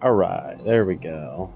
Alright, there we go.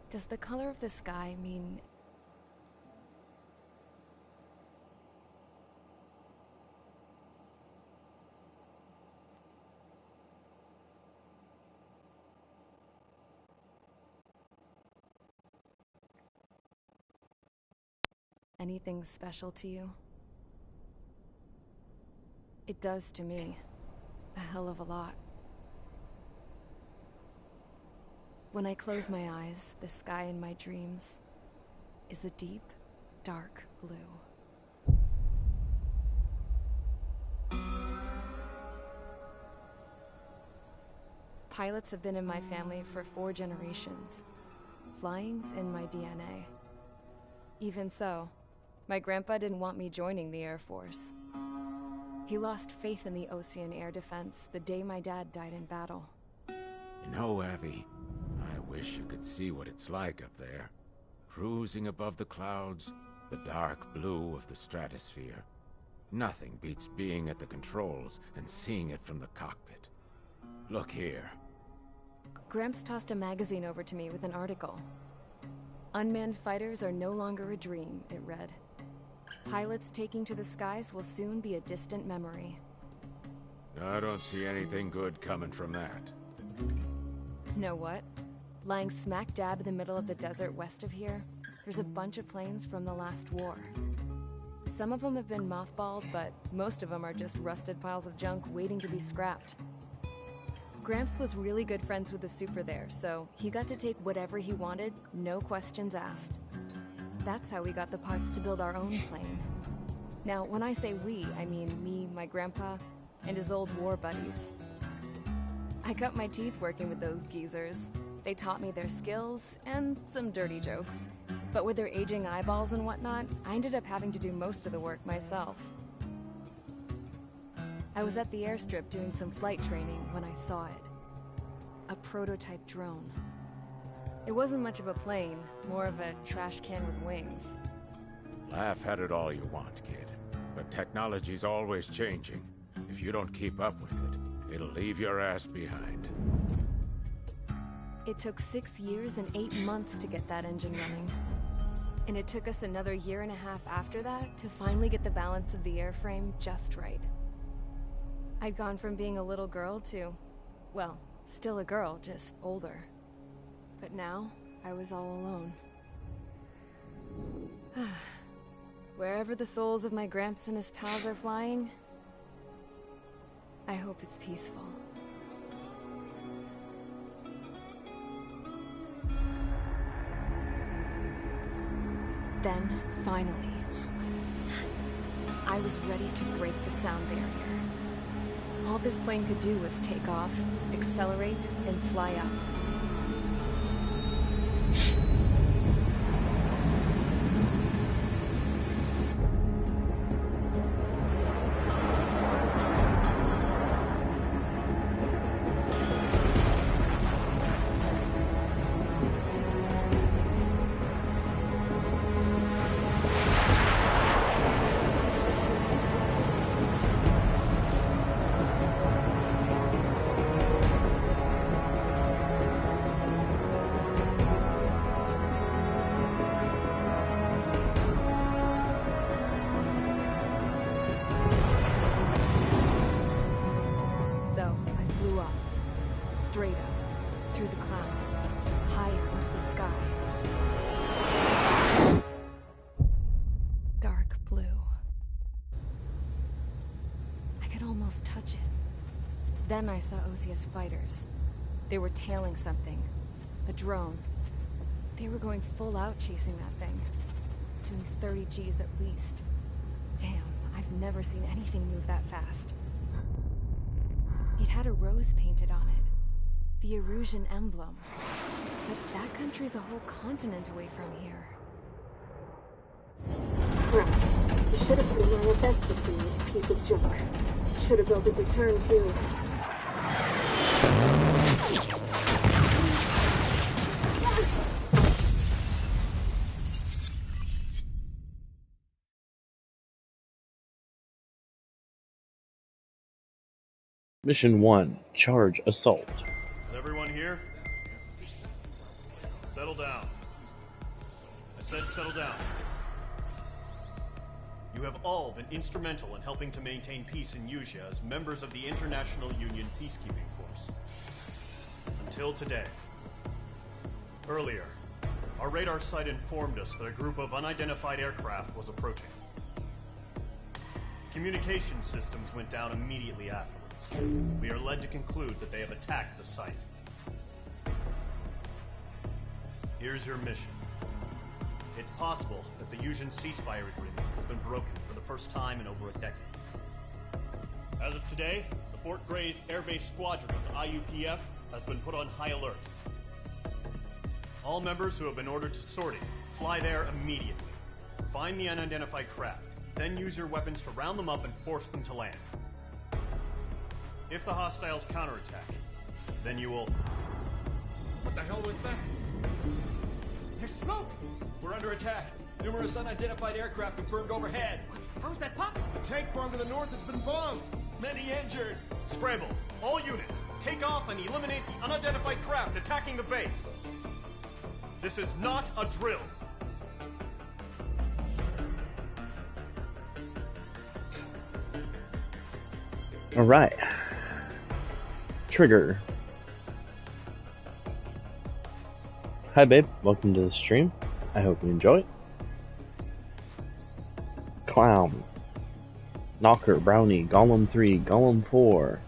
Does the color of the sky mean... anything special to you? It does to me. A hell of a lot. When I close my eyes, the sky in my dreams is a deep, dark blue. Pilots have been in my family for 4 generations. Flying's in my DNA. Even so, my grandpa didn't want me joining the Air Force. He lost faith in the Ocean Air Defense the day my dad died in battle. You know, Abby, I wish you could see what it's like up there. Cruising above the clouds, the dark blue of the stratosphere. Nothing beats being at the controls and seeing it from the cockpit. Look here. Gramps tossed a magazine over to me with an article. Unmanned fighters are no longer a dream, it read. Pilots taking to the skies will soon be a distant memory. I don't see anything good coming from that. Know what? Lying smack dab in the middle of the desert west of here, there's a bunch of planes from the last war. Some of them have been mothballed, but most of them are just rusted piles of junk waiting to be scrapped. Gramps was really good friends with the super there, so he got to take whatever he wanted, no questions asked. That's how we got the parts to build our own plane. Now, when I say we, I mean me, my grandpa, and his old war buddies. I cut my teeth working with those geezers. They taught me their skills, and some dirty jokes. But with their aging eyeballs and whatnot, I ended up having to do most of the work myself. I was at the airstrip doing some flight training when I saw it. A prototype drone. It wasn't much of a plane, more of a trash can with wings. Laugh at it all you want, kid. But technology's always changing. If you don't keep up with it, it'll leave your ass behind. It took 6 years and 8 months to get that engine running. And it took us another 1.5 years after that to finally get the balance of the airframe just right. I'd gone from being a little girl to, well, still a girl, just older. But now, I was all alone. Wherever the souls of my Gramps and his pals are flying, I hope it's peaceful. Then, finally, I was ready to break the sound barrier. All this plane could do was take off, accelerate, and fly up. Straight up, through the clouds, higher into the sky. Dark blue. I could almost touch it. Then I saw Osia's fighters. They were tailing something. A drone. They were going full out chasing that thing. Doing 30 Gs at least. Damn, I've never seen anything move that fast. It had a rose painted on it. The Erusian emblem. But that country's a whole continent away from here. Crap. You should have been my best with this piece of junk. Should have built a return too. Mission 1, Charge Assault. Is everyone here? Settle down. I said settle down. You have all been instrumental in helping to maintain peace in Usea as members of the International Union Peacekeeping Force. Until today. Earlier, our radar site informed us that a group of unidentified aircraft was approaching. Communication systems went down immediately afterwards. We are led to conclude that they have attacked the site. Here's your mission. It's possible that the Usian ceasefire agreement has been broken for the first time in over a decade. As of today, the Fort Grays Air Base Squadron of the IUPF has been put on high alert. All members who have been ordered to sortie, fly there immediately. Find the unidentified craft, then use your weapons to round them up and force them to land. If the hostiles counterattack, then you will... What the hell was that? There's smoke! We're under attack. Numerous unidentified aircraft confirmed overhead. What? How is that possible? The tank farm to the north has been bombed. Many injured. Scramble! All units, take off and eliminate the unidentified craft attacking the base. This is not a drill. All right. Trigger. Hi babe, welcome to the stream. I hope you enjoy it. Clown. Knocker, Brownie, Golem 3, Golem 4.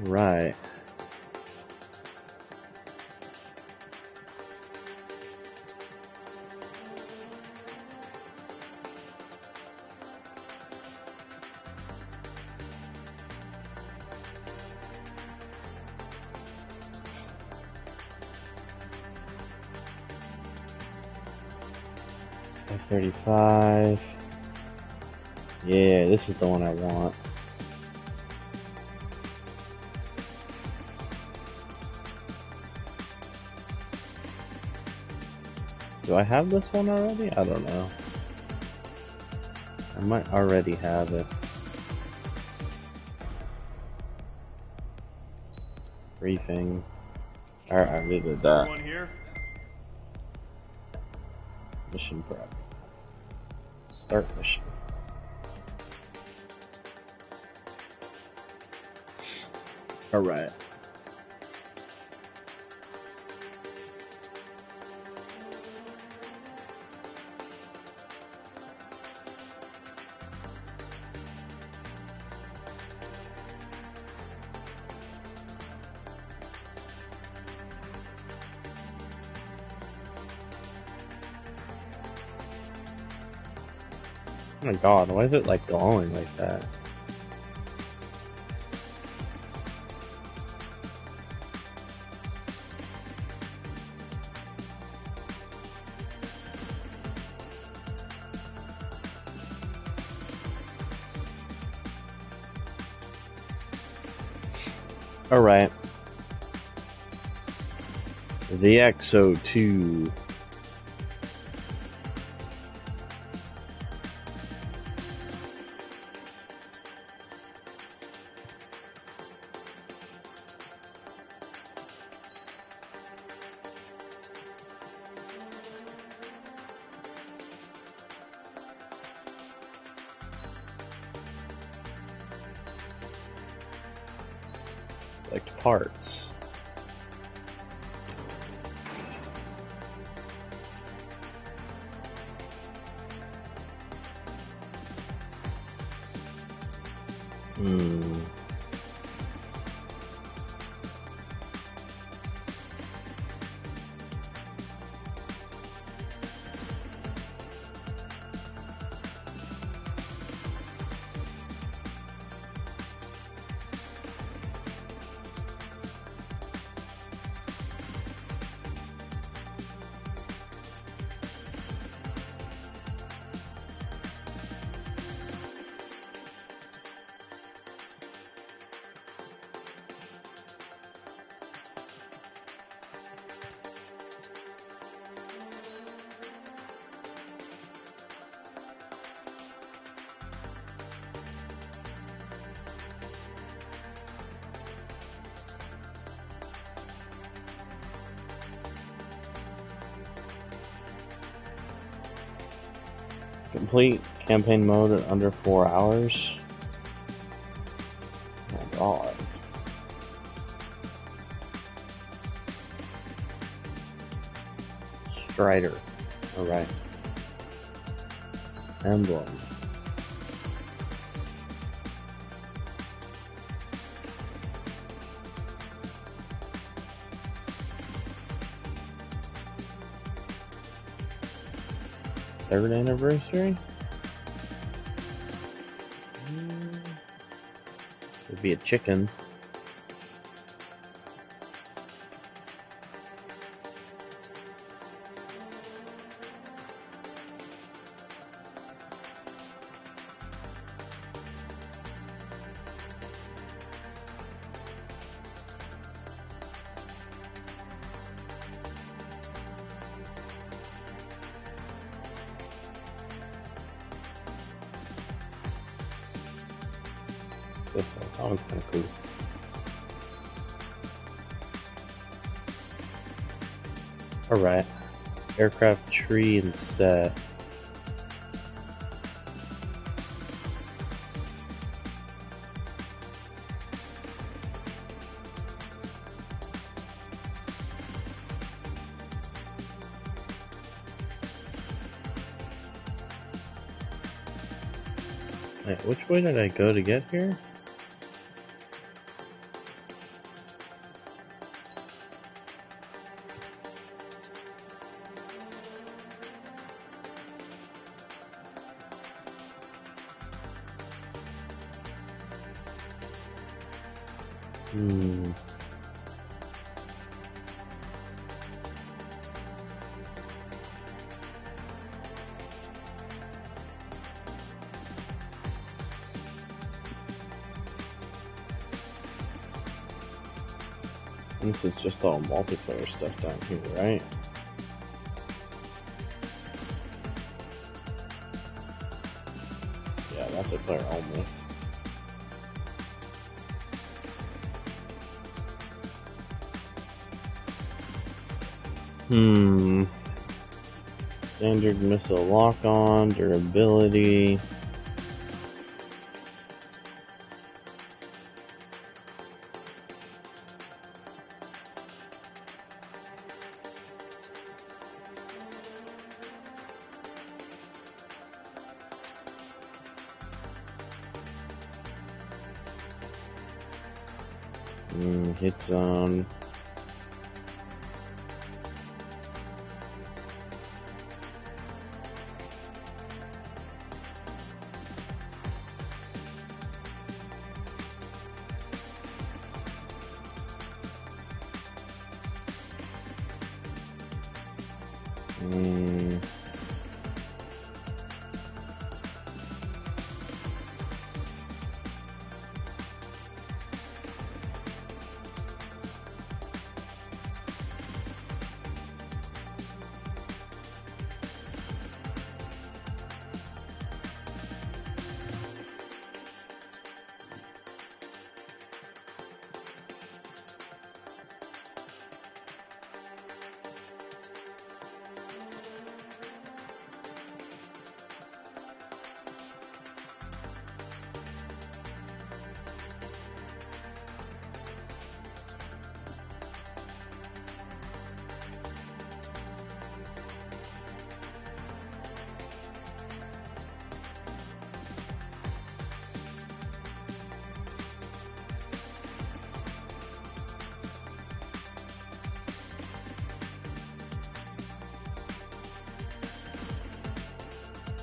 Right. F-35. Yeah, this is the one I want. Do I have this one already? I don't know. I might already have it. Briefing. Alright, I did that. Everyone here? Mission prep. Start mission. Alright. Oh my god, why is it like glowing like that? Alright. The XO2. Select parts. Complete campaign mode in under 4 hours. Oh my god. Strider. Alright. Emblem. Third anniversary? Would be a chicken. This one, that one's kind of cool. Alright. Aircraft tree and set. Wait, which way did I go to get here? This is just all multiplayer stuff down here, right? multiplayer only. Standard missile lock-on, durability. Hit zone.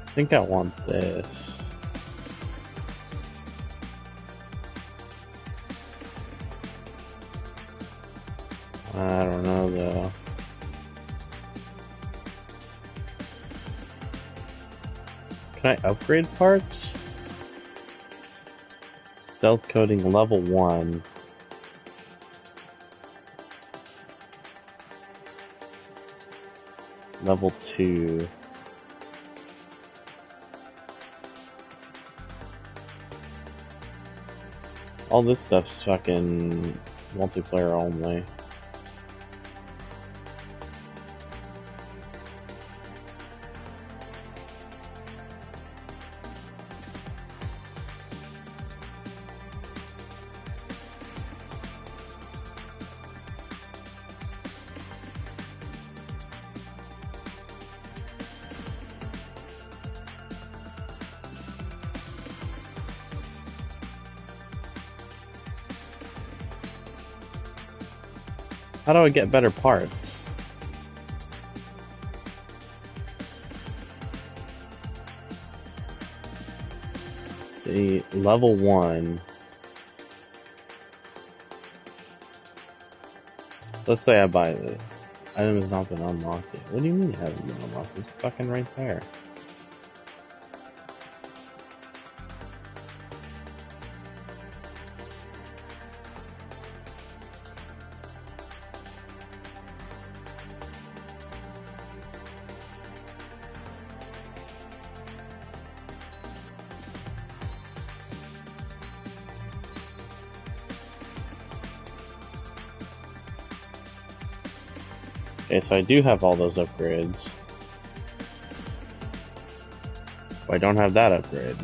I think I want this. I don't know though. Can I upgrade parts? Stealth coating level 1. Level 2. All this stuff's fucking multiplayer only. How do I get better parts? See, level 1. Let's say I buy this. Item has not been unlocked yet. What do you mean it hasn't been unlocked? It's fucking right there. Okay, so I do have all those upgrades. But I don't have that upgrade.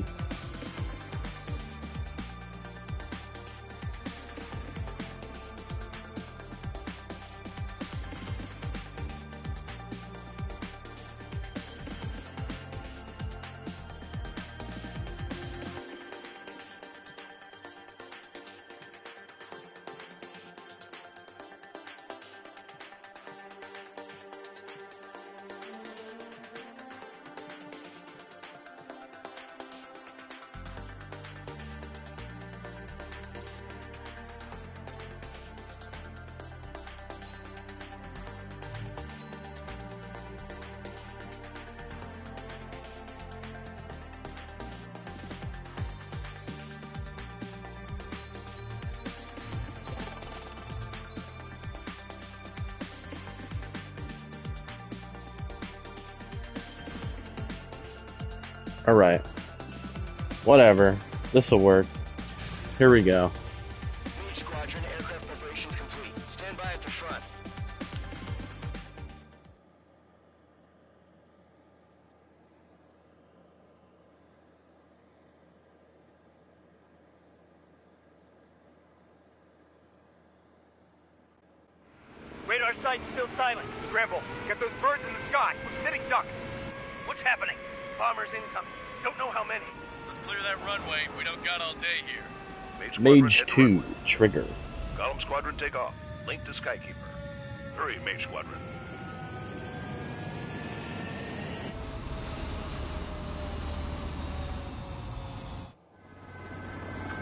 Alright. Whatever. This'll work. Here we go. Mage Squadron, aircraft preparations complete. Stand by at the front. Radar site's still silent. Scramble. Get those birds in the sky. We're sitting ducks. What's happening? Bombers incoming. Don't know how many. Let's clear that runway. We don't got all day here. Mage 2, trigger. Column Squadron, take off. Link to Skykeeper. Hurry, Mage Squadron.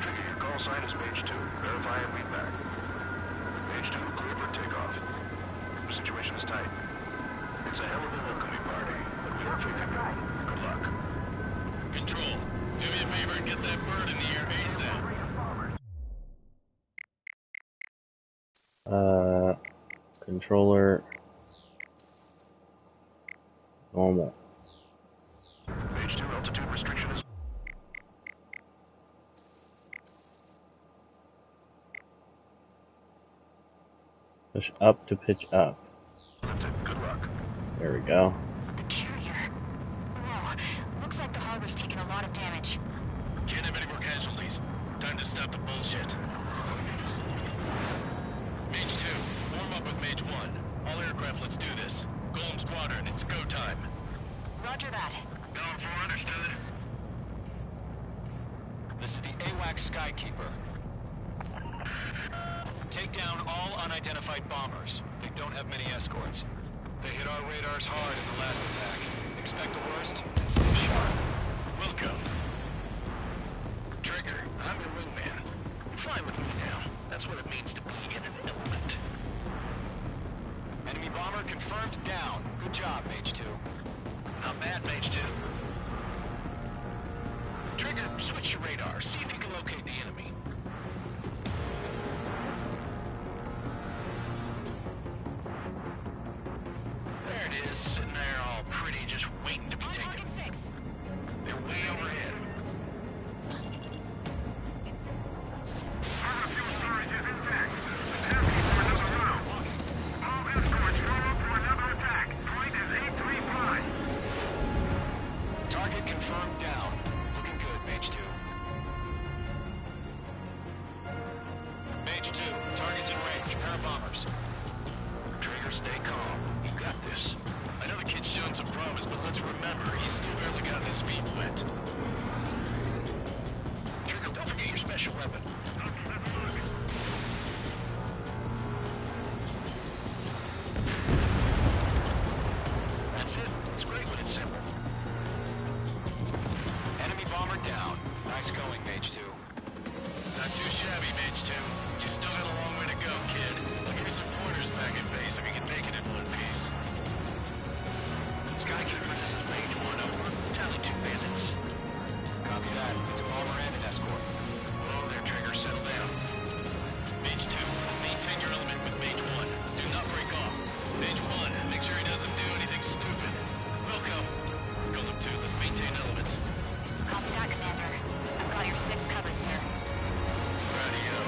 Trigger, your call sign is Mage 2. Verify and read back. Mage 2, clear for takeoff. The situation is tight. It's a hell of a welcoming party, but we hope you can go. Good luck. Control, do me a favor and get that bird in the air ASAP. Controller. Normal. Mage 2, altitude restriction is... Push up to pitch up. Lifted. Good luck. There we go. The carrier. Whoa. Looks like the harbor's taken a lot of damage. Can't have any more casualties. Time to stop the bullshit. Mage 2, form up with Mage 1. All aircraft, let's do this. Golem Squadron, it's go time. Roger that. Going for understood. This is the AWACS Skykeeper. Take down all unidentified bombers. They don't have many escorts. They hit our radars hard in the last attack. Expect the worst and stay sharp. Welcome. Trigger, I'm your wingman. Fly with me now. That's what it means to be in an element. Enemy bomber confirmed down. Good job, Mage 2. Not bad, Mage 2. Trigger, switch your radar. See if you can locate the enemy. There it is, sitting there all pretty, just waiting to be taken. They're way overhead. Target confirmed down. Looking good, Mage 2. Mage 2, target's in range. Pair of bombers. Trigger, stay calm. You got this. I know the kid's shown some promise, but let's remember, he's still barely got his feet wet. Trigger, don't forget your special weapon. That's it. It's great when it's simple. Enemy bomber down. Nice going, Mage 2. Not too shabby, Mage 2. You still got a long way to go, kid. I'll give you some pointers back in base if you can take it in one piece. Skykeeper, this is Mage 1 over. Tally 2 bandits. Copy that. It's a bomber and an escort. Whoa there, Trigger. Settle down. Mage 2, maintain your element with Mage 1. Do not break off. Mage 1, make sure he doesn't do anything stupid. Welcome. Golem 2, let's maintain elements. Copy that, Commander. I've got your 6 covered, sir. Radio.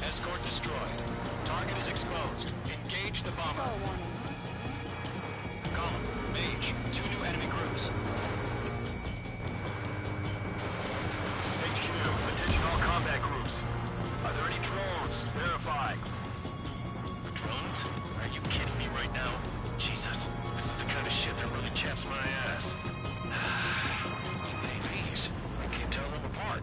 Escort destroyed. Target is exposed. Engage the bomber. Column, Mage, 2 new enemy groups. HQ, attention all combat groups. Are there any drones? Verify. Drones? Are you kidding me right now? Jesus, this is the kind of shit that really chaps my ass. UAVs. I can't tell them apart.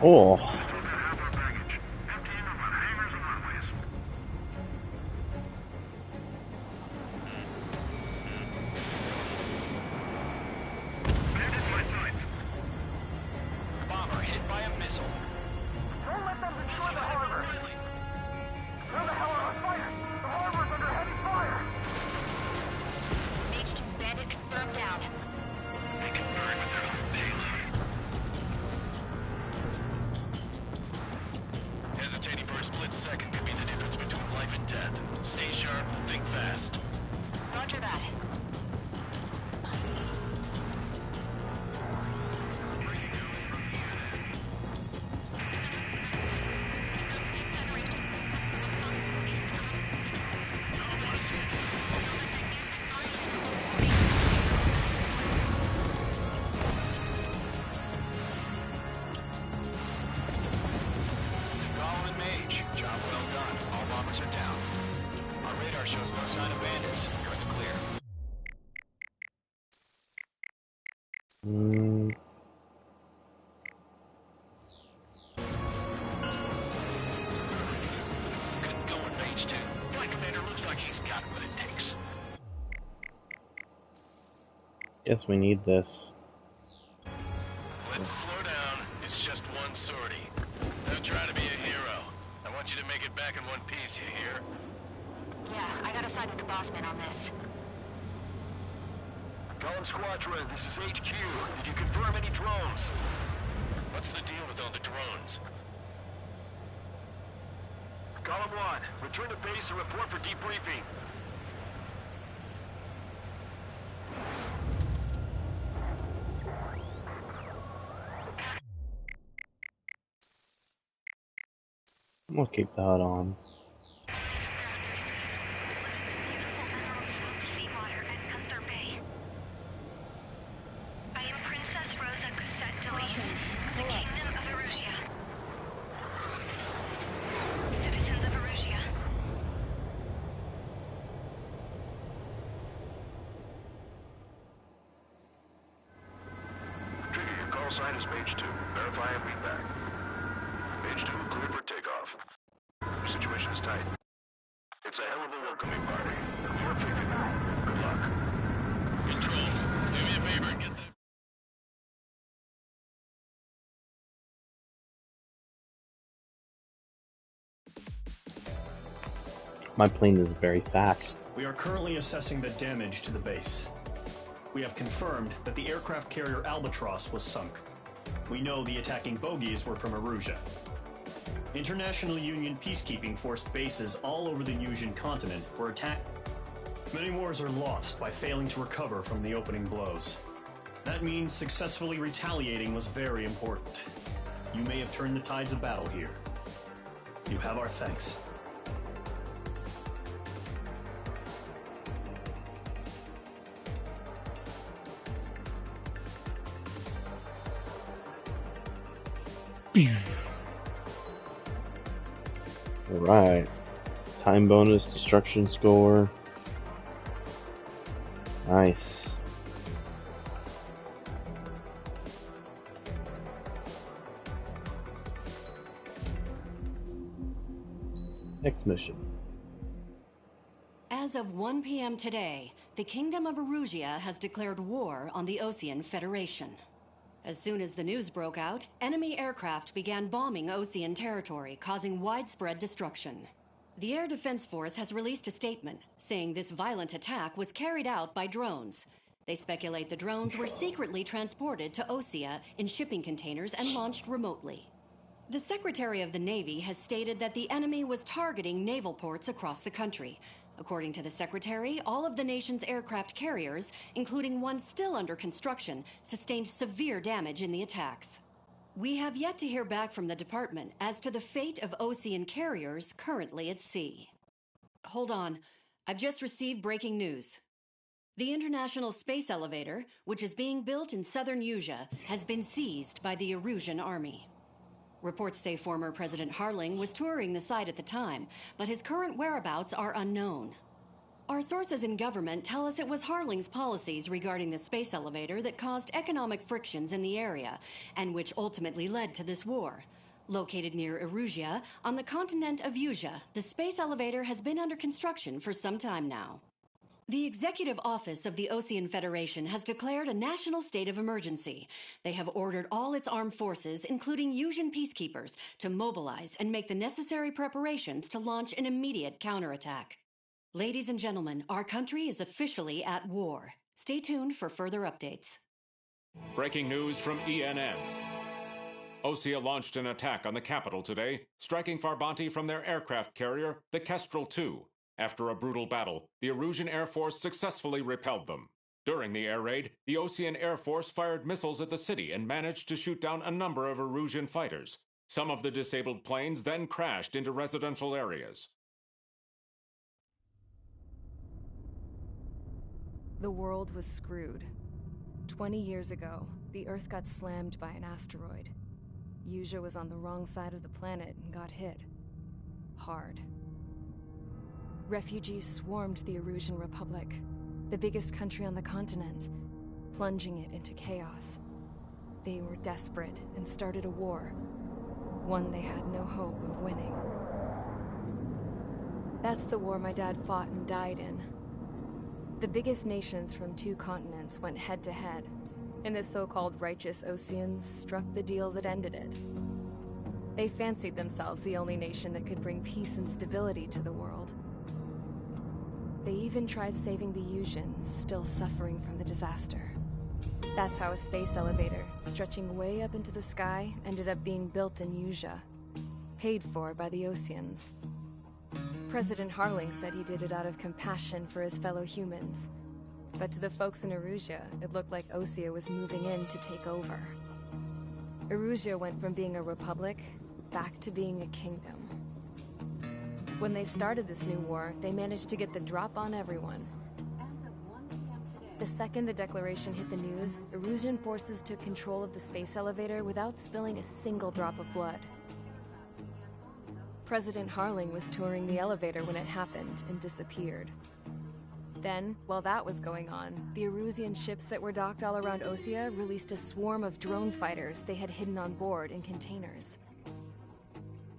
Oh. Bomber hit by a missile. Don't let them destroy the harbor! Where the hell are our fighters? The harbor's Mm. Good going, Mage 2. Flight Commander looks like he's got what it takes. Guess we need this. Let's slow down. It's just one sortie. Don't try to be a hero. I want you to make it back in one piece, you hear? Yeah, I gotta side with the boss man on this. Column Squadron, this is HQ. Did you confirm any drones? What's the deal with all the drones? Column 1, return to base and report for debriefing. We'll keep the HUD on. I am Princess Rosa Cosette Delise of the Kingdom of Erusia. Citizens of Erusia. Trigger, your call sign is Mage 2. Verify and read back. Mage 2, clear for takeoff. Your situation is tight. It's a hell of a welcoming party. We are fixing it. Good luck. Control, do me a favor and get the... My plane is very fast. We are currently assessing the damage to the base. We have confirmed that the aircraft carrier Albatross was sunk. We know the attacking bogies were from Erusia. International Union peacekeeping force bases all over the Yusian continent were attacked. Many wars are lost by failing to recover from the opening blows. That means successfully retaliating was very important. You may have turned the tides of battle here. You have our thanks. Alright. Time bonus, destruction score. Nice. Next mission. As of 1 p.m. today, the Kingdom of Erusia has declared war on the Osean Federation. As soon as the news broke out, enemy aircraft began bombing Osean territory, causing widespread destruction. The Air Defense Force has released a statement saying this violent attack was carried out by drones. They speculate the drones were secretly transported to Osea in shipping containers and launched remotely. The Secretary of the Navy has stated that the enemy was targeting naval ports across the country. According to the Secretary, all of the nation's aircraft carriers, including one still under construction, sustained severe damage in the attacks. We have yet to hear back from the department as to the fate of Osean carriers currently at sea. Hold on. I've just received breaking news. The International Space Elevator, which is being built in southern Yusia, has been seized by the Erusian army. Reports say former President Harling was touring the site at the time, but his current whereabouts are unknown. Our sources in government tell us it was Harling's policies regarding the space elevator that caused economic frictions in the area, and which ultimately led to this war. Located near Erusia, on the continent of Yusia, the space elevator has been under construction for some time now. The Executive Office of the Osean Federation has declared a national state of emergency. They have ordered all its armed forces, including Yusian peacekeepers, to mobilize and make the necessary preparations to launch an immediate counterattack. Ladies and gentlemen, our country is officially at war. Stay tuned for further updates. Breaking news from ENN. Osea launched an attack on the capital today, striking Farbanti from their aircraft carrier, the Kestrel II. After a brutal battle, the Erusian Air Force successfully repelled them. During the air raid, the Osean Air Force fired missiles at the city and managed to shoot down a number of Erusian fighters. Some of the disabled planes then crashed into residential areas. The world was screwed. 20 years ago, the Earth got slammed by an asteroid. Yusia was on the wrong side of the planet and got hit. Hard. Refugees swarmed the Erusian Republic, the biggest country on the continent. plunging it into chaos. They were desperate and started a war, one they had no hope of winning. That's the war my dad fought and died in. The biggest nations from 2 continents went head-to-head, and the so-called righteous Oseans struck the deal that ended it. They fancied themselves the only nation that could bring peace and stability to the world. They even tried saving the Yuuzhans, still suffering from the disaster. That's how a space elevator, stretching way up into the sky, ended up being built in Yuzha, paid for by the Oseans. President Harling said he did it out of compassion for his fellow humans. But to the folks in Erusea, it looked like Osea was moving in to take over. Erusea went from being a republic back to being a kingdom. When they started this new war, they managed to get the drop on everyone. The second the declaration hit the news, Erusian forces took control of the space elevator without spilling a single drop of blood. President Harling was touring the elevator when it happened and disappeared. Then, while that was going on, the Erusian ships that were docked all around Osea released a swarm of drone fighters they had hidden on board in containers.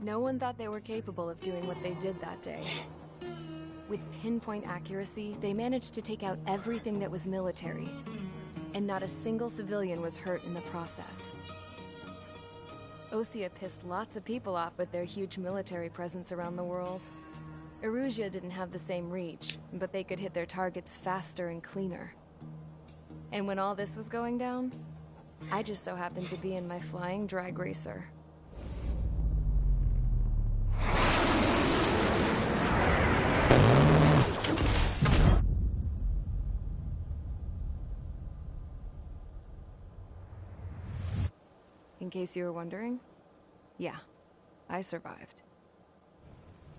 No one thought they were capable of doing what they did that day. With pinpoint accuracy, they managed to take out everything that was military, and not a single civilian was hurt in the process. Osea pissed lots of people off with their huge military presence around the world. Erusea didn't have the same reach, but they could hit their targets faster and cleaner. And when all this was going down, I just so happened to be in my flying drag racer. In case you were wondering, yeah, I survived.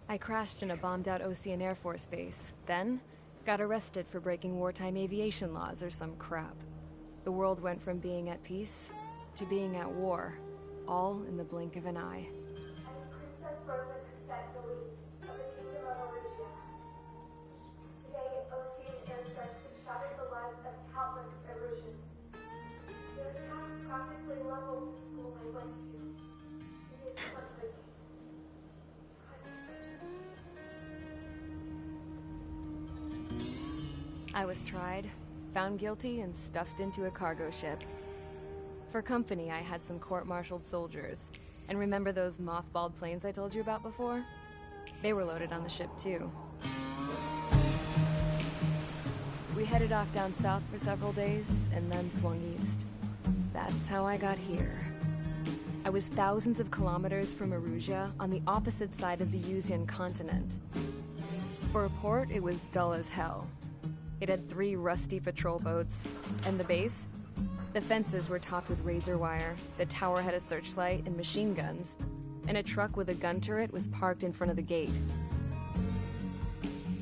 I crashed in a bombed-out Osean Air Force base, then got arrested for breaking wartime aviation laws or some crap. The world went from being at peace to being at war, all in the blink of an eye. Princess Rosa Cassette Delise of the Kingdom of Erusea. Today, Osean airstrikes have shattered the lives of countless Erusians. Their attacks practically leveled the school I went to. It is heartbreaking. I was tried, found guilty, and stuffed into a cargo ship. For company, I had some court-martialed soldiers. And remember those mothballed planes I told you about before? They were loaded on the ship, too. We headed off down south for several days, and then swung east. That's how I got here. I was thousands of kilometers from Erusea, on the opposite side of the Yuuzhan continent. For a port, it was dull as hell. It had 3 rusty patrol boats, and the base? The fences were topped with razor wire, the tower had a searchlight and machine guns, and a truck with a gun turret was parked in front of the gate.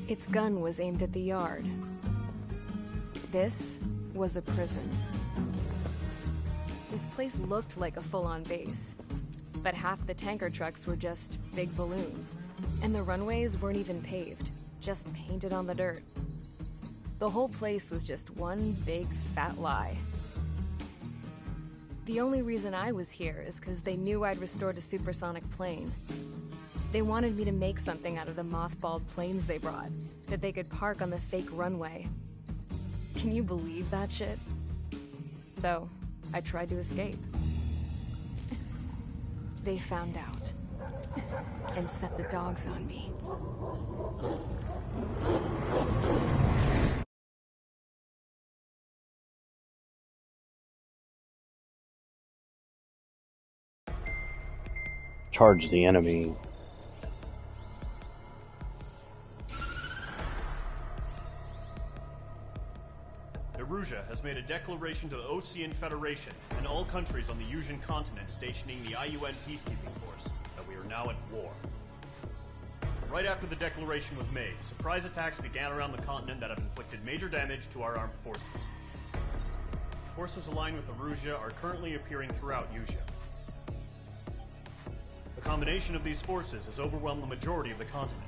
Its gun was aimed at the yard. This was a prison. This place looked like a full-on base, but half the tanker trucks were just big balloons, and the runways weren't even paved, just painted on the dirt. The whole place was just one big fat lie. The only reason I was here is because they knew I'd restored a supersonic plane. They wanted me to make something out of the mothballed planes they brought, that they could park on the fake runway. Can you believe that shit? So, I tried to escape. They found out, and set the dogs on me. Charge the enemy. Erusea has made a declaration to the Osean Federation and all countries on the Yuuzhan continent stationing the IUN peacekeeping force that we are now at war. Right after the declaration was made, surprise attacks began around the continent that have inflicted major damage to our armed forces. Forces aligned with Erusea are currently appearing throughout Yuuzha. The combination of these forces has overwhelmed the majority of the continent,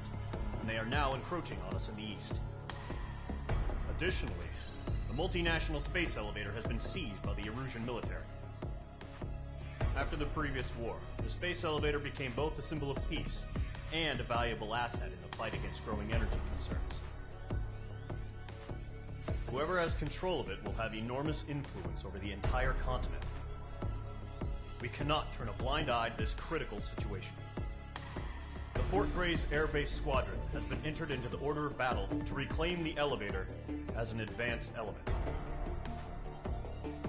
and they are now encroaching on us in the east. Additionally, the multinational space elevator has been seized by the Erusian military. After the previous war, the space elevator became both a symbol of peace and a valuable asset in the fight against growing energy concerns. Whoever has control of it will have enormous influence over the entire continent. We cannot turn a blind eye to this critical situation. The Fort Grays Air Base Squadron has been entered into the order of battle to reclaim the elevator as an advance element.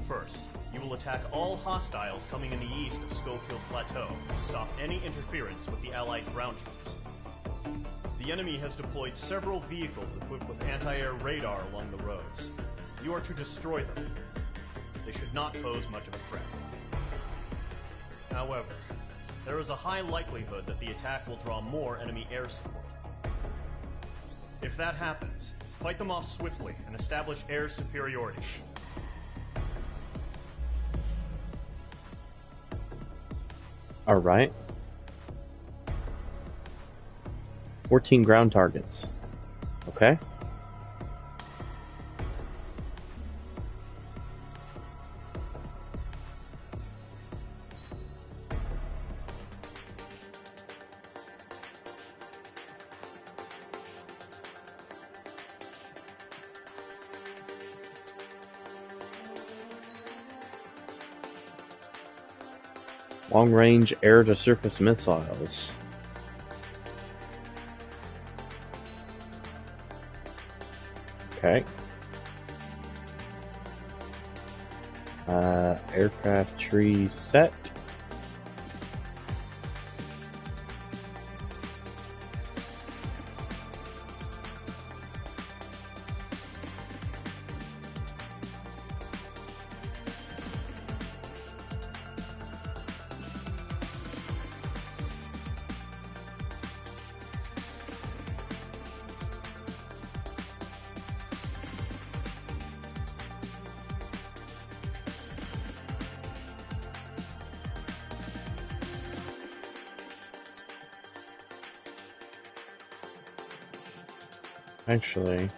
First, you will attack all hostiles coming in the east of Schofield Plateau to stop any interference with the Allied ground troops. The enemy has deployed several vehicles equipped with anti-air radar along the roads. You are to destroy them. They should not pose much of a threat. However, there is a high likelihood that the attack will draw more enemy air support. If that happens, fight them off swiftly and establish air superiority. Alright. 14 ground targets. Okay. Long-range air-to-surface missiles. Okay. Aircraft tree set. Actually,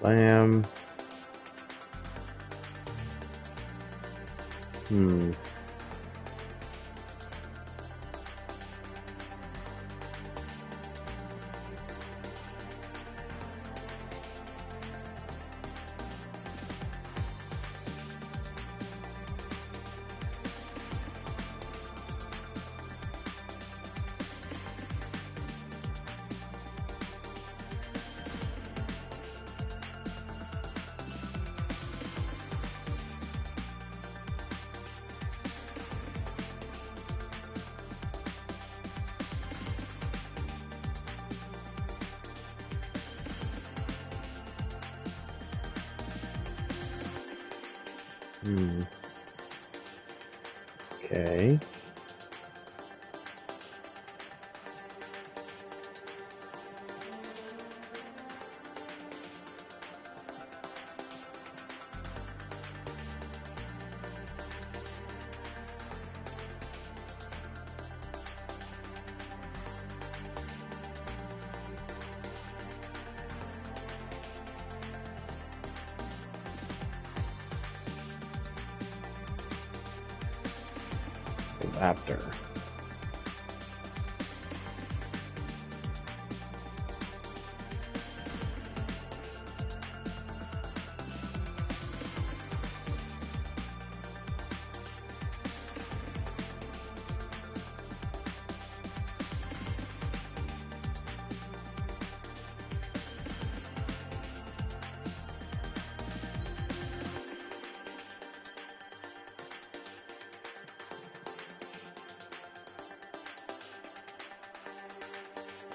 Lamb. Okay. Raptor.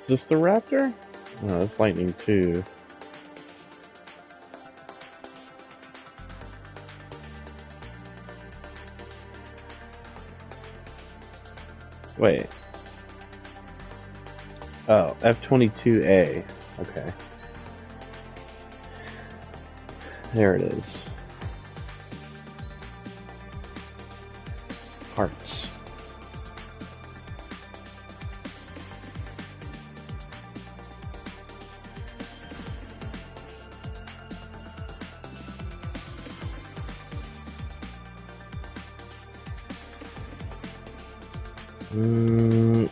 Is this the Raptor? Oh, it's Lightning II. Wait. Oh, F-22A. Okay. There it is. Parts. Yeah,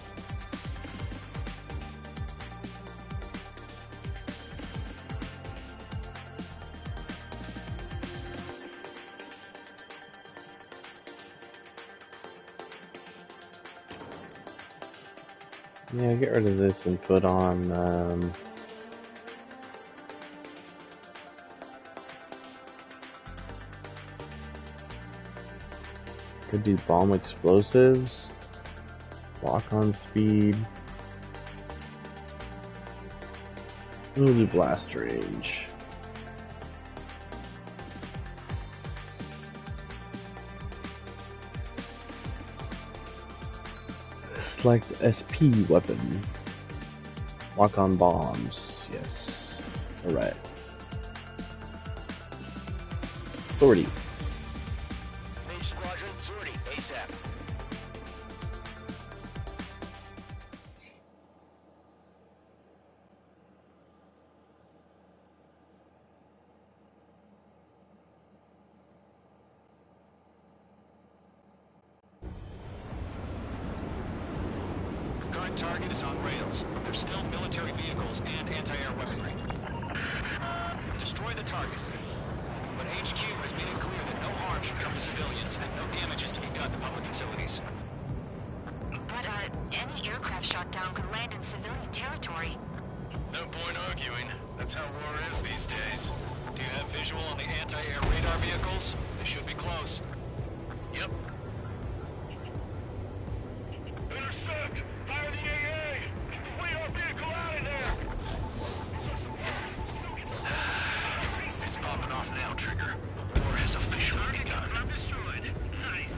get rid of this and put on, could do bomb explosives, lock-on speed. We'll do blast range. Select SP weapon. Lock on bombs. Yes. Alright. Sortie. Mage Squadron, sortie, ASAP. Current target is on rails, but there's still military vehicles and anti-air weaponry. Destroy the target. But HQ has made it clear that no harm should come to civilians and no damage is to be done to public facilities. But, any aircraft shot down could land in civilian territory. No point arguing. That's how war is these days. Do you have visual on the anti-air radar vehicles? They should be close. Yep. Intercept! Fire the AA! Get the radar vehicle out of there! It's popping off now, Trigger. War has officially begun. Not destroyed. Nice.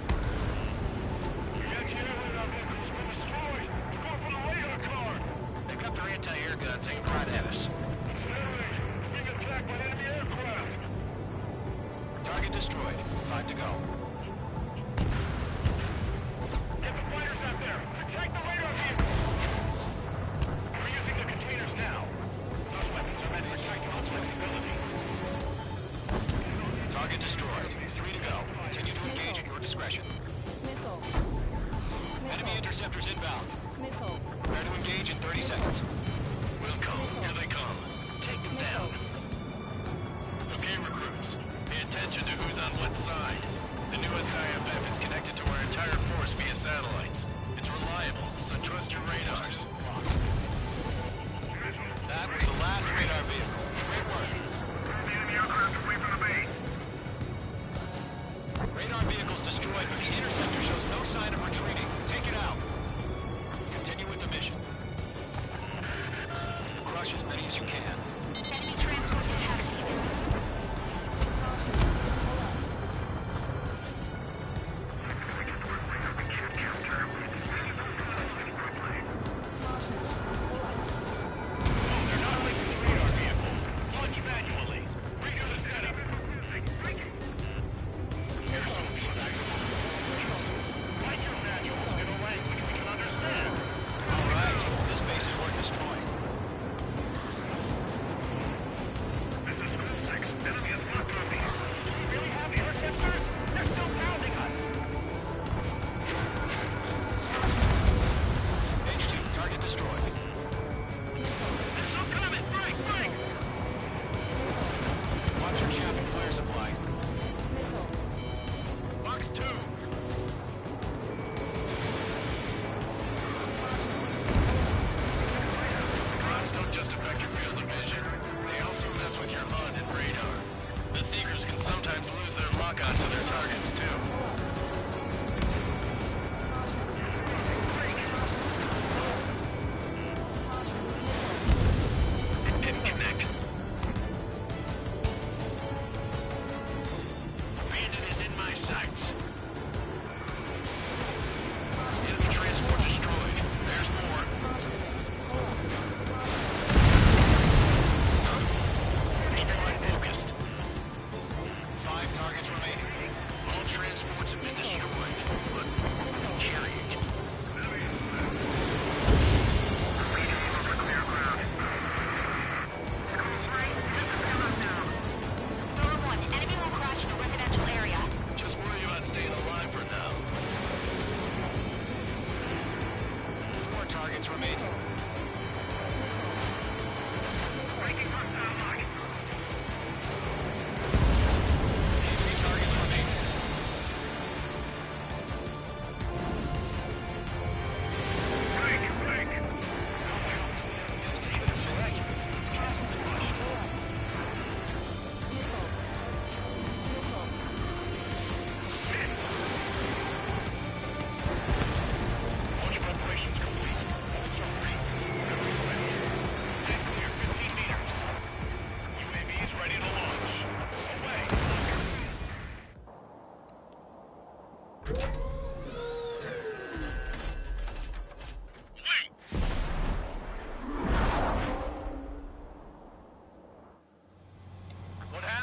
The anti-air radar vehicle's been destroyed. They're going for the radar car. They got their anti-air guns aimed right at us. It's being attacked by enemy aircraft. Target destroyed. 5 to go. Get the fighters out there. Attack the radar vehicle. We're using the containers now. Those weapons are meant for striking on flexibility. Target destroyed. 3 to go. Continue to engage at your discretion. Enemy interceptors inbound. Prepare to engage in 30 seconds. Wilco, here they come. Take them down. Okay, recruits. Pay attention to who's on what side. The newest IFF is connected to our entire force via satellites. It's reliable, so trust your radars. That was the last radar vehicle. Great work. The enemy aircraft away from the base. Radar vehicle's destroyed, but the interceptor shows no sign of retreating. Take it out. Continue with the mission. Crush as many as you can. Enemy transport detected. Launch manually. Redo the setup. Write your manuals in a language we can understand. All right. This base is worth destroying. This is School 6. Enemy is blocked on me. Do we really have interceptors? They're still pounding us. H2, target destroyed. They're still coming. Break, break. Watch your chaff and flare supply. Box 2. Drones don't just affect your field of vision. They also mess with your HUD and radar. The Seekers can sometimes lose their lock-on to their targets, too. Didn't connect.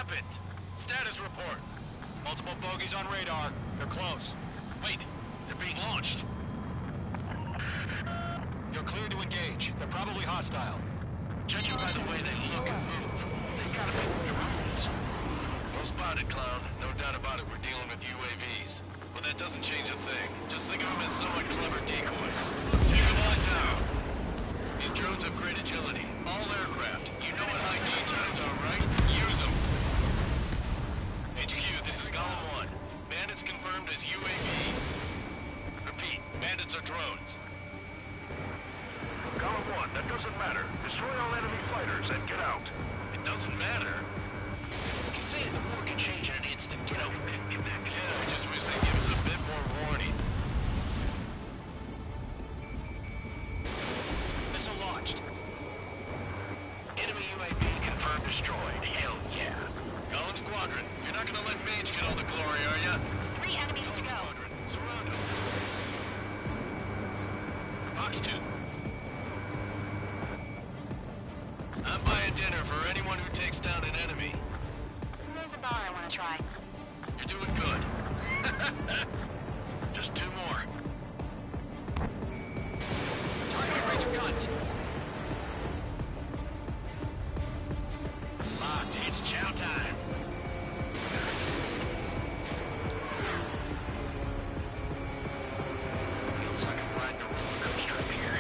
happened? Status report. Multiple bogeys on radar. They're close. Wait, they're being launched. You're cleared to engage. They're probably hostile. Judging by the way they look and move, they gotta be drones. Well spotted, Clown. No doubt about it, we're dealing with UAVs. But that doesn't change a thing. Just think of them as somewhat clever decoys. Take them on down. These drones have great agility. All aircraft. You know what high G turns are, right? Use them. HQ, this is Golem 1. Bandits confirmed as UAVs. Repeat, bandits are drones. Golem 1, that doesn't matter. Destroy all enemy fighters and get out. It doesn't matter. You say the war can change in an instant, you know? Yeah, I just wish they'd give us a bit more warning. Missile launched. Enemy UAV confirmed destroyed. Hell yeah. Golem Squadron, you're not gonna let Mage get all the glory, are ya? 3 enemies to go. Surround them. Box 2. I'm buying dinner for anyone who takes down an enemy. There's a bar I want to try. You're doing good. Just 2 more. Targeting range of guns. Locked. It's chow time. Feels like I'm riding a roller coaster up here.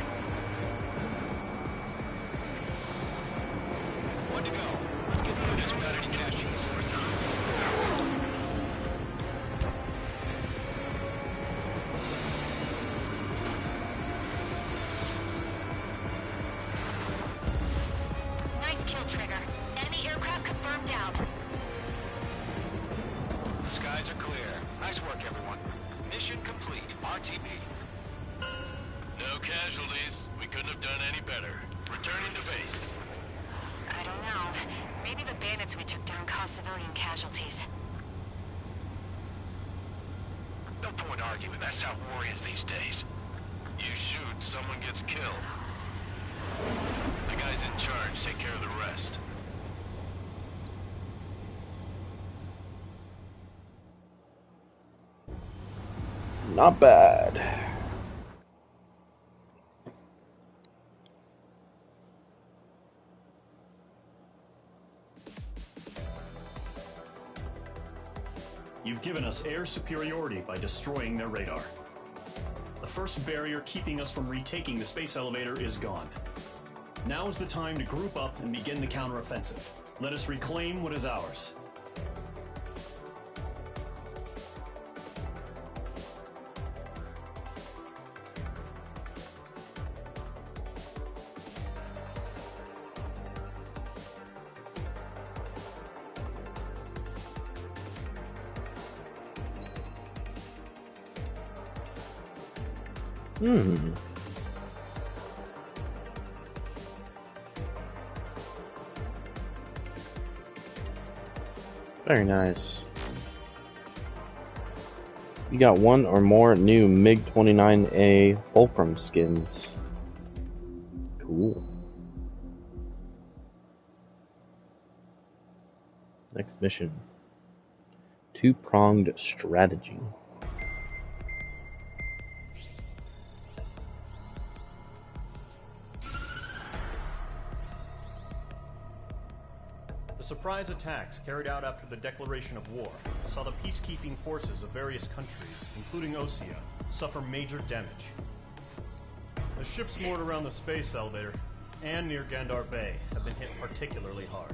One to go. Let's get through this without any casualties. Nice kill, Trigger. Enemy aircraft confirmed down. The skies are clear. Nice work, everyone. Mission complete. RTB. No casualties. We couldn't have done any better. Returning to base. I don't know. Maybe the bandits we took down caused civilian casualties. No point arguing. That's how war is these days. You shoot, someone gets killed. The guys in charge take care of the rest. Not bad. You've given us air superiority by destroying their radar. The first barrier keeping us from retaking the space elevator is gone. Now is the time to group up and begin the counteroffensive. Let us reclaim what is ours. Very nice. You got one or more new MiG-29A Fulcrum skins. Cool. Next mission. Two-pronged strategy. The surprise attacks carried out after the declaration of war saw the peacekeeping forces of various countries, including Osea, suffer major damage. The ships moored around the space elevator and near Gandar Bay have been hit particularly hard.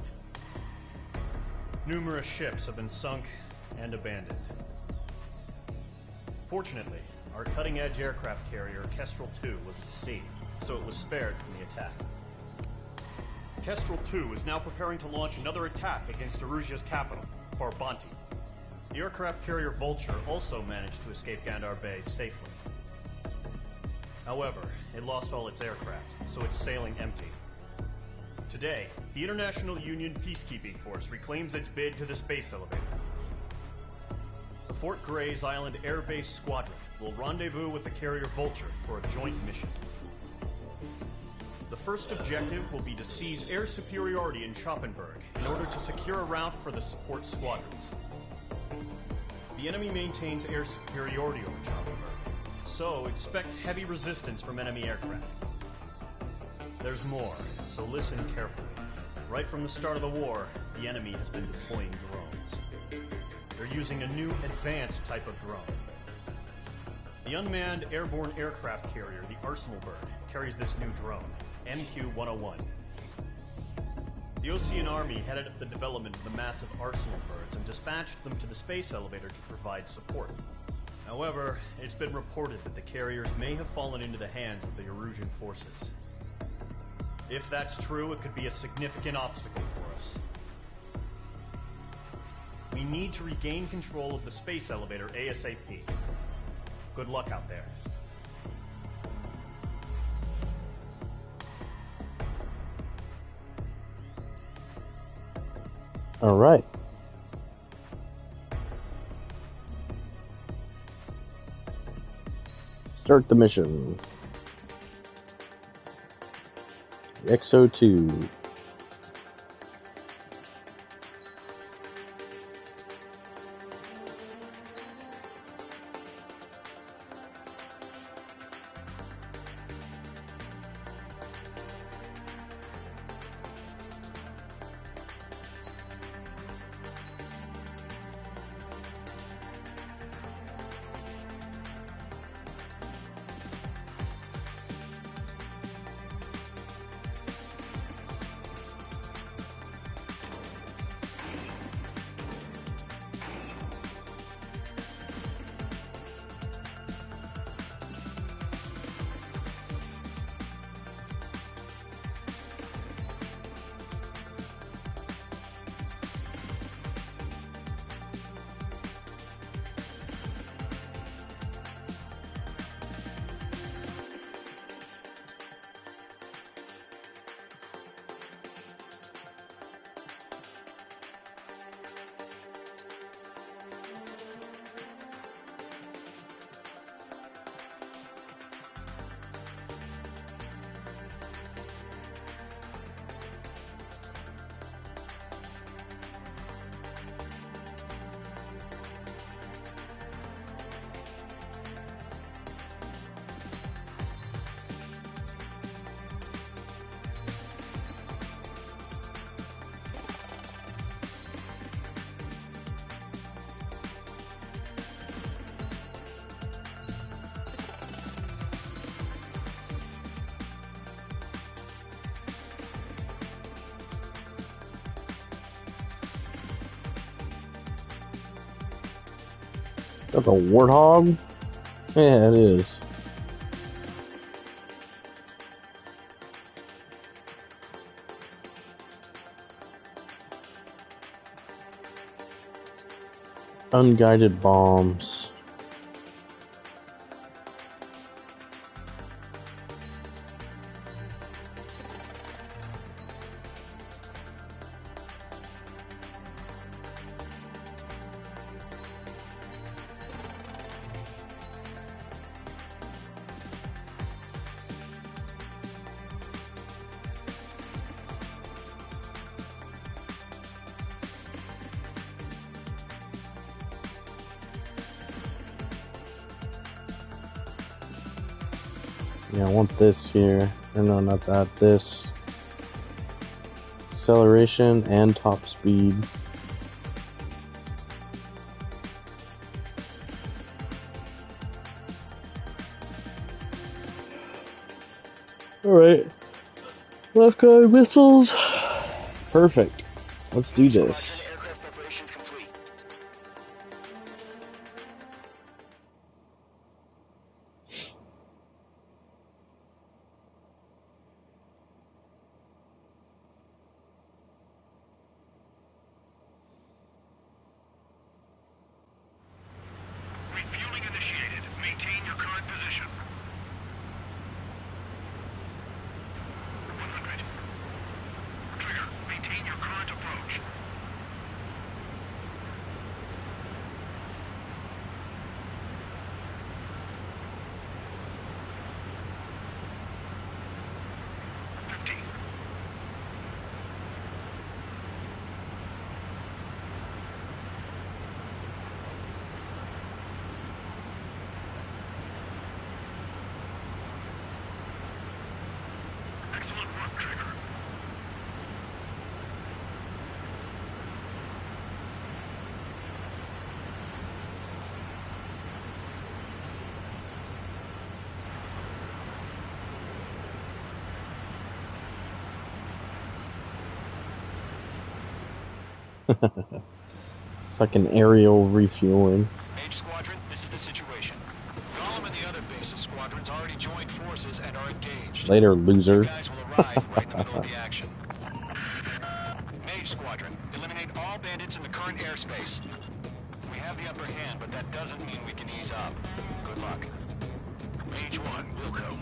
Numerous ships have been sunk and abandoned. Fortunately, our cutting-edge aircraft carrier, Kestrel 2, was at sea, so it was spared from the attack. Kestrel 2 is now preparing to launch another attack against Erusia's capital, Farbanti. The aircraft carrier Vulture also managed to escape Gandar Bay safely. However, it lost all its aircraft, so it's sailing empty. Today, the International Union Peacekeeping Force reclaims its bid to the space elevator. The Fort Gray's Island Air Base Squadron will rendezvous with the carrier Vulture for a joint mission. The first objective will be to seize air superiority in Schoppenberg in order to secure a route for the support squadrons. The enemy maintains air superiority over Schoppenberg, so expect heavy resistance from enemy aircraft. There's more, so listen carefully. Right from the start of the war, the enemy has been deploying drones. They're using a new advanced type of drone. The unmanned airborne aircraft carrier, the Arsenal Bird, carries this new drone, MQ-101. The Osean Army headed up the development of the massive Arsenal Birds and dispatched them to the space elevator to provide support. However, it's been reported that the carriers may have fallen into the hands of the Erusian forces. If that's true, it could be a significant obstacle for us. We need to regain control of the space elevator ASAP. Good luck out there. All right. Start the mission. XO2. That's a warthog? Yeah, it is. Unguided bombs. Yeah, I want this here. Or no, not that. This. Acceleration and top speed. Alright. Lock on missiles. Perfect. Let's do this. Refueling initiated. Maintain your current position. 100. Trigger, maintain your current approach. Fucking aerial refueling. Mage Squadron, this is the situation. Gollum and the other base's squadrons already joined forces and are engaged. Later, loser. You guys will arrive right in the middle of the action. Mage Squadron, eliminate all bandits in the current airspace. We have the upper hand, but that doesn't mean we can ease up. Good luck. Mage 1, Wilco.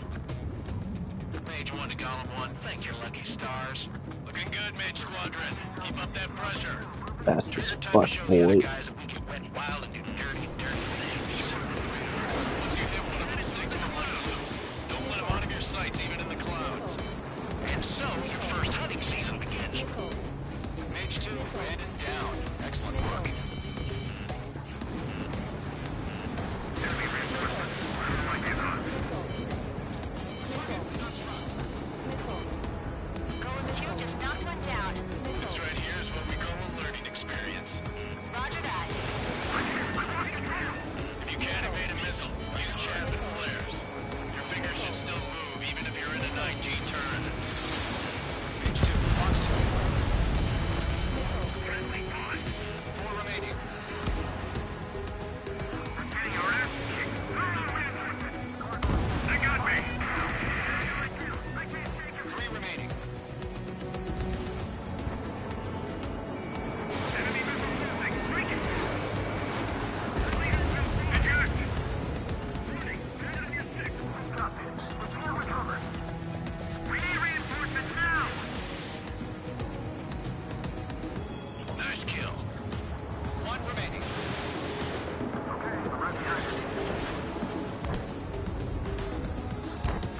Mage 1 to Gollum 1, thank your lucky stars. Looking good, Mage Squadron. Keep up that pressure. Fast as fuck, boy. Guys, if we get wet and wild and do dirty things. Once you hit one of them, stick to the left. Don't let them out of your sights, even in the clouds. And so, your first hunting season begins. Mage 2, bandit down. Excellent work. Golem 2 just knocked one down. This right here is what we call a learning experience. Roger that. If you can't evade a missile, use chaff and flares. Your fingers should still move, even if you're in a 9G turn. Mage 2, Fox 2. 4 remaining. They got me. 3 remaining. Enemy missile moving. Break it. Eject. Moving. Enemy is 6. Stop it. Let's go recover. We need reinforcements now. Nice kill. 1 remaining.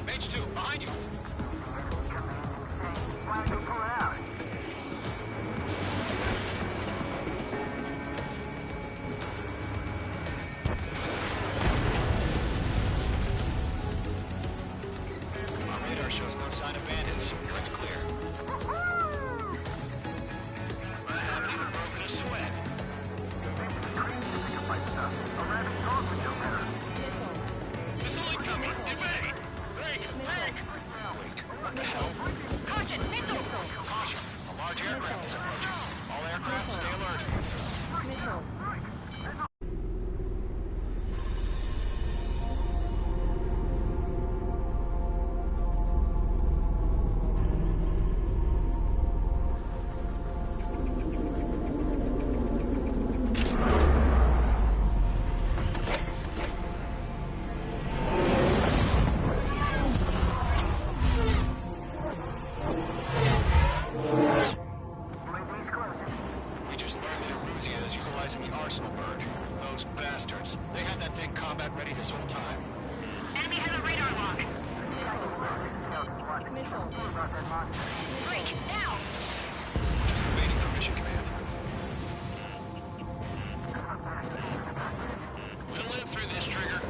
Mage 2, behind you. Our radar shows no sign of bandits. You're in the clear. I haven't even broken a sweat. Missile incoming! Evade! Break! Break! Wait, what the hell? Caution, missile! Caution! A large aircraft is approaching. All aircraft, stay alert. We just learned that Eruzia is utilizing the Arsenal bird. Those bastards. They had that thing combat ready this whole time. Enemy has a radar lock. Break, now! Just waiting for mission command. We'll live through this, Trigger.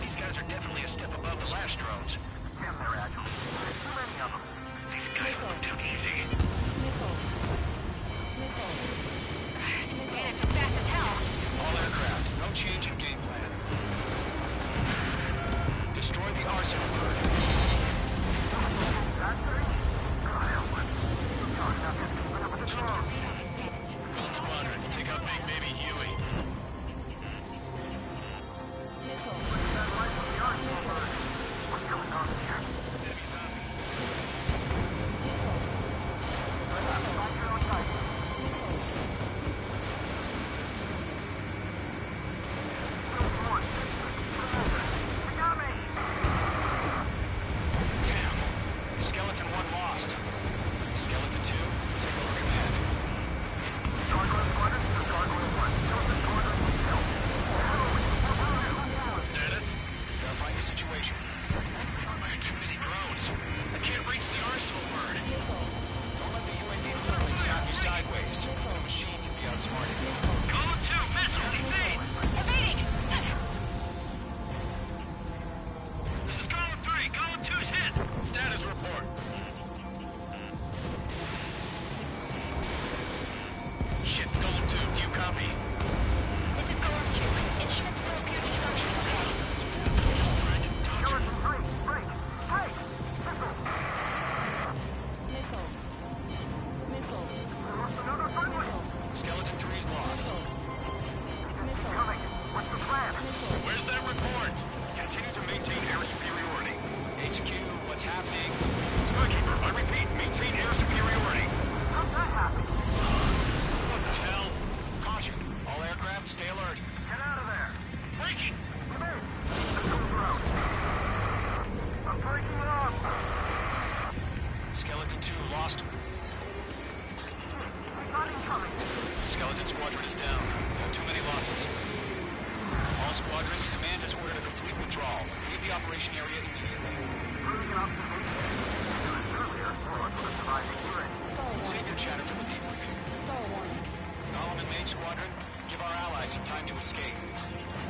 These guys are definitely a step above the last drones. These guys won't do easy. Man, it's fast as hell. All aircraft, no change in game plan. Destroy the Arsenal bird. Gold Squadron, take out Big Baby Huey. Damn. Skeleton 1 lost. Skeleton 2, take over command. Status? Verify the situation. I have too many drones. I can't reach the Arsenal bird. Don't let the UAV literally snap you sideways. The machine can be outsmarted. Golem 2, missile, evade! Evading! This is Golem 3. Golem 2's hit. Status report. Shit, Golem 2, do you copy? This is Golem 2. It should still appear to be functioning okay. Trying to dodge it. Skeleton Squadron is down. We've had too many losses. All squadrons, command has ordered a complete withdrawal. Leave the operation area immediately. Save your chatter for the debriefing. Golem and Mage Squadron, give our allies some time to escape.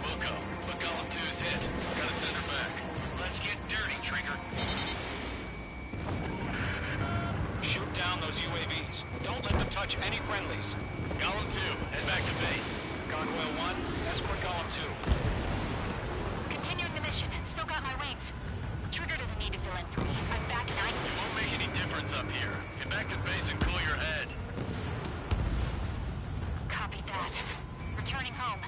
Wilco, but Golem 2's hit. Gotta send her back. Let's get dirty, Trigger. Shoot down those UAVs. Don't let them touch any friendlies. Golem 2, head back to base. Gargoyle 1, escort Golem 2. Continuing the mission. Still got my wings. Trigger doesn't need to fill in for me. I'm back in It won't make any difference up here. Get back to base and cool your head. Copy that. Returning home.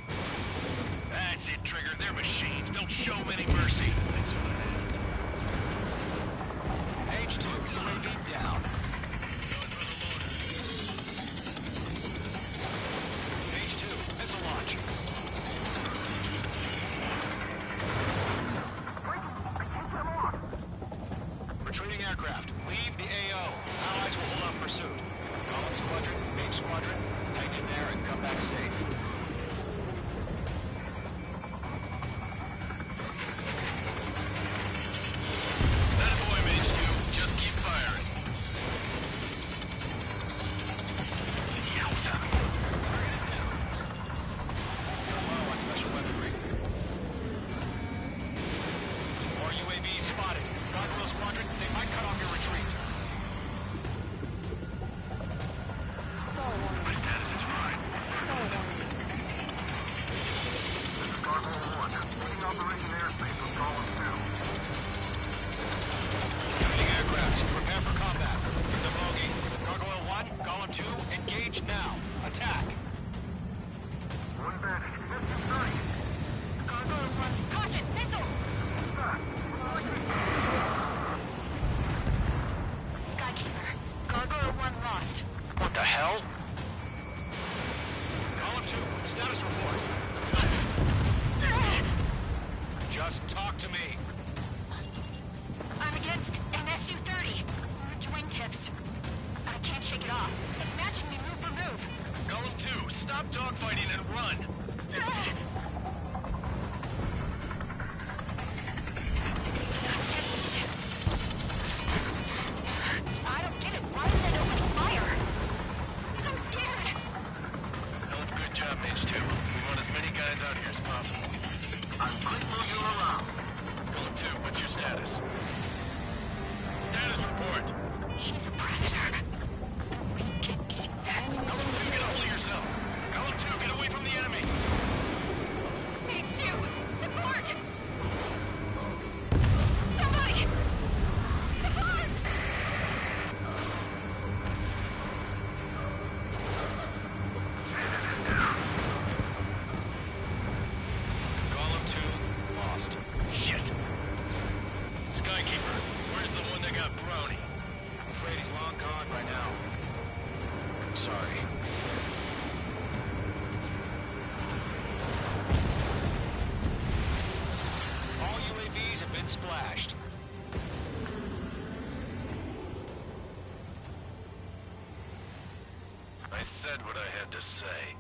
That's it, Trigger. They're machines. Don't show any mercy. Thanks for that. H2, UAV down. H2, missile launch. Retreating aircraft. Leave the AO. Allies will hold off pursuit. Golem Squadron, Mage Squadron, hang in there and come back safe. Attaboy, Mage 2. Just keep firing. Yowza. Target is down. You're low on special weaponry. More UAVs spotted. Gargoyle Squadron, they might cut off your retreat. My status is fine. This is Gargoyle 1. Taking Operation Airspace with Golem 2. Retreating aircrafts, prepare for combat. It's a bogey. Gargoyle 1, Golem 2, engage now. Attack. One Vantage. Mission 3. Gargoyle 1. Caution! Missile! Skykeeper. Gargoyle 1 lost. What the hell? Golem 2, status report. Just talk to me. I'm against an Su-30. Orange wingtips. I can't shake it off. It's matching me move for move. Golem 2, stop dogfighting and run. I don't get it. Why is it opening fire? I'm scared. Hell of a good job, Mage 2. We want as many guys out here as possible. I'm quick moving you around. Golem 2, what's your status? Status report. He's a predator. We can eat that. Golem 2, get a hold of yourself. Golem 2, get away from the enemy. Mage 2, support! Somebody! Support! Golem 2, lost. Shit. Skykeeper, where's the one that got Brownie? I'm afraid he's long gone by now. Sorry. All UAVs have been splashed. I said what I had to say.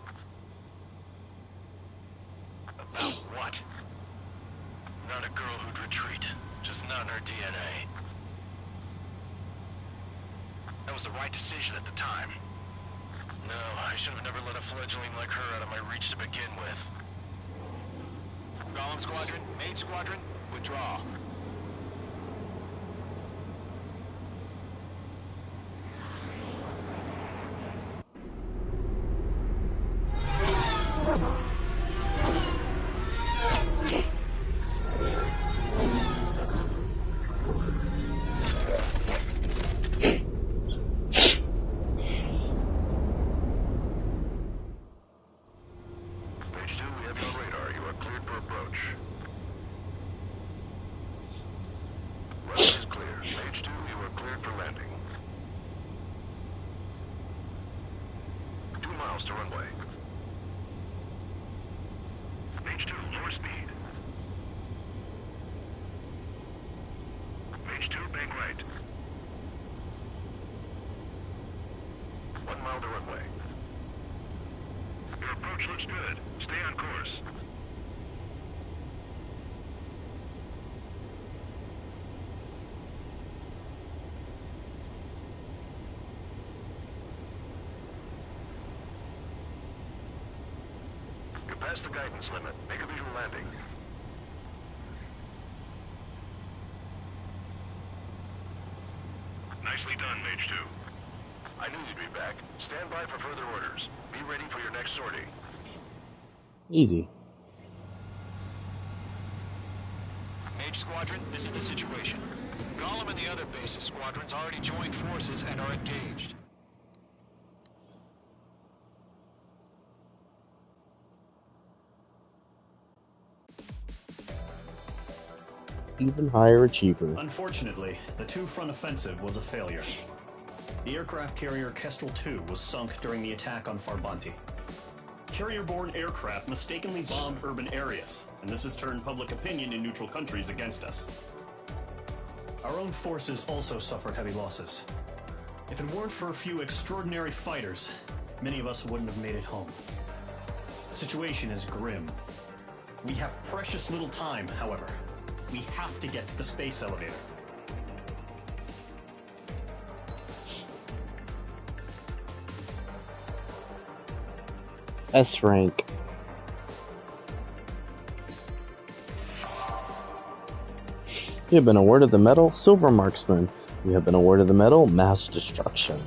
About what? Not a girl who'd retreat. Just not in her DNA. That was the right decision at the time. No, I should have never let a fledgling like her out of my reach to begin with. Golem Squadron, Mage Squadron, withdraw. Page 2, we have you on radar. You are cleared for approach. Runway is clear. Page 2, you are cleared for landing. 2 miles to runway. Page 2, lower speed. Page 2, bank right. 1 mile to runway. Approach looks good. Stay on course. You're past the guidance limit. Make a visual landing. Nicely done, Mage 2. I knew you'd be back. Stand by for further orders. Be ready for your next sortie. Easy. Mage Squadron, this is the situation. Gollum and the other bases squadrons already joined forces and are engaged. Even higher achiever. Unfortunately, the two-front offensive was a failure. The aircraft carrier Kestrel II was sunk during the attack on Farbanti. Carrier-borne aircraft mistakenly bombed urban areas, and this has turned public opinion in neutral countries against us. Our own forces also suffered heavy losses. If it weren't for a few extraordinary fighters, many of us wouldn't have made it home. The situation is grim. We have precious little time, however. We have to get to the space elevator. S rank. You have been awarded the medal Silver Marksman. You have been awarded the medal Mass Destruction.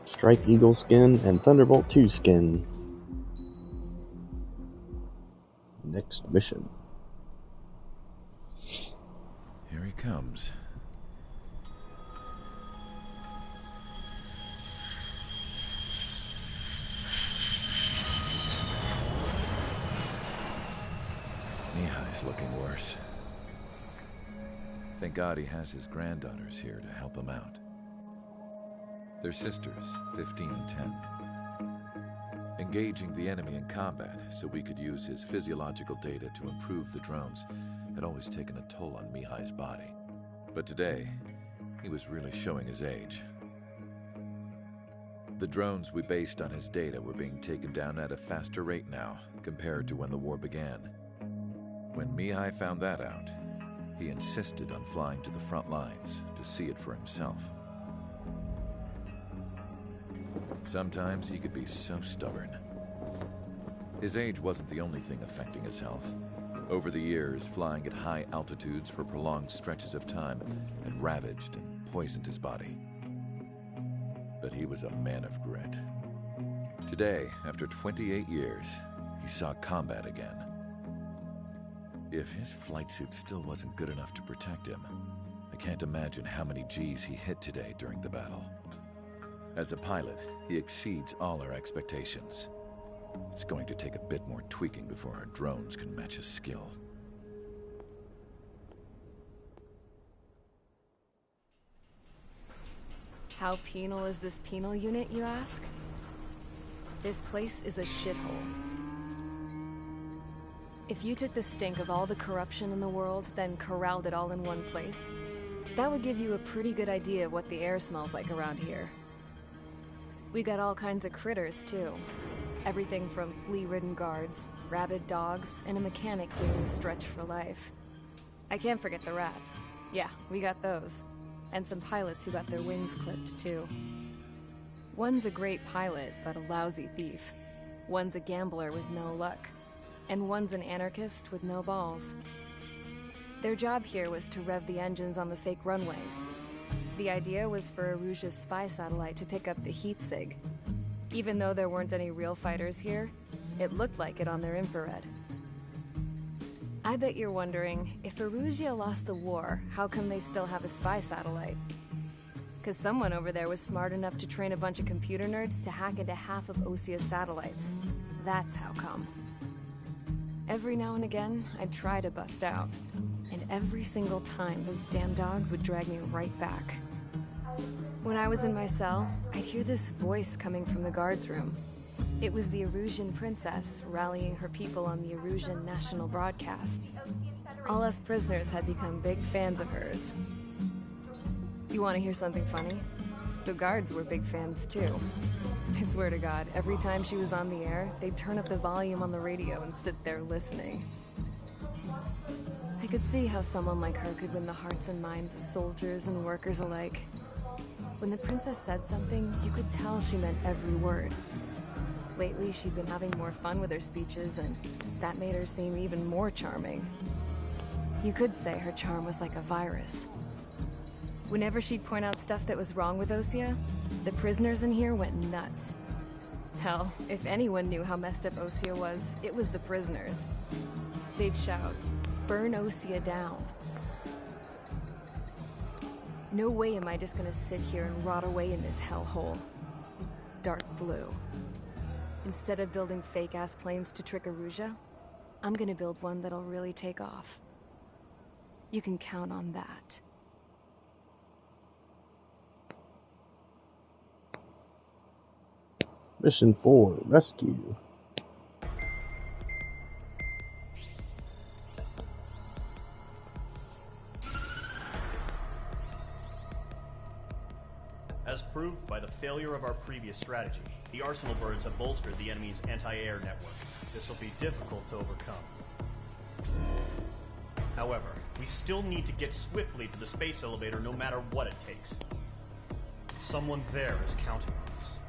Strike Eagle skin and Thunderbolt 2 skin. Next mission. Here he comes. Mihai's looking worse. Thank God he has his granddaughters here to help him out. They're sisters, 15 and 10. Engaging the enemy in combat so we could use his physiological data to improve the drones had always taken a toll on Mihai's body. But today, he was really showing his age. The drones we based on his data were being taken down at a faster rate now compared to when the war began. When Mihai found that out, he insisted on flying to the front lines to see it for himself. Sometimes he could be so stubborn. His age wasn't the only thing affecting his health. Over the years, flying at high altitudes for prolonged stretches of time had ravaged and poisoned his body. But he was a man of grit. Today, after 28 years, he saw combat again. If his flight suit still wasn't good enough to protect him, I can't imagine how many G's he hit today during the battle. As a pilot, he exceeds all our expectations. It's going to take a bit more tweaking before our drones can match his skill. How penal is this penal unit, you ask? This place is a shithole. If you took the stink of all the corruption in the world, then corralled it all in one place, that would give you a pretty good idea of what the air smells like around here. We got all kinds of critters, too. Everything from flea-ridden guards, rabid dogs, and a mechanic doing the stretch for life. I can't forget the rats. Yeah, we got those. And some pilots who got their wings clipped, too. One's a great pilot, but a lousy thief. One's a gambler with no luck. And one's an anarchist with no balls. Their job here was to rev the engines on the fake runways. The idea was for Erusia's spy satellite to pick up the heat sig. Even though there weren't any real fighters here, it looked like it on their infrared. I bet you're wondering, if Erusia lost the war, how come they still have a spy satellite? Because someone over there was smart enough to train a bunch of computer nerds to hack into half of Osia's satellites. That's how come. Every now and again, I'd try to bust out. And every single time, those damn dogs would drag me right back. When I was in my cell, I'd hear this voice coming from the guards room. It was the Erusian princess rallying her people on the Erusian national broadcast. All us prisoners had become big fans of hers. You want to hear something funny? The guards were big fans too. I swear to God, every time she was on the air, they'd turn up the volume on the radio and sit there listening. I could see how someone like her could win the hearts and minds of soldiers and workers alike. When the princess said something, you could tell she meant every word. Lately, she'd been having more fun with her speeches, and that made her seem even more charming. You could say her charm was like a virus. Whenever she'd point out stuff that was wrong with Osea, the prisoners in here went nuts. Hell, if anyone knew how messed up Osea was, it was the prisoners. They'd shout, "Burn Osea down." No way am I just gonna sit here and rot away in this hellhole. Dark blue. Instead of building fake-ass planes to trick Erusea, I'm gonna build one that'll really take off. You can count on that. Mission 4, Rescue. As proved by the failure of our previous strategy, the Arsenal birds have bolstered the enemy's anti-air network. This will be difficult to overcome. However, we still need to get swiftly to the space elevator no matter what it takes. Someone there is counting on us.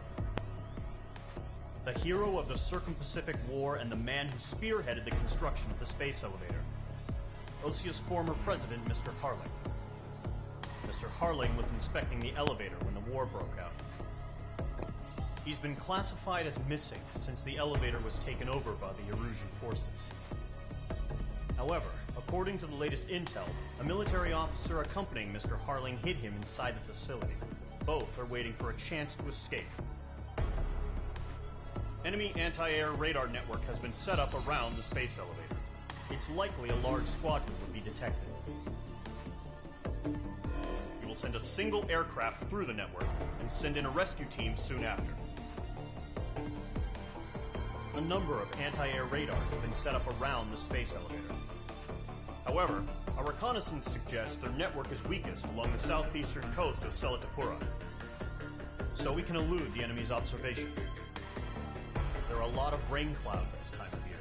The hero of the Circum-Pacific War and the man who spearheaded the construction of the space elevator. Osea's former president, Mr. Harling. Mr. Harling was inspecting the elevator when the war broke out. He's been classified as missing since the elevator was taken over by the Erusian forces. However, according to the latest intel, a military officer accompanying Mr. Harling hid him inside the facility. Both are waiting for a chance to escape. Enemy anti-air radar network has been set up around the space elevator. It's likely a large squadron would be detected. We will send a single aircraft through the network and send in a rescue team soon after. A number of anti-air radars have been set up around the space elevator. However, our reconnaissance suggests their network is weakest along the southeastern coast of Selatapura, so we can elude the enemy's observation. There are a lot of rain clouds this time of year.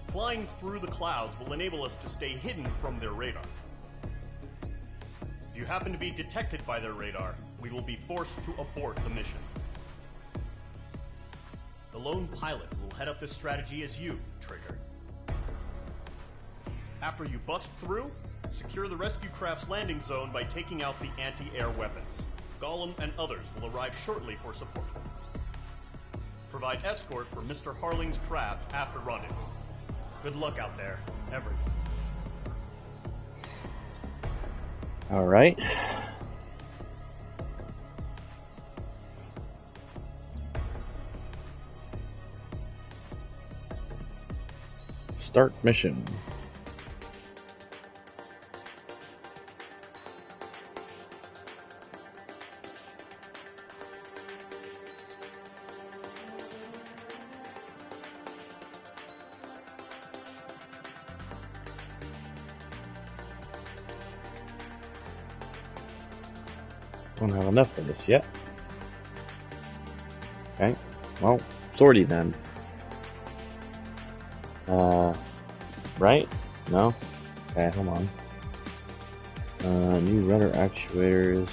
Flying through the clouds will enable us to stay hidden from their radar. If you happen to be detected by their radar, we will be forced to abort the mission. The lone pilot who will head up this strategy is you, Trigger. After you bust through, secure the rescue craft's landing zone by taking out the anti-air weapons. Gollum and others will arrive shortly for support. Provide escort for Mr. Harling's craft after rendezvous. Good luck out there, everyone. All right. Start mission. Don't have enough of this yet. Okay, well, sortie then. Right? No? Okay, hold on. New rudder actuators.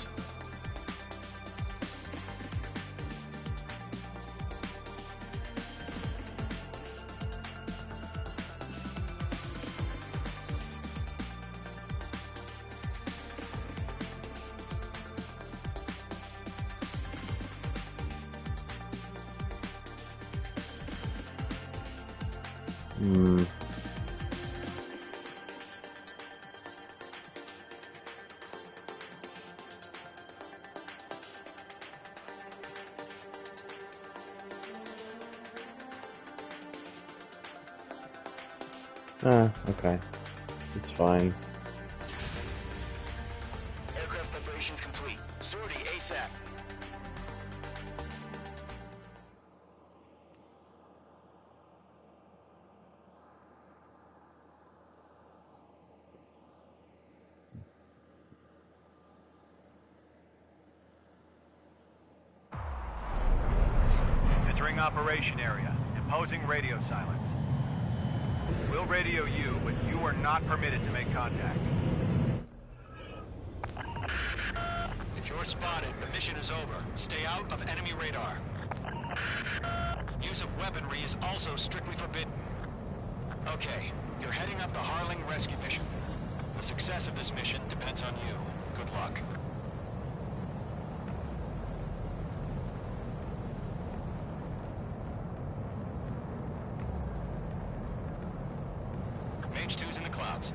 Okay. It's fine. Aircraft preparations complete. Sortie ASAP. Entering operation area. Imposing radio silence. We'll radio you, but you are not permitted to make contact. If you're spotted, the mission is over. Stay out of enemy radar. Use of weaponry is also strictly forbidden. Okay, you're heading up the Harling rescue mission. The success of this mission depends on you. Good luck. Mage 2's in the clouds.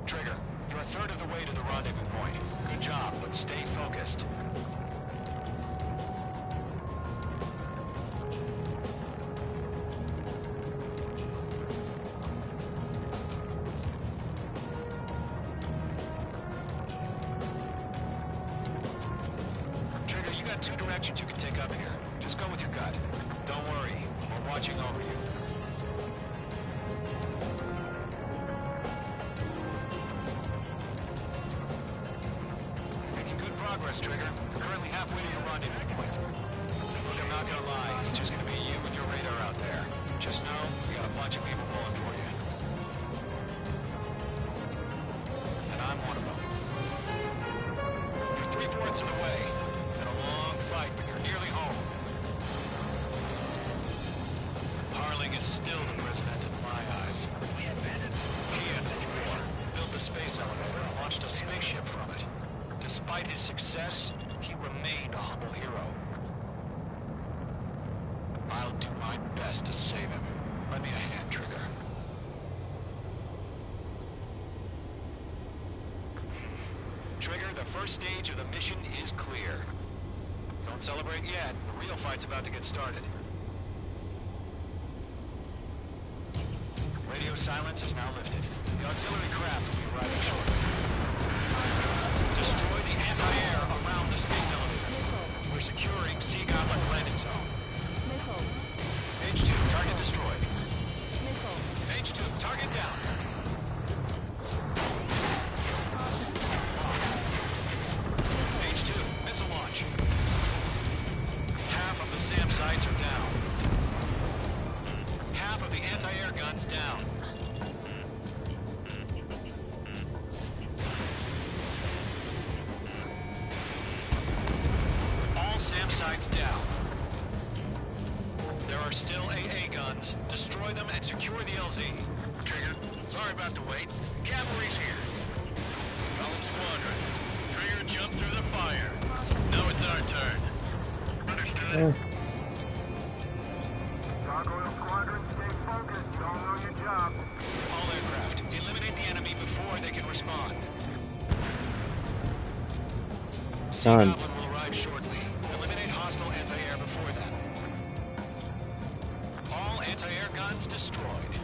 Trigger, you're a third of the way to the rendezvous point. Good job, but stay focused. Trigger, you got two directions you can take up here. Just go with your gut. Don't worry, we're watching over you. Making good progress, Trigger. You're currently halfway to your rendezvous point. Look, I'm not gonna lie. It's just gonna be you and your radar out there. Just know, we got a bunch of people pulling for you. And I'm one of them. You're 3/4 of the way. Been a long fight, but you're nearly home. Harling is still the president in my eyes. Kian built the space elevator and launched a spaceship from it. Despite his success, he remained a humble hero. I'll do my best to save him. Lend me a hand, Trigger. Trigger, the first stage of the mission is clear. Don't celebrate yet. The real fight's about to get started. Radio silence is now lifted. The auxiliary craft will be arriving shortly. Destroy the anti-air around the space elevator. We're securing Sea Goblet's landing zone. Mage 2, target destroyed. Mage 2, target down. Mage 2, missile launch. Half of the SAM sites are down. Half of the anti-air guns down. All SAM sites down. There are still AA guns. Destroy them and secure the LZ. Trigger, sorry about the wait. Cavalry's here. Column Squadron. Trigger, jump through the fire. Now it's our turn. Understood. Gargoyle Squadron, stay focused. You all know your job. All aircraft, eliminate the enemy before they can respond. Sea Done. Goblin will arrive shortly. Eliminate hostile anti-air before then. All anti-air guns destroyed.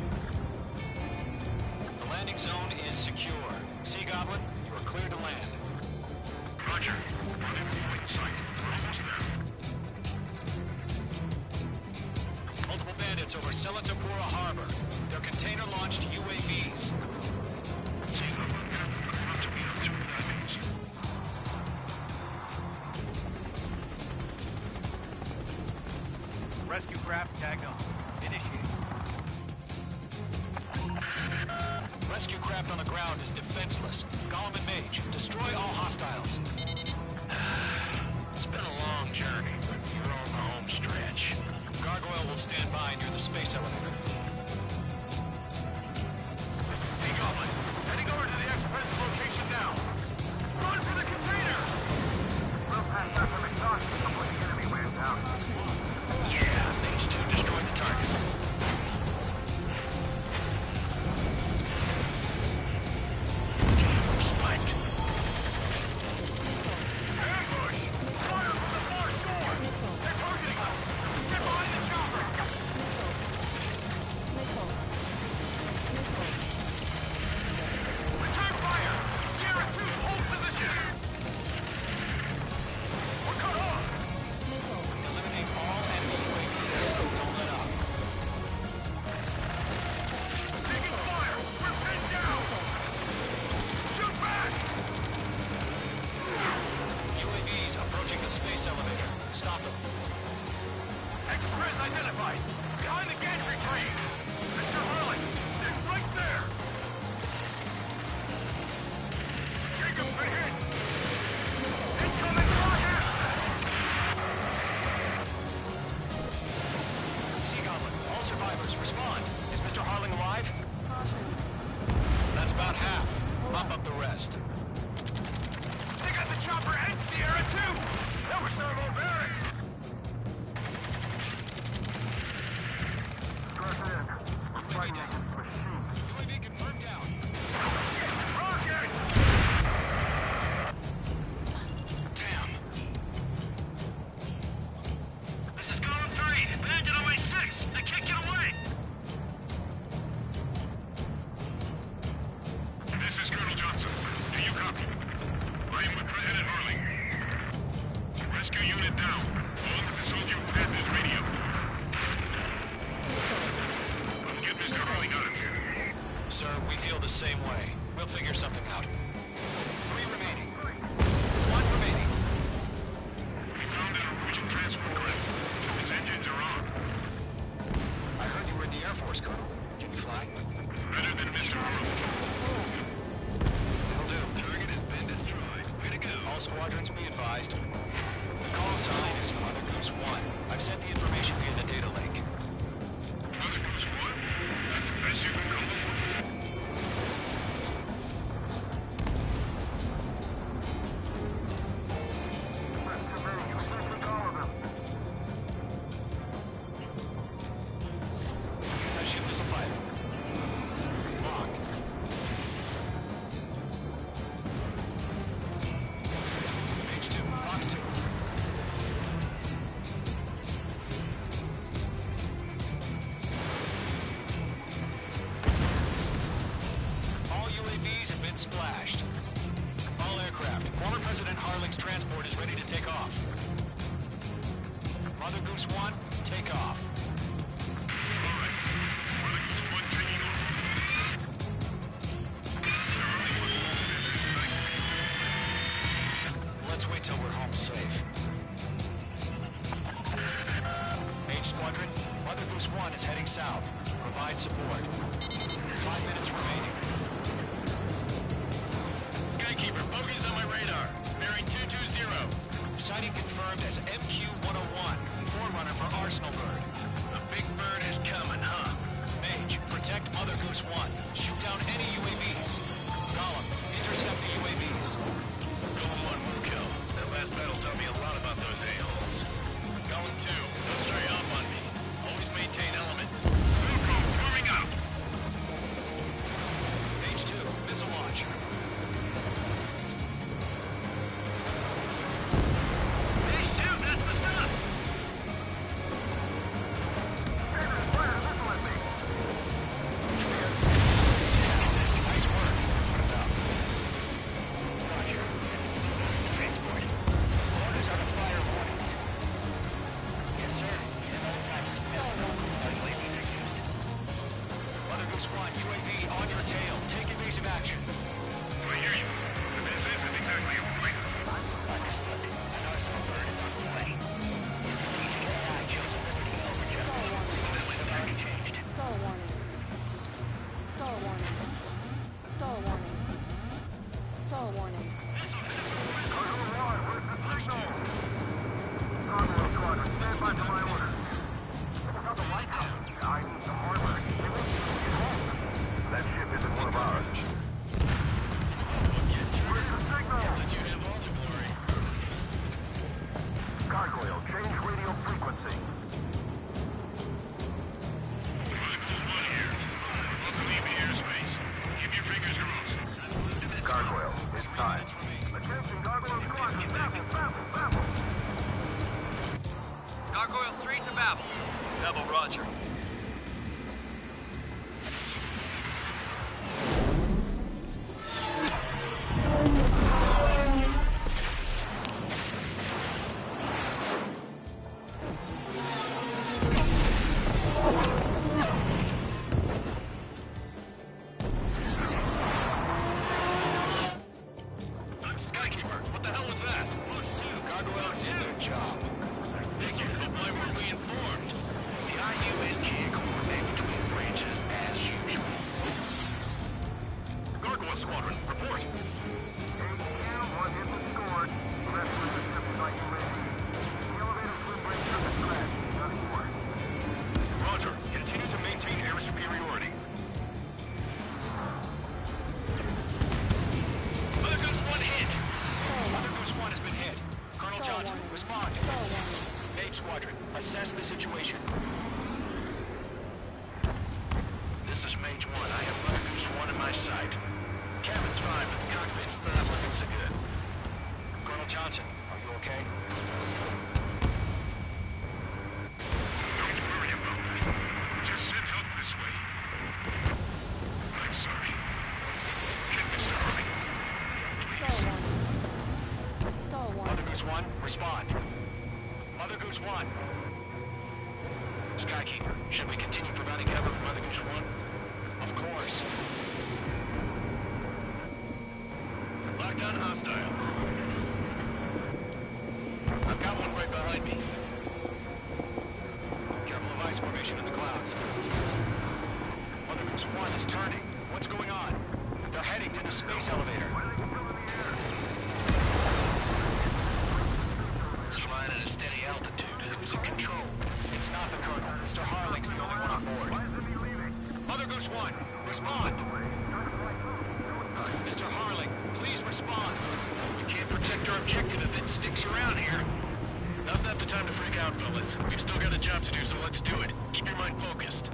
The landing zone is secure. Sea Goblin, you are clear to land. Roger. Rendezvous point in sight. We're almost there. Multiple bandits over Selatapura Harbor. They're container-launched UAVs. Rescue craft tagged on. Initiate. Rescue craft on the ground is defenseless. Gollum and Mage, destroy all hostiles. It's been a long journey, but you're on the home stretch. Gargoyle will stand by near the space elevator. Hey, Goblin, heading over to the express location now. Run for the container! We'll pass that from exhaust before the enemy wears out. Yeah, Mage 2 destroyed the target. half. Mop up the rest. They got the chopper and Sierra too! That was no more barracks! Stress in. We're fighting against machines. UAV confirmed down. Rocket! Damn. This is Golem 3. Bandit on my 6. They can't get away! This is Colonel Johnson. Do you copy? I am with President Harling. Rescue unit down. All of the soldier path is radio. Let's get Mr. Harling out of here. Sir, we feel the same way. We'll figure something out. 3 remaining. 1 remaining. We found an Norwegian transport craft. Its engines are on. I heard you were in the Air Force, Colonel. Can you fly? Better than Mr. Harling. It'll do. Target has been destroyed. Way to go. All squadrons be advised. The call sign is Mother Goose 1. I've sent the information via the data link. Mother Goose 1? That's the best you can call it. Anti-ship missile fire. Locked. Page 2, box 2. All UAVs have been splashed. All aircraft. Former President Harling's transport is ready to take off. Mother Goose 1, take off. Let's wait till we're home safe. H Squadron, Mother Goose 1 is heading south. Provide support. 5 minutes remaining. Skykeeper, bogeys on my radar. Bearing 220. Sighting confirmed as MQ-101, forerunner for Arsenal Bird. The big bird is coming, huh? Mage, protect Mother Goose 1. Shoot down any UAVs. Gollum, intercept the UAVs. Golem 1 will kill. That last battle taught me a lot about those a-holes. Golem 2, don't stray off on me. Always maintain element. Wilco, moving up. Mage 2, missile launch. Hey, shoot! That's the stuff! Nice work. Put it up. Roger. Transport. Orders are to fire warnings. Yes, sir. In all times. UAVs are used. Mother Goose 1, UAV on your tail. Take evasive action. I hear you. This isn't exactly a fight. Understood. An Arsenal bird is on the way. DJI chose Liberty over Justice. Evidently the target changed. Stall warning. Stall warning. Stall warning. Stall warning. Stand by for my orders. Got the lighthouse. I need some armor. That ship isn't one of ours. Where's the signal? Let you have all the glory. Gargoyle, change radio frequency. Gargoyle, it's time. Attention, Gargoyle Squadron. Babel. Gargoyle 3 to Babel. Babel, roger. Skykeeper, what the hell was that? Gargoyle did their job. Thank you. Why weren't we informed? The IU and GA coordinate between branches as usual. Gargoyle Squadron, report. ATM, 1 hit was scored. Rest of the ship is like UAV. The elevator swim break surface crash. Nothing more. Roger. Continue to maintain air superiority. Johnson, respond. Mage Squadron, assess the situation. This is Mage 1. I have Mother Goose 1 in my sight. Cabin's fine, but the cockpit's not looking so good. Colonel Johnson, are you okay? Don't worry about that. Just send help this way. I'm sorry. Get Mr. Harley. Mother Goose 1, respond. Mother Goose 1. Skykeeper, should we continue providing cover for Mother Goose 1? Of course. Locked on hostile. I've got one right behind me. Careful of ice formation in the clouds. Mother Goose 1 is turning. What's going on? They're heading to the space elevator. It's flying at a steady altitude. Who's in control? It's not the Colonel. Mr. Harling's the only one on board. Mother Goose 1, respond! Mr. Harling, please respond! We can't protect our objective if it sticks around here. Now's not the time to freak out, fellas. We've still got a job to do, so let's do it. Keep your mind focused.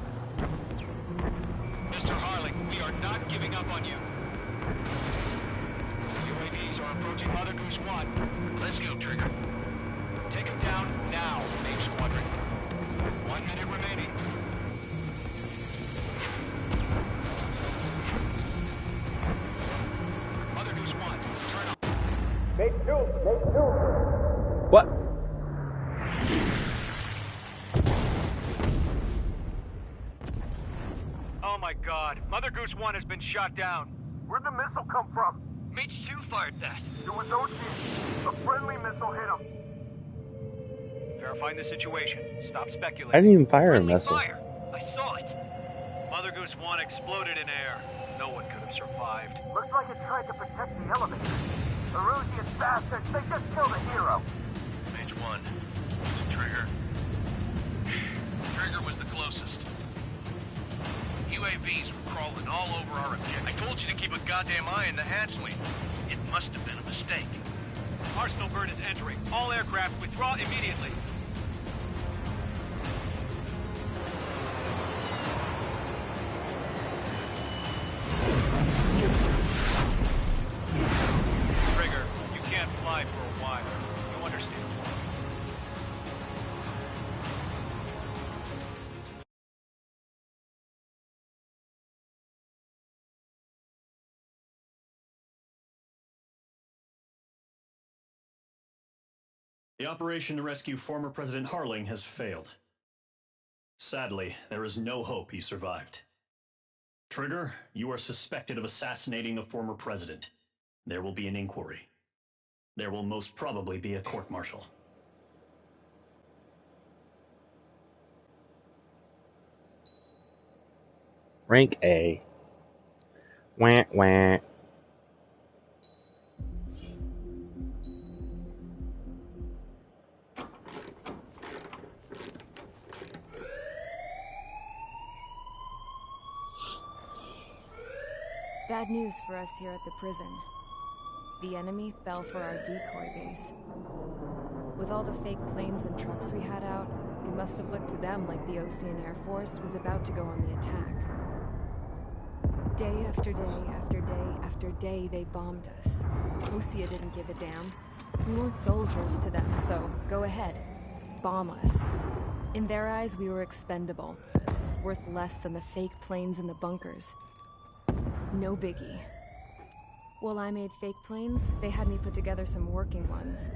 Mr. Harling, we are not giving up on you. UAVs are approaching Mother Goose 1. Let's go, Trigger. Take them down now, Mage Squadron. 1 minute remaining. Mother Goose 1, turn on. Make two. What? Oh my god, Mother Goose 1 has been shot down. Where'd the missile come from? Mage 2 fired that. It was Ocean. A friendly missile hit him. Verifying the situation. Stop speculating. I didn't even fire a missile. Fire. I saw it. Mother Goose 1 exploded in air. No one could have survived. Looks like it tried to protect the elevator. Erusian bastards, they just killed a hero. Mage 1. Is it Trigger? Trigger was the closest. UAVs were crawling all over our objective. I told you to keep a goddamn eye in the hatchway. It must have been a mistake. Arsenal bird is entering. All aircraft withdraw immediately. Trigger, you can't fly for a while. You understand? The operation to rescue former President Harling has failed. Sadly, there is no hope he survived. Trigger, you are suspected of assassinating the former president. There will be an inquiry. There will most probably be a court-martial. Rank A. Wah, wah. Bad news for us here at the prison. The enemy fell for our decoy base. With all the fake planes and trucks we had out, it must have looked to them like the Ocean Air Force was about to go on the attack. Day after day after day after day, they bombed us. Osea didn't give a damn. We weren't soldiers to them, so go ahead. Bomb us. In their eyes, we were expendable. Worth less than the fake planes in the bunkers. No biggie. While I made fake planes, they had me put together some working ones.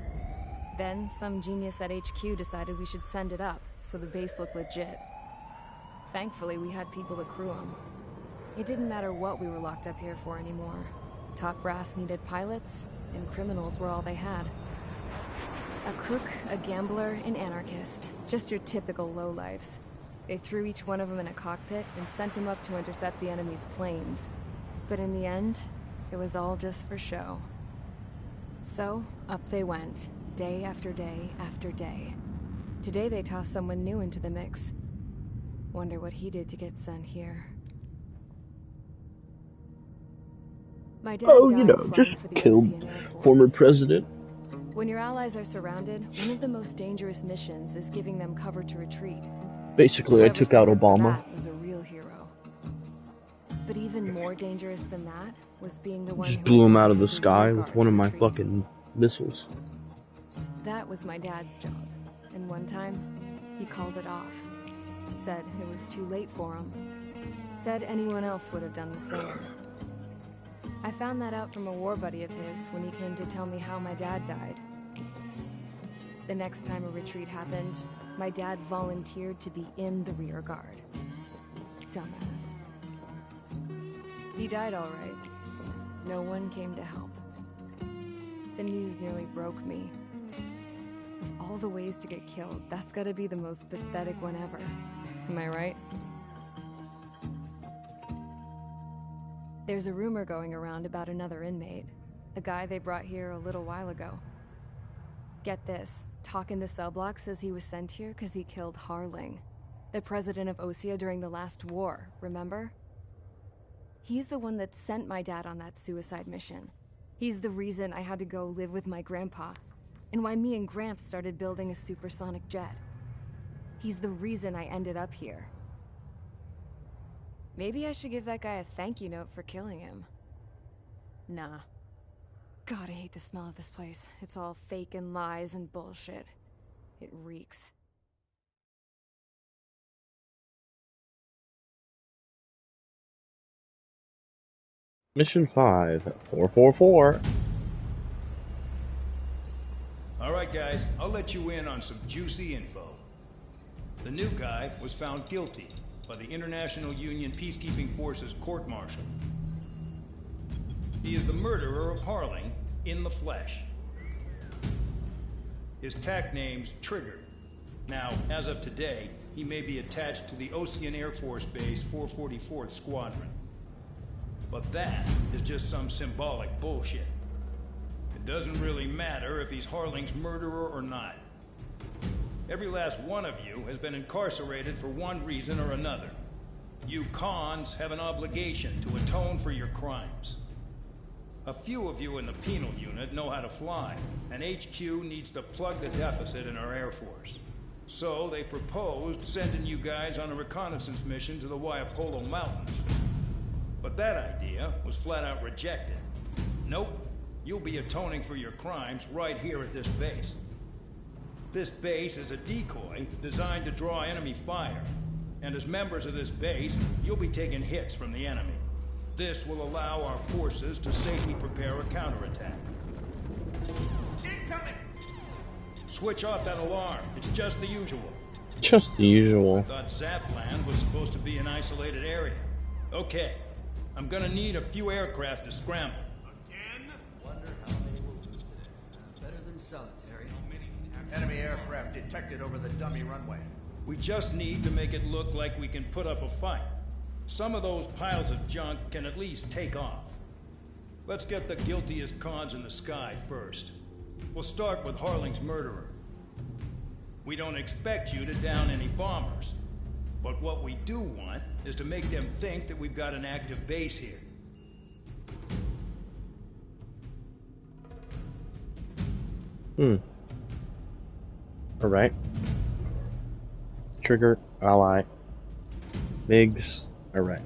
Then, some genius at HQ decided we should send it up, so the base looked legit. Thankfully, we had people to crew them. It didn't matter what we were locked up here for anymore. Top brass needed pilots, and criminals were all they had. A crook, a gambler, an anarchist. Just your typical lowlifes. They threw each one of them in a cockpit and sent them up to intercept the enemy's planes. But in the end, it was all just for show. So, up they went, day after day after day. Today they tossed someone new into the mix. Wonder what he did to get sent here. My dad died just for the killed Ocean Air Force. former president. When your allies are surrounded, one of the most dangerous missions is giving them cover to retreat. Basically, I took out Obama. That was a real hero. But even more dangerous than that was being the one Just who blew him out of the attacked sky rear with guards one of my retreat. fucking missiles. That was my dad's job, and one time, he called it off. Said it was too late for him. Said anyone else would have done the same. I found that out from a war buddy of his when he came to tell me how my dad died. The next time a retreat happened, my dad volunteered to be in the rear guard. Dumbass. He died all right. No one came to help. The news nearly broke me. Of all the ways to get killed, that's gotta be the most pathetic one ever. Am I right? There's a rumor going around about another inmate. A guy they brought here a little while ago. Get this. Talk in the cell block says he was sent here because he killed Harling, the president of Osea during the last war, remember? He's the one that sent my dad on that suicide mission. He's the reason I had to go live with my grandpa, and why me and Gramps started building a supersonic jet. He's the reason I ended up here. Maybe I should give that guy a thank you note for killing him. Nah. God, I hate the smell of this place. It's all fake and lies and bullshit. It reeks. Mission 5, 444. Alright guys, I'll let you in on some juicy info. The new guy was found guilty by the International Union Peacekeeping Forces court-martial. He is the murderer of Harling in the flesh. His TAC name's Trigger. Now, as of today, he may be attached to the Osean Air Force Base 444th Squadron. But that is just some symbolic bullshit. It doesn't really matter if he's Harling's murderer or not. Every last one of you has been incarcerated for one reason or another. You cons have an obligation to atone for your crimes. A few of you in the penal unit know how to fly, and HQ needs to plug the deficit in our Air Force. So they proposed sending you guys on a reconnaissance mission to the Waiapolo Mountains. But that idea was flat out rejected. Nope, you'll be atoning for your crimes right here at this base. This base is a decoy designed to draw enemy fire, and as members of this base, you'll be taking hits from the enemy. This will allow our forces to safely prepare a counterattack. Incoming! Switch off that alarm. It's just the usual. Just the usual. I thought Zapland was supposed to be an isolated area. Okay, I'm gonna need a few aircraft to scramble. Again? Wonder how many we'll lose today. Better than solitary. Enemy aircraft detected over the dummy runway. We just need to make it look like we can put up a fight. Some of those piles of junk can at least take off. Let's get the guiltiest cons in the sky first. We'll start with Harling's murderer. We don't expect you to down any bombers. But what we do want is to make them think that we've got an active base here. Alright. Trigger, ally. Biggs. Alright.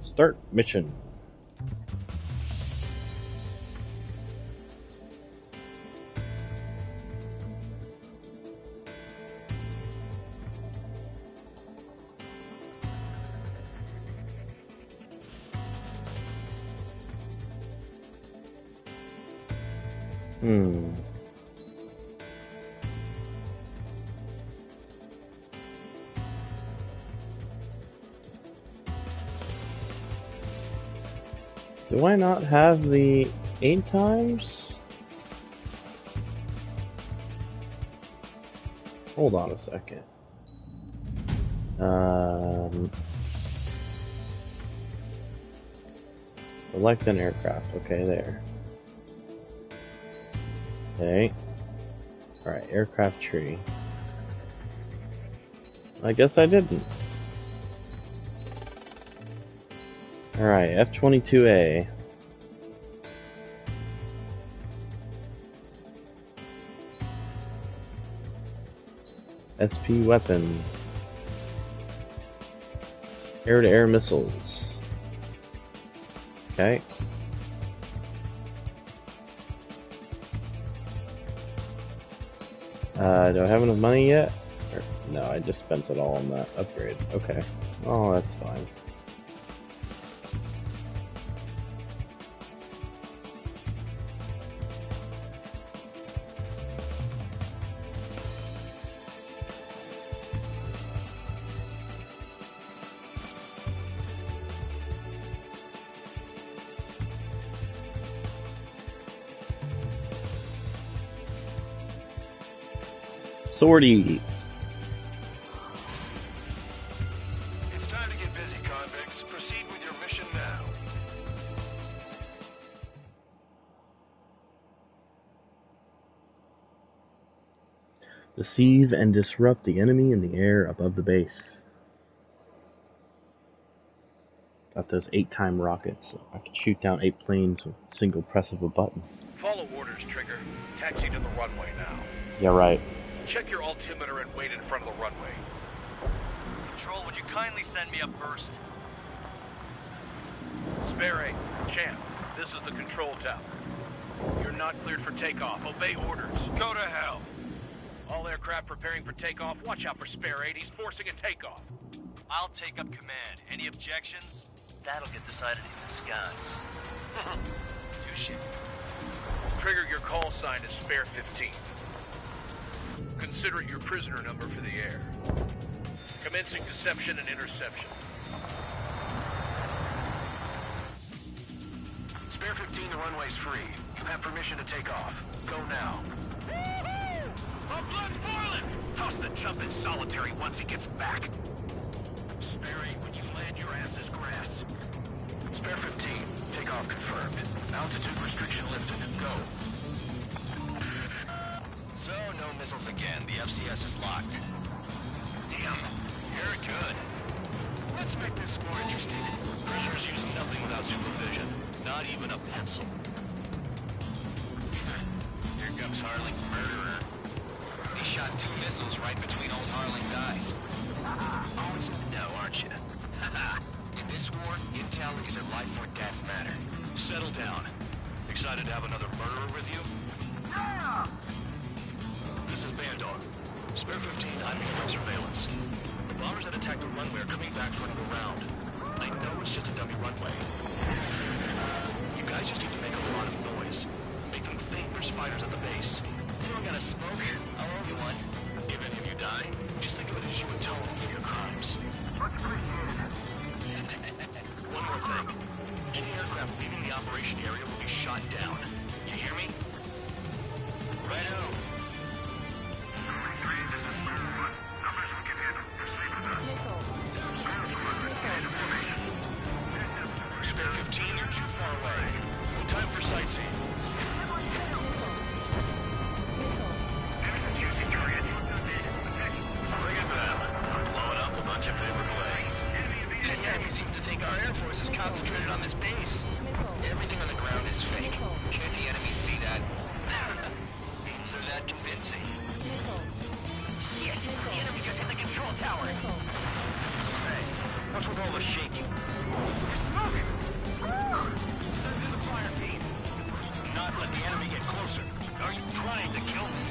Start mission. Do I not have the 8 times? Hold on a second. Select an aircraft. Okay, there. Okay. Alright, aircraft tree. I guess I didn't. Alright, F-22A. SP weapon. Air-to-air missiles. Okay. Do I have enough money yet? Or, no, I just spent it all on that upgrade. Okay. Oh, that's fine. Sortie. It's time to get busy, convicts. Proceed with your mission now. Deceive and disrupt the enemy in the air above the base. Got those 8-time rockets. I can shoot down 8 planes with a single press of a button. Follow orders, Trigger. Taxi to the runway now. Yeah, right. Check your altimeter and wait in front of the runway. Control, would you kindly send me up first? Spare 8, Champ, this is the control tower. You're not cleared for takeoff. Obey orders. Go to hell. All aircraft preparing for takeoff. Watch out for Spare 8. He's forcing a takeoff. I'll take up command. Any objections? That'll get decided in the skies. Touche. Trigger, your call sign is Spare 15. Consider it your prisoner number for the air. Commencing deception and interception. Spare 15, the runway's free. You have permission to take off. Go now. Oh, blood's boiling! Toss the chump in solitary once he gets back. Spare 8, when you land, your ass is grass. Spare 15, takeoff confirmed. Altitude restriction lifted. Go. So, no missiles again. The FCS is locked. Damn, you're good. Let's make this more interesting. Prisoners use nothing without supervision. Not even a pencil. Here comes Harling's murderer. He shot 2 missiles right between old Harling's eyes. Always in the know, aren't you? In this war, intel is a life or death matter. Settle down. Excited to have another murderer with you? Yeah! This is Bandog. Spare 15, I'm in surveillance. The bombers that attacked the runway are coming back for another round. I know it's just a dummy runway. You guys just need to make a lot of noise. Make them think there's fighters at the base. Anyone got a smoke? I'll owe you one. If any of you die, just think of it as you atone for your crimes. Much appreciated. One more thing. Any aircraft leaving the operation area will be shot down. You hear me? Righto. Spare 15, you're too far away. No time for sightseeing. The enemy seems to think our Air Force is concentrated on this base. Everything on the ground is fake. Can't the enemy see that? Means they're that convincing. Shit! The enemy just hit the control tower! Hey, what's with all the shaking? It's moving! Send in the fire team. Do not let the enemy get closer. Are you trying to kill me?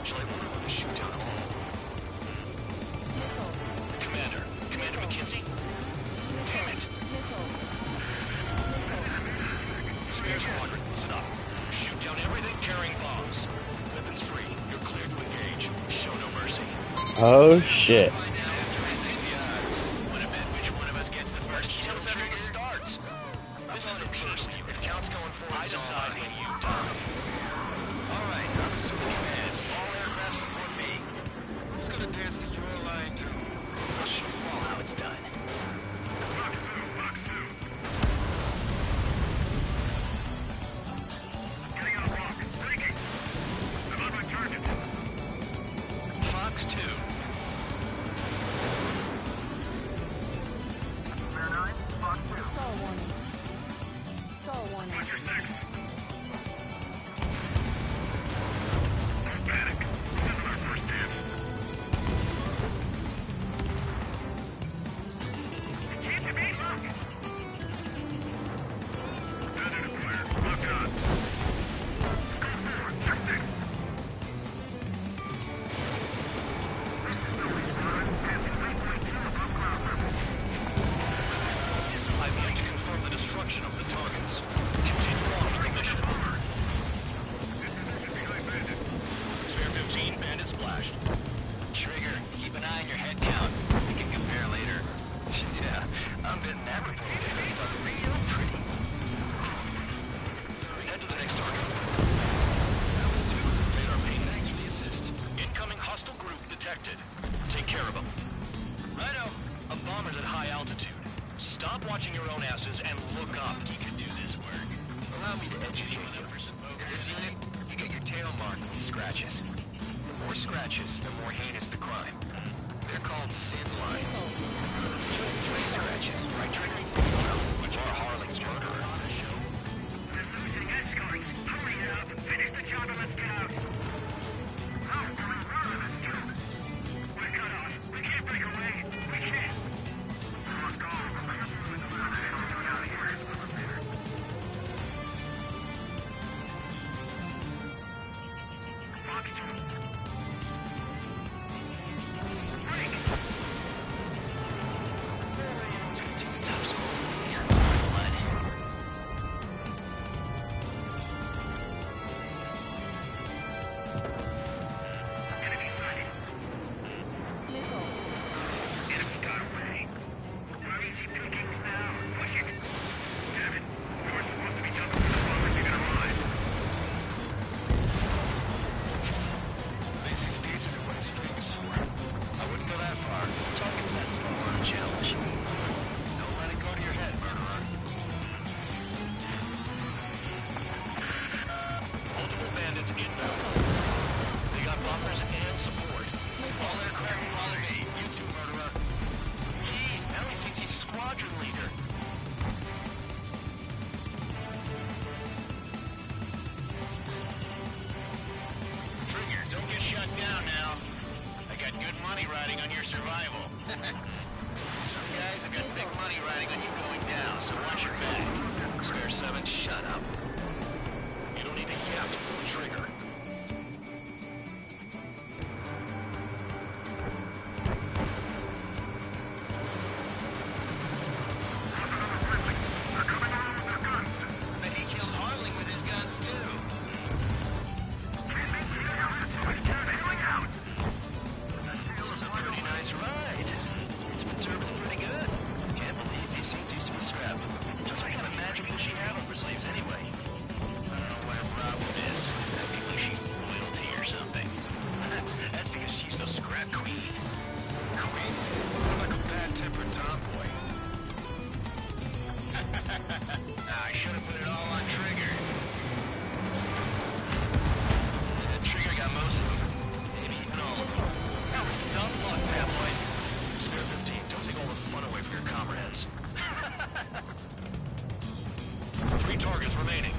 Shall I order them to shoot down all? Commander McKenzie? Damn it! Spare squadron, listen up. Shoot down everything carrying bombs. Weapons free. You're cleared to engage. Show no mercy. Oh shit. Tell us everything starts. This is the peace deal. If counts going forward, I decide when you die. Alright, I'm assuming command. All aircraft support me. Who's gonna dance to your line too? I'll shoot you all how it's done. Box 2. Getting on a rock. Breaking. I'm on my target. Fox 2. Spare 9, Box 2. Stall warning. Stall warning. Watch your 6. allow me to educate you. In this unit, you get your tail marked with scratches. The more scratches, the more heinous the crime. They're called sin lines. You have 3 scratches, right, Trigger? Well, you are Harling's murderer. We're losing escorts. Hurry up! Finish the job and let's get out! How do we run this job? We're cut off. We can't break away. We can't. Let's go. Get out of here. Fox 2. Break! Top score. Yeah, blood. Enemy sighted. Enemy got away. We're easy pickings now. Push it. Damn it. We were supposed to be done before the bombers even arrived. This is decent at what he's famous for. I wouldn't go that far. Talking's that slow on a challenge. Don't let it go to your head, murderer. Multiple bandits inbound. They got bumpers and support. All aircraft follow me. You too, murderer. He now he thinks he's squadron leader. Trigger, don't get shut down now. I got good money riding on your survival. Some guys have got big money riding on you going down, so watch your back. Spare 7, shut up. You don't need to yap to pull the trigger. Bet he killed Harling with his guns too. This is a pretty nice ride. It's been serviced pretty good. Can't believe these things used to be scrapped. Just what kind of magic does she have up her sleeves anyway? I don't know what her problem is. I think she's loyalty or something. That's because she's the scrap queen. Queen? More like a bad-tempered tomboy. I should have put it all on Trigger. Trigger got most of them. Maybe even all of them. That was dumb luck, tabloid. Spare 15, don't take all the fun away from your comrades. 3 targets remaining.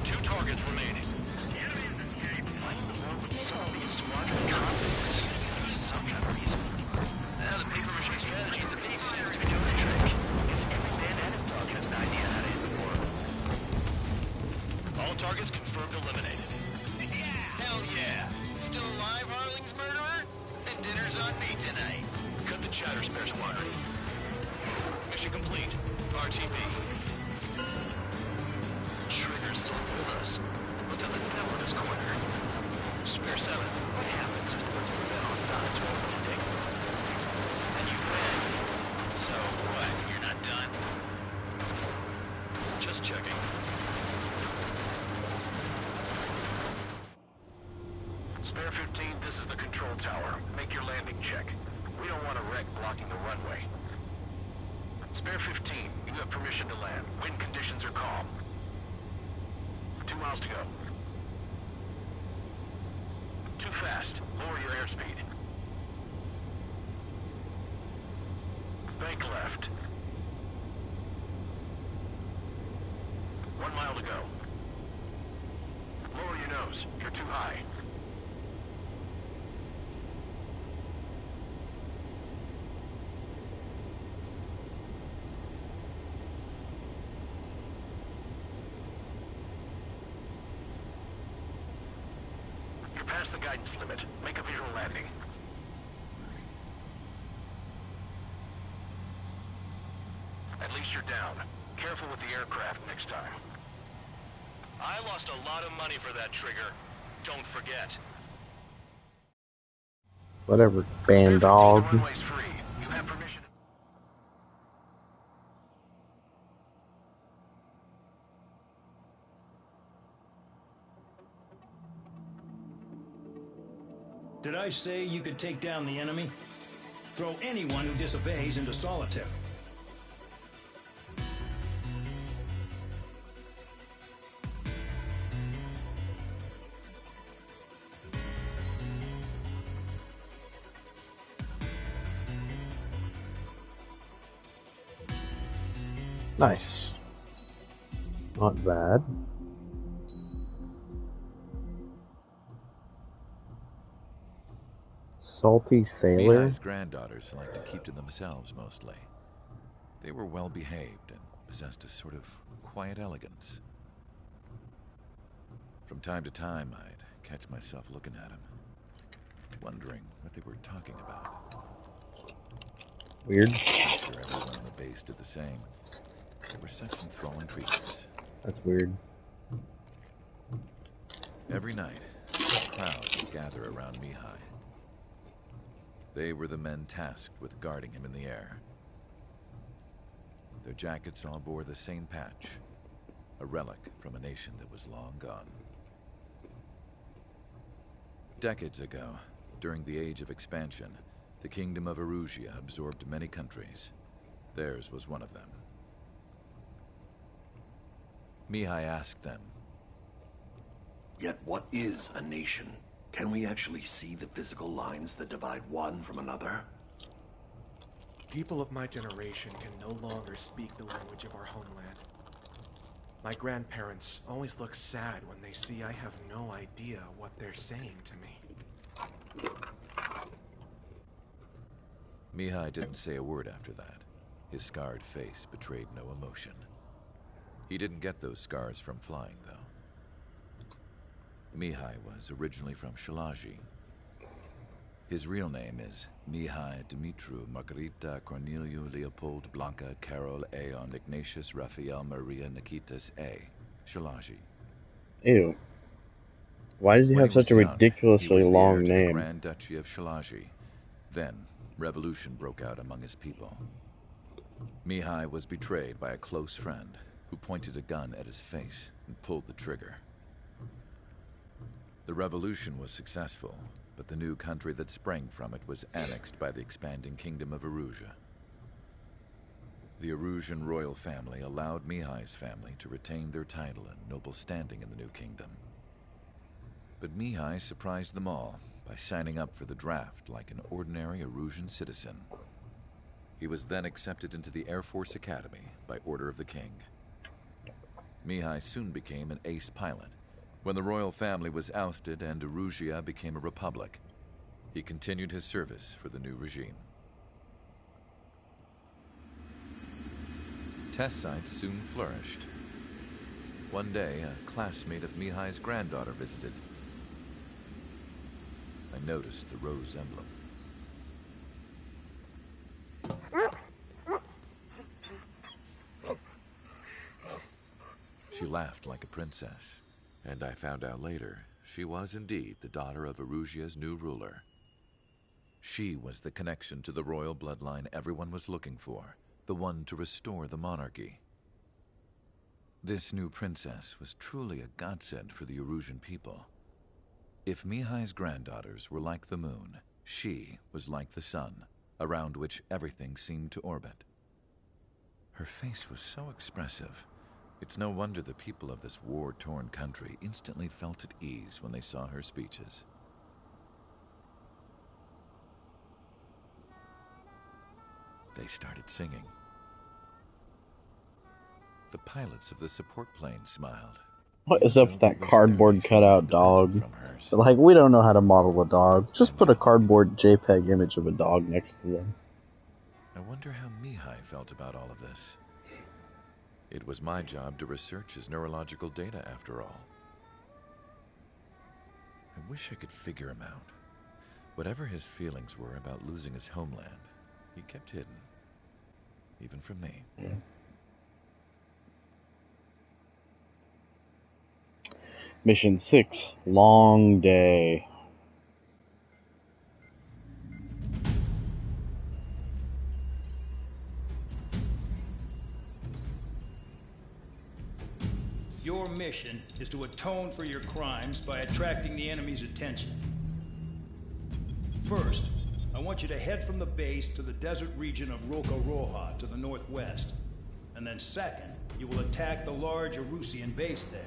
Two targets remaining. Why in the world would someone be a squadron convicts? For some kind of reason. Now the paper mache strategy of the beat seems to be doing the trick. Guess every man and his dog has an idea how to end the war. All targets confirmed eliminated. Hell yeah! Still alive, Harling's murderer? And dinner's on me tonight. Cut the chatter, Spare Squadron. Mission complete. RTB. Trigger's still with us. Must have the devil in his corner. Spare 7, what happens if the rebellion dies while landing? And you win. So what? You're not done? Just checking. Spare 15, this is the control tower. Make your landing check. We don't want a wreck blocking the runway. Spare 15, you have permission to land. Wind conditions are calm. 2 miles to go. Too fast. Lower your airspeed. Bank left. 1 mile to go. Lower your nose. You're too high. Past the guidance limit. Make a visual landing. At least you're down. Careful with the aircraft next time. I lost a lot of money for that Trigger. Don't forget. Whatever, band dog. Runway's free. You have permission. Did I say you could take down the enemy? Throw anyone who disobeys into solitary. Nice. Not bad. Salty Sailor? Mihai's granddaughters liked to keep to themselves mostly. They were well behaved and possessed a sort of quiet elegance. From time to time, I'd catch myself looking at them, wondering what they were talking about. Weird. I'm sure everyone on the base did the same. They were such enthralling creatures. That's weird. Every night, a crowd would gather around Mihai. They were the men tasked with guarding him in the air. Their jackets all bore the same patch, a relic from a nation that was long gone. Decades ago, during the Age of Expansion, the Kingdom of Erusia absorbed many countries. Theirs was one of them. Mihai asked them, "Yet what is a nation? Can we actually see the physical lines that divide one from another?" People of my generation can no longer speak the language of our homeland. My grandparents always look sad when they see I have no idea what they're saying to me. Mihai didn't say a word after that. His scarred face betrayed no emotion. He didn't get those scars from flying, though. Mihai was originally from Shalaji. His real name is Mihai Dumitru Margarita Corneliu Leopold Blanca Carol Aeon Ignatius Raphael Maria Nikitas A. Shalaji. Ew. Why does he have such a ridiculously long The name? Grand Duchy of Shalaji. Then, revolution broke out among his people. Mihai was betrayed by a close friend who pointed a gun at his face and pulled the trigger. The revolution was successful, but the new country that sprang from it was annexed by the expanding Kingdom of Erusia. The Erusian royal family allowed Mihai's family to retain their title and noble standing in the new kingdom. But Mihai surprised them all by signing up for the draft like an ordinary Erusian citizen. He was then accepted into the Air Force Academy by order of the king. Mihai soon became an ace pilot. When the royal family was ousted and Erusia became a republic, he continued his service for the new regime. Test sites soon flourished. One day, a classmate of Mihai's granddaughter visited. I noticed the rose emblem. She laughed like a princess, and I found out later she was indeed the daughter of Erusia's new ruler. She was the connection to the royal bloodline everyone was looking for, the one to restore the monarchy. This new princess was truly a godsend for the Erusian people. If Mihai's granddaughters were like the moon, she was like the sun, around which everything seemed to orbit. Her face was so expressive. It's no wonder the people of this war-torn country instantly felt at ease when they saw her speeches. They started singing. The pilots of the support plane smiled. What is up with that cardboard cutout dog? Like, we don't know how to model a dog. Just put a cardboard JPEG image of a dog next to them. I wonder how Mihai felt about all of this. It was my job to research his neurological data, after all. I wish I could figure him out. Whatever his feelings were about losing his homeland, he kept hidden. Even from me. Yeah. Mission 6, long day. Your mission is to atone for your crimes by attracting the enemy's attention. First, I want you to head from the base to the desert region of Roca-Roja to the northwest. And then second, you will attack the large Erusian base there.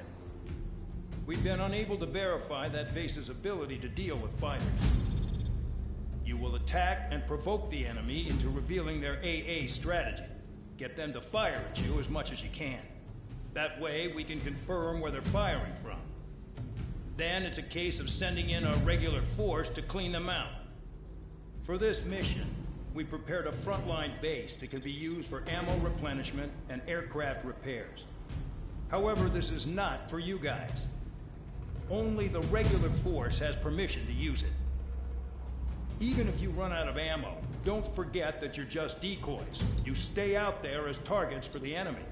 We've been unable to verify that base's ability to deal with fighters. You will attack and provoke the enemy into revealing their AA strategy. Get them to fire at you as much as you can. That way, we can confirm where they're firing from. Then it's a case of sending in a regular force to clean them out. For this mission, we prepared a frontline base that can be used for ammo replenishment and aircraft repairs. However, this is not for you guys. Only the regular force has permission to use it. Even if you run out of ammo, don't forget that you're just decoys. You stay out there as targets for the enemy.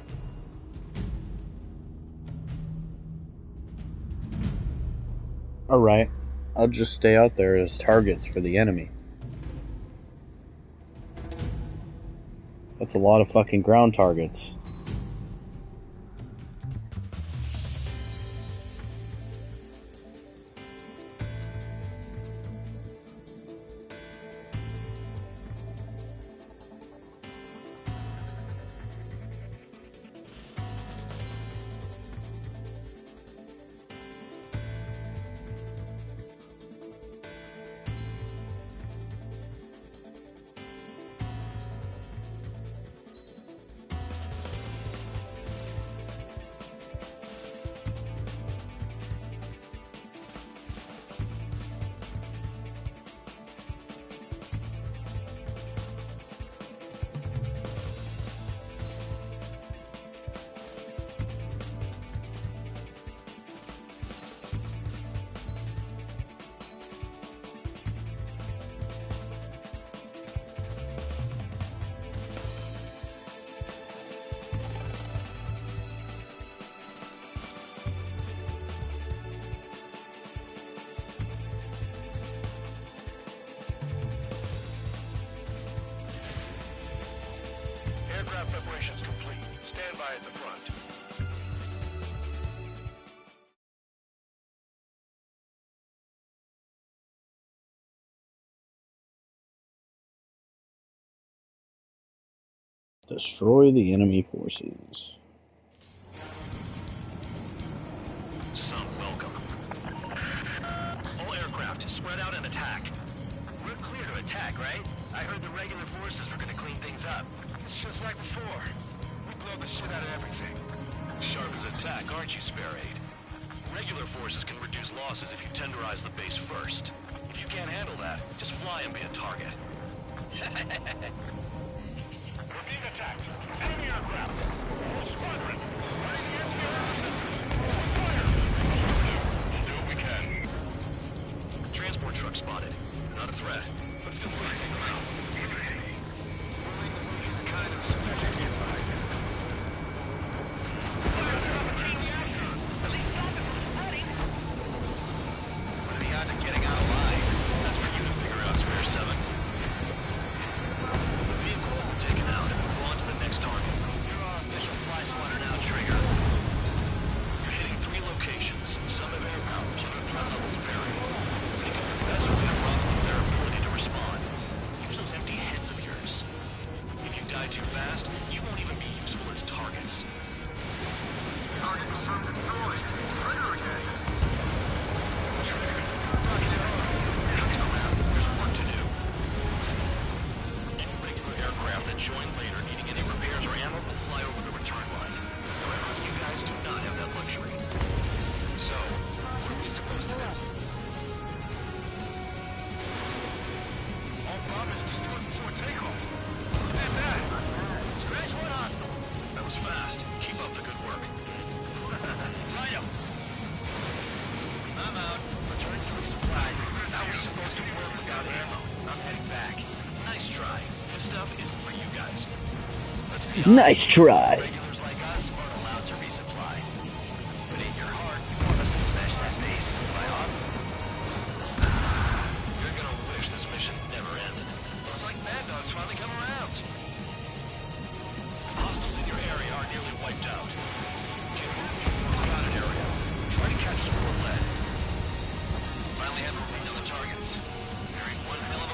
Alright, I'll just stay out there as targets for the enemy. That's a lot of fucking ground targets. Aircraft preparations complete. Stand by at the front. Destroy the enemy forces. Some welcome. All aircraft, spread out and attack. We're clear to attack, right? I heard the regular forces were gonna clean things up. It's just like before. We blow the shit out of everything. Sharp as a tack, aren't you, Spare Aid? Regular forces can reduce losses if you tenderize the base first. If you can't handle that, just fly and be a target. We're being attacked. Enemy aircraft. Squadron. Running the anti-air fire. We'll do what we can. Transport truck spotted. Not a threat, but feel free to take them out. Kind of speculative behind it. What are the odds of getting out alive? That's for you to figure out, Spare 7. The vehicles have been taken out and move on to the next target. You're on Mission Fly Swatter now, Trigger. You're hitting 3 locations. Some have air powers, other threat levels vary. Think of your best way to rock with their ability to respond. Use those empty heads of yours. If you die too fast, you won't even be useful as targets. Target confirmed destroyed. Trigger again. There's work to do. Any regular aircraft that join later needing any repairs or ammo will fly over the return line. However, you guys do not have that luxury. So, what are we supposed to do? All bombers destroyed before takeoff. Who did that? Scratch one hostile. That was fast. Keep up the good work. Right up. I'm out. Returning to resupply. Now we're supposed to work without ammo. I'm heading back. Nice try. This stuff isn't for you guys. Let's be honest. Nice try. Regulars like us aren't allowed to resupply. But in your heart, you want us to smash that base. Fly off? You're gonna wish this mission never ended. Looks like Mad Dog's finally come around. Hostiles in your area are nearly wiped out. Get moved to a more crowded area. Try to catch some more lead. Finally have a read on the targets. Carried one hell of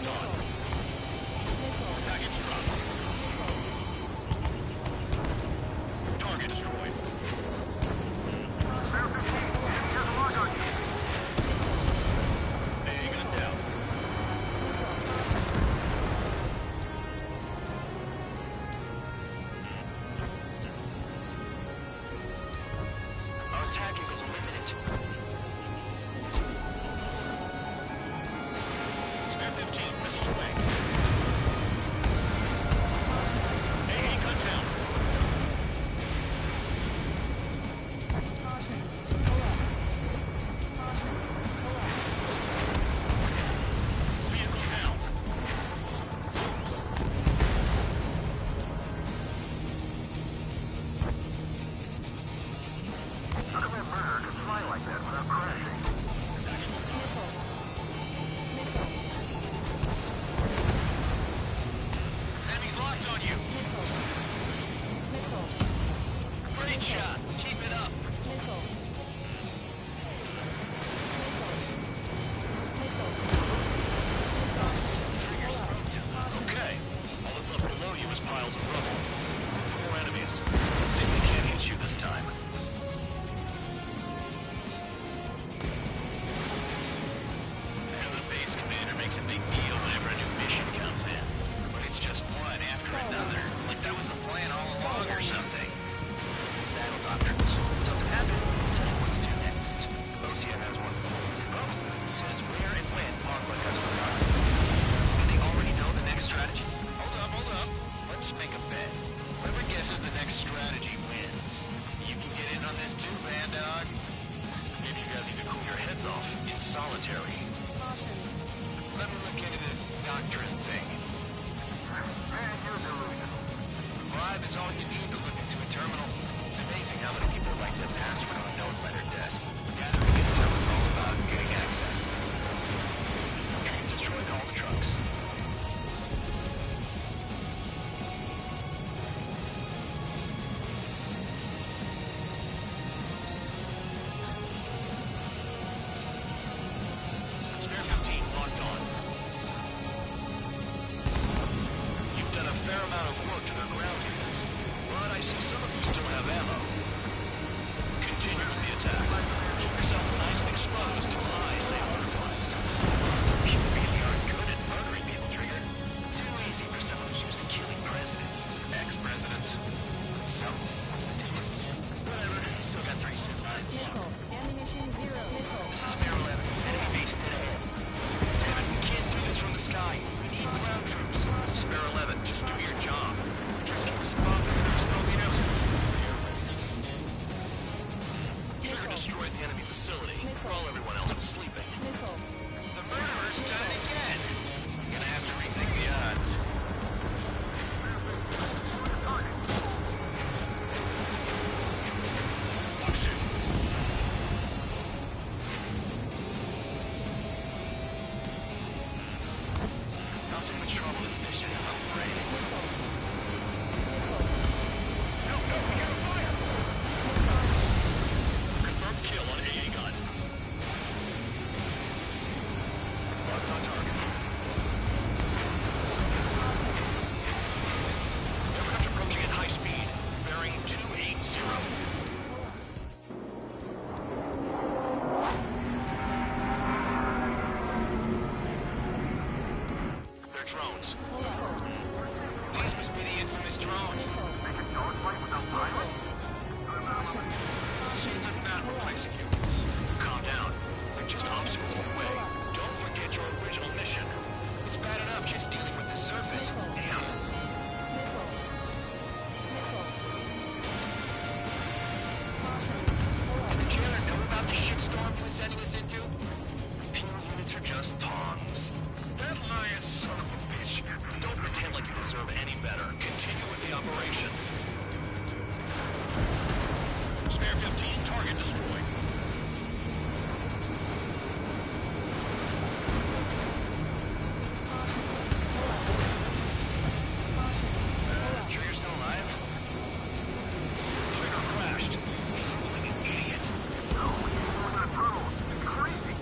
locked on. Package dropped. Target destroyed. AA gun down. Our attack eagles are limited. Spare 15, missile away. AA gun down. Vehicle down. How come that murderer can fly like that without crashing? Enemy's locked on you. Great shot. Keep it up. Okay. All that's left below you is piles of rubble. Look for more enemies. Let's see if they can't hit you this time. The base commander makes a big deal whenever a new mission comes in. But it's just one after another. Like that was the plan all along or something. Battle doctrines. Something happens, tell you what to do next. OCN has one. Oh, says where and when pawns like us will run. Do they already know the next strategy? Hold up. Let's make a bet. Whoever guesses the next strategy wins. You can get in on this too, Van Dog. Maybe you guys need to cool your heads off in solitary. Let me look into this doctrine thing. Bribe is all you need to look into a terminal. It's amazing how many people write the password on a note by their desk. Gathering intel is all about getting access. Trains destroyed all the trucks. Spare 15 locked on. You've done a fair amount of work to their ground units, but I see some of you still have ammo. Continue with the attack. Keep yourself nice and exposed till I say otherwise. You really aren't good at murdering people, Trigger. Too easy for someone who's used to killing presidents. Ex-presidents. So, what's the difference? Whatever, you still got 3 cent lines. Ammunition 0. This is Spare 11. Enemy base dead ahead. Damn it, we can't do this from the sky. We need ground troops. Spare 11, just do your job. Just keep us above the exploding Trigger destroyed the enemy facility while everyone else was sleeping. The murderer's done it again. Gonna have to rethink the odds. Box 2. Nothing but trouble this mission, I'm afraid. No, we gotta fire! Confirmed kill on AA gun. Marked on target. Aircraft approaching at high speed, bearing 280. They're drones. These must be the infamous drones. Seems like not replacing humans. Calm down. They're just obstacles in the way. Don't forget your original mission. It's bad enough just dealing with the surface. Damn. Did the jailer know about the shitstorm he was sending us into? Penal units are just pawns. That lion son of a bitch. Don't pretend like you deserve any better. Continue with the operation. Spare 15, target destroyed. Is Trigger still alive? Trigger crashed. Truly an idiot. No, he's going to tunnel. It's crazy.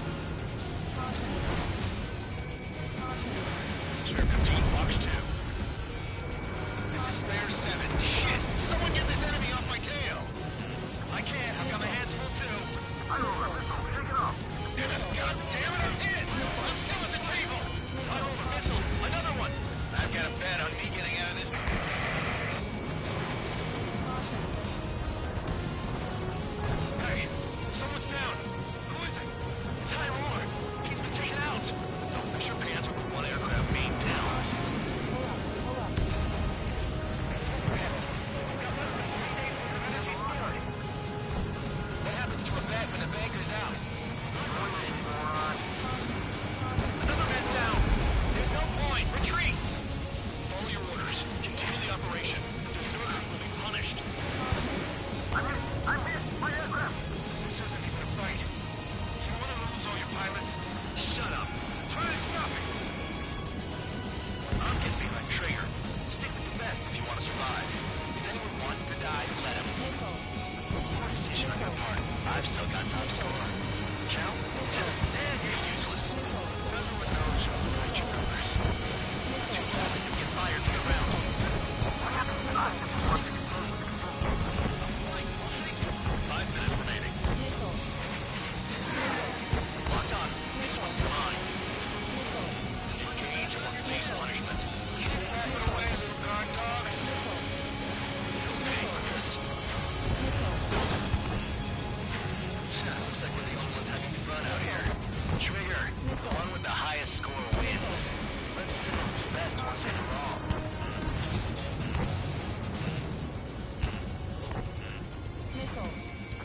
last once and for all.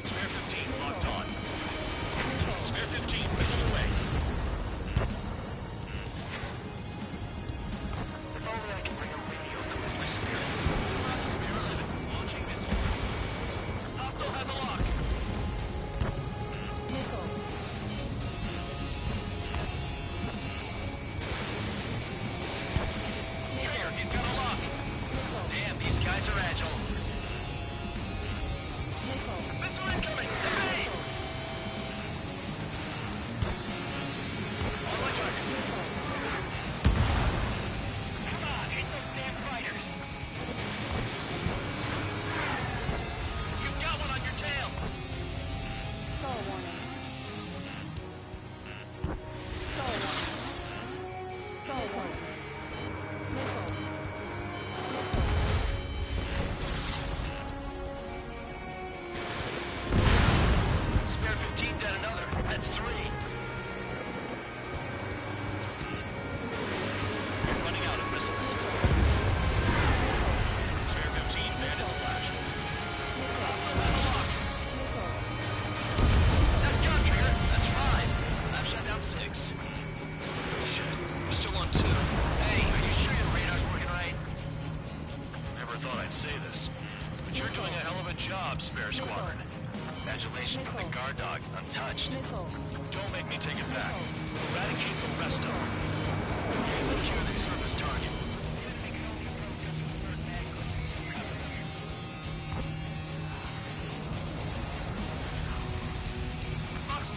Spare 15 locked on. Spare 15 missile away. If only I could bring a radio to lift my spirits. Spare 11, launching missile. Hostile has a lock. Trigger, he's got a lock. Damn, these guys are agile. Missile incoming! Evade! On my target. Come on, hit those damn fighters! You've got one on your tail! Stall warning. Stall warning. Stall warning. Missile. Spare 15 dead another. That's 3. You're running out of missiles. Spare 15 bandits flash. That's gun trigger. That's 5. I've shut down 6. Shit, we're still on 2. Hey, are you sure your radar's working right? Never thought I'd say this, but you're doing a hell of a job, Spare Squadron. Congratulations on the guard dog. Untouched. Don't make me take it back. Eradicate the rest of them. Secure the surface target. Box 2.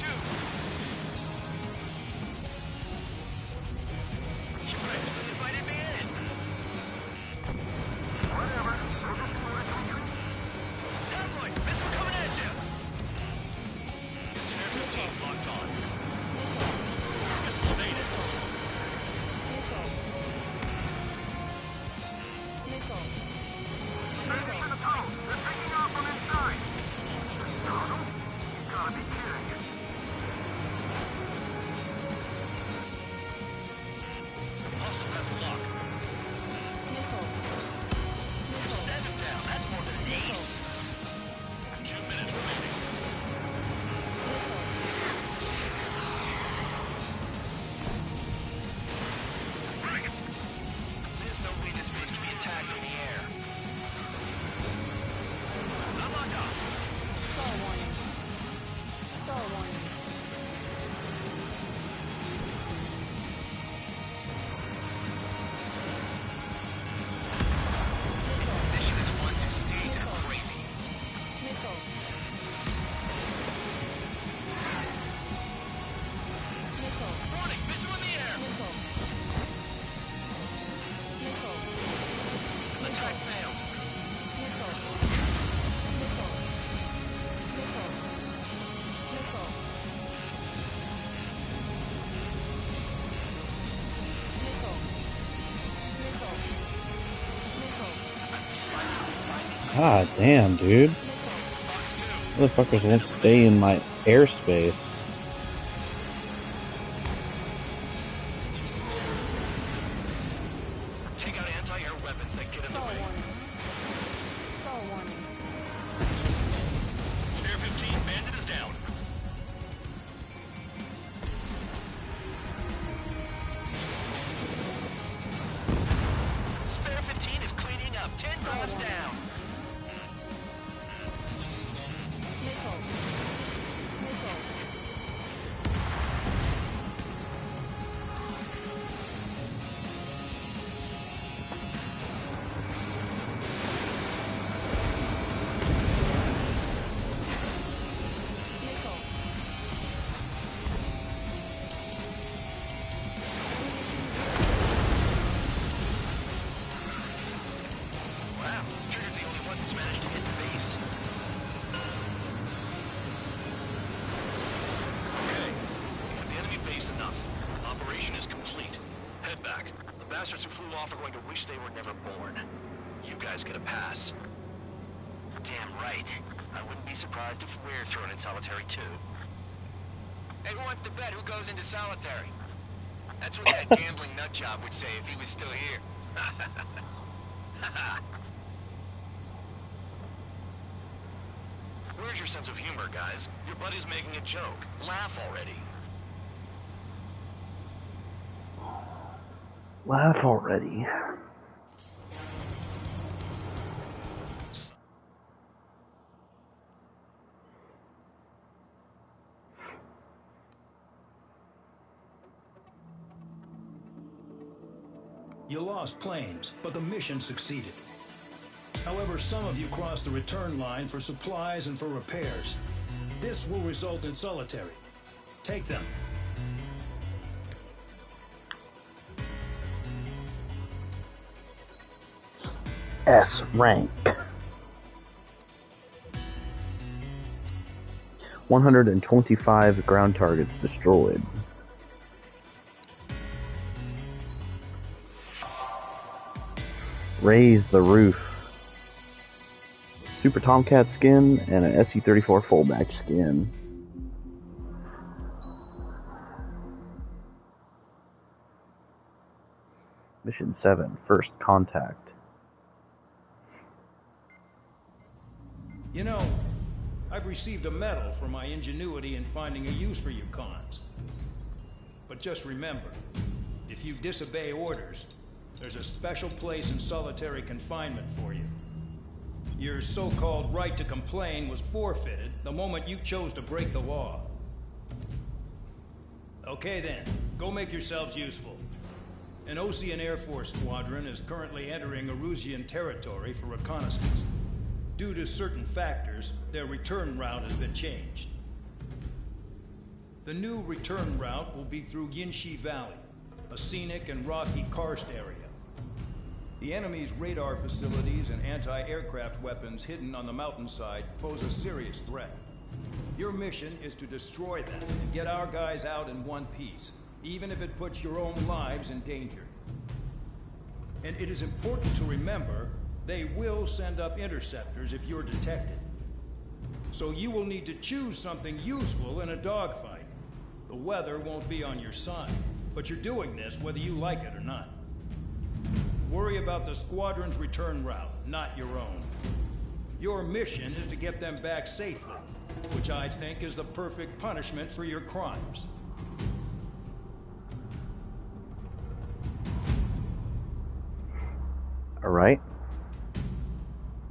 Shipwreck, you invited me in. Whatever. Tabloid, missile coming at you. Spare 15 locked on. Missile evaded. Hostile has a lock. You're 7 down. That's more than an ace. 2 minutes remaining. There's no way this base can be attacked in the air. I'm locked off. Stall warning. Stall warning. Mission is 116 and crazy. Missile. Warning, missile in the air. Attack failed. God damn, dude. Motherfuckers won't stay in my airspace. Take out anti-air weapons that get in the way. Stall warning. Spare 15 bandit is down. Spare 15 is cleaning up. 10 guards down. Wow, Trigger's the only one who's managed to hit the base. Okay, we have the enemy base enough. Operation is complete. Head back. The bastards who flew off are going to wish they were never born. You guys get a pass. Damn right. I wouldn't be surprised if we're thrown in solitary too. Hey, who wants to bet who goes into solitary? That's what that gambling nutjob would say if he was still here. Where's your sense of humor, guys? Your buddy's making a joke. Laugh already. Laugh already. You lost planes, but the mission succeeded. However, some of you crossed the return line for supplies and for repairs. This will result in solitary. Take them. S rank. 125 ground targets destroyed. Raise the roof. Super Tomcat skin and an SU-34 fullback skin. Mission 7, First Contact. You know, I've received a medal for my ingenuity in finding a use for you cons. But just remember, if you disobey orders, there's a special place in solitary confinement for you. Your so-called right to complain was forfeited the moment you chose to break the law. Okay then, go make yourselves useful. An Osean Air Force squadron is currently entering Erusian territory for reconnaissance. Due to certain factors, their return route has been changed. The new return route will be through Yinshi Valley, a scenic and rocky karst area. The enemy's radar facilities and anti-aircraft weapons hidden on the mountainside pose a serious threat. Your mission is to destroy them and get our guys out in one piece, even if it puts your own lives in danger. And it is important to remember, they will send up interceptors if you're detected. So you will need to choose something useful in a dogfight. The weather won't be on your side, but you're doing this whether you like it or not. Worry about the squadron's return route, not your own. Your mission is to get them back safely, which I think is the perfect punishment for your crimes. All right.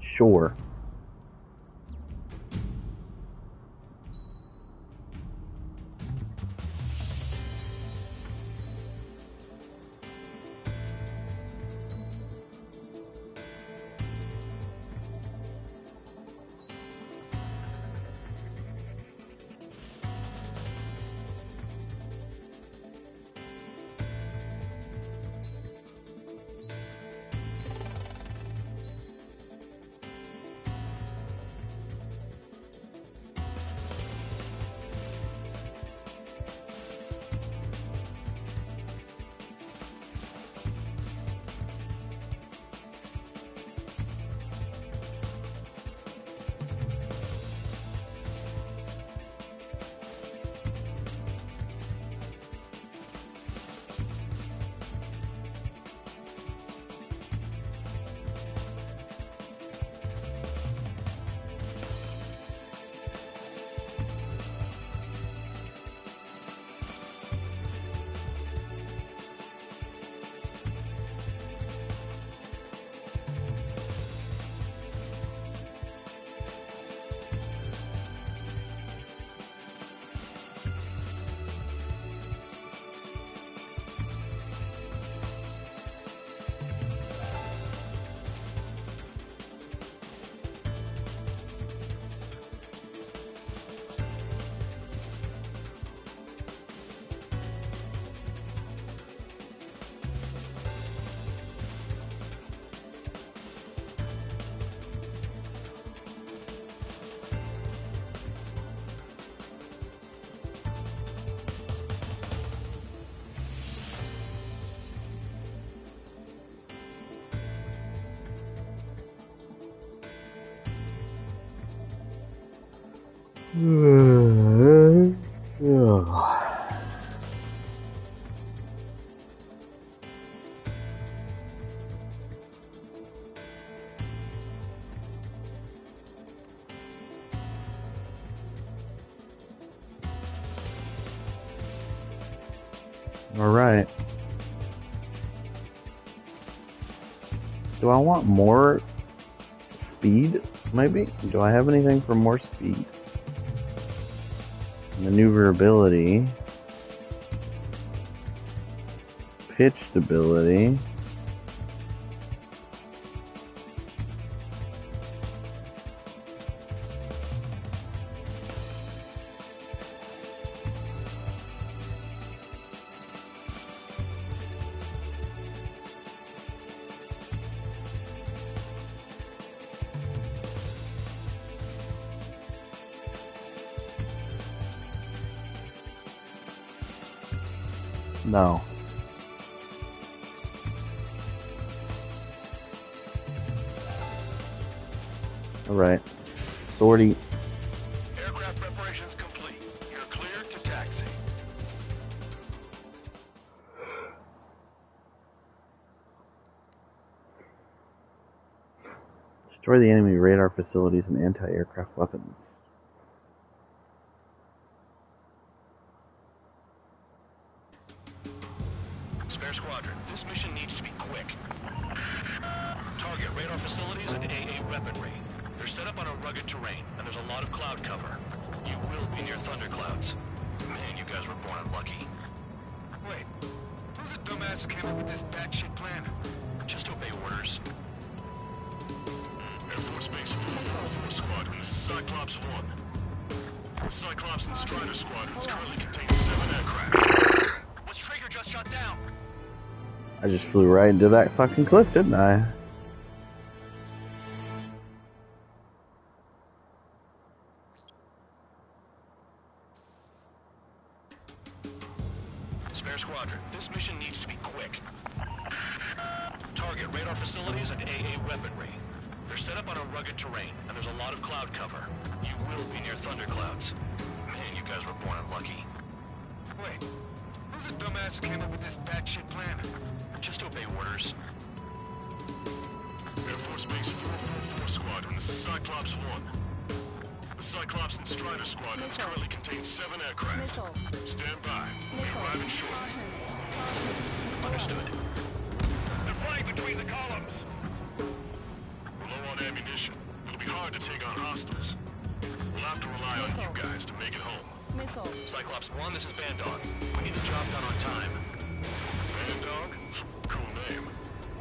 Sure. Alright. Do I want more speed, maybe? Do I have anything for more speed? Maneuverability. Pitch stability. No. Alright. Sortie. Aircraft preparations complete. You're cleared to taxi. Destroy the enemy radar facilities and anti-aircraft weapons. Spare Squadron, this mission needs to be quick. Target radar facilities and AA weaponry. They're set up on a rugged terrain, and there's a lot of cloud cover. You will be near thunderclouds. Man, you guys were born unlucky. Wait, who's the dumbass who came up with this batshit plan? Just obey orders. Air Force Base 444 Squadron, this is Cyclops 1. The Cyclops and Strider Squadrons currently contain 7 aircraft. What's Traeger just shot down? I just flew right into that fucking cliff, didn't I? Spare Squadron, this mission needs to be quick. Target radar facilities and AA weaponry. They're set up on a rugged terrain, and there's a lot of cloud cover. You will be near thunderclouds. Man, you guys were born unlucky. Wait, who's the dumbass who came up with this batshit plan? Just obey orders. Air Force Base 444 Squadron, this is Cyclops 1. The Cyclops and Strider Squadrons currently contain 7 aircraft. Stand by. We'll be arriving shortly. Understood. They're fighting between the columns. We're low on ammunition. It'll be hard to take on hostiles. We'll have to rely on you guys to make it home. Cyclops 1, this is Bandog. We need the job done on time. Bandog? Cool name.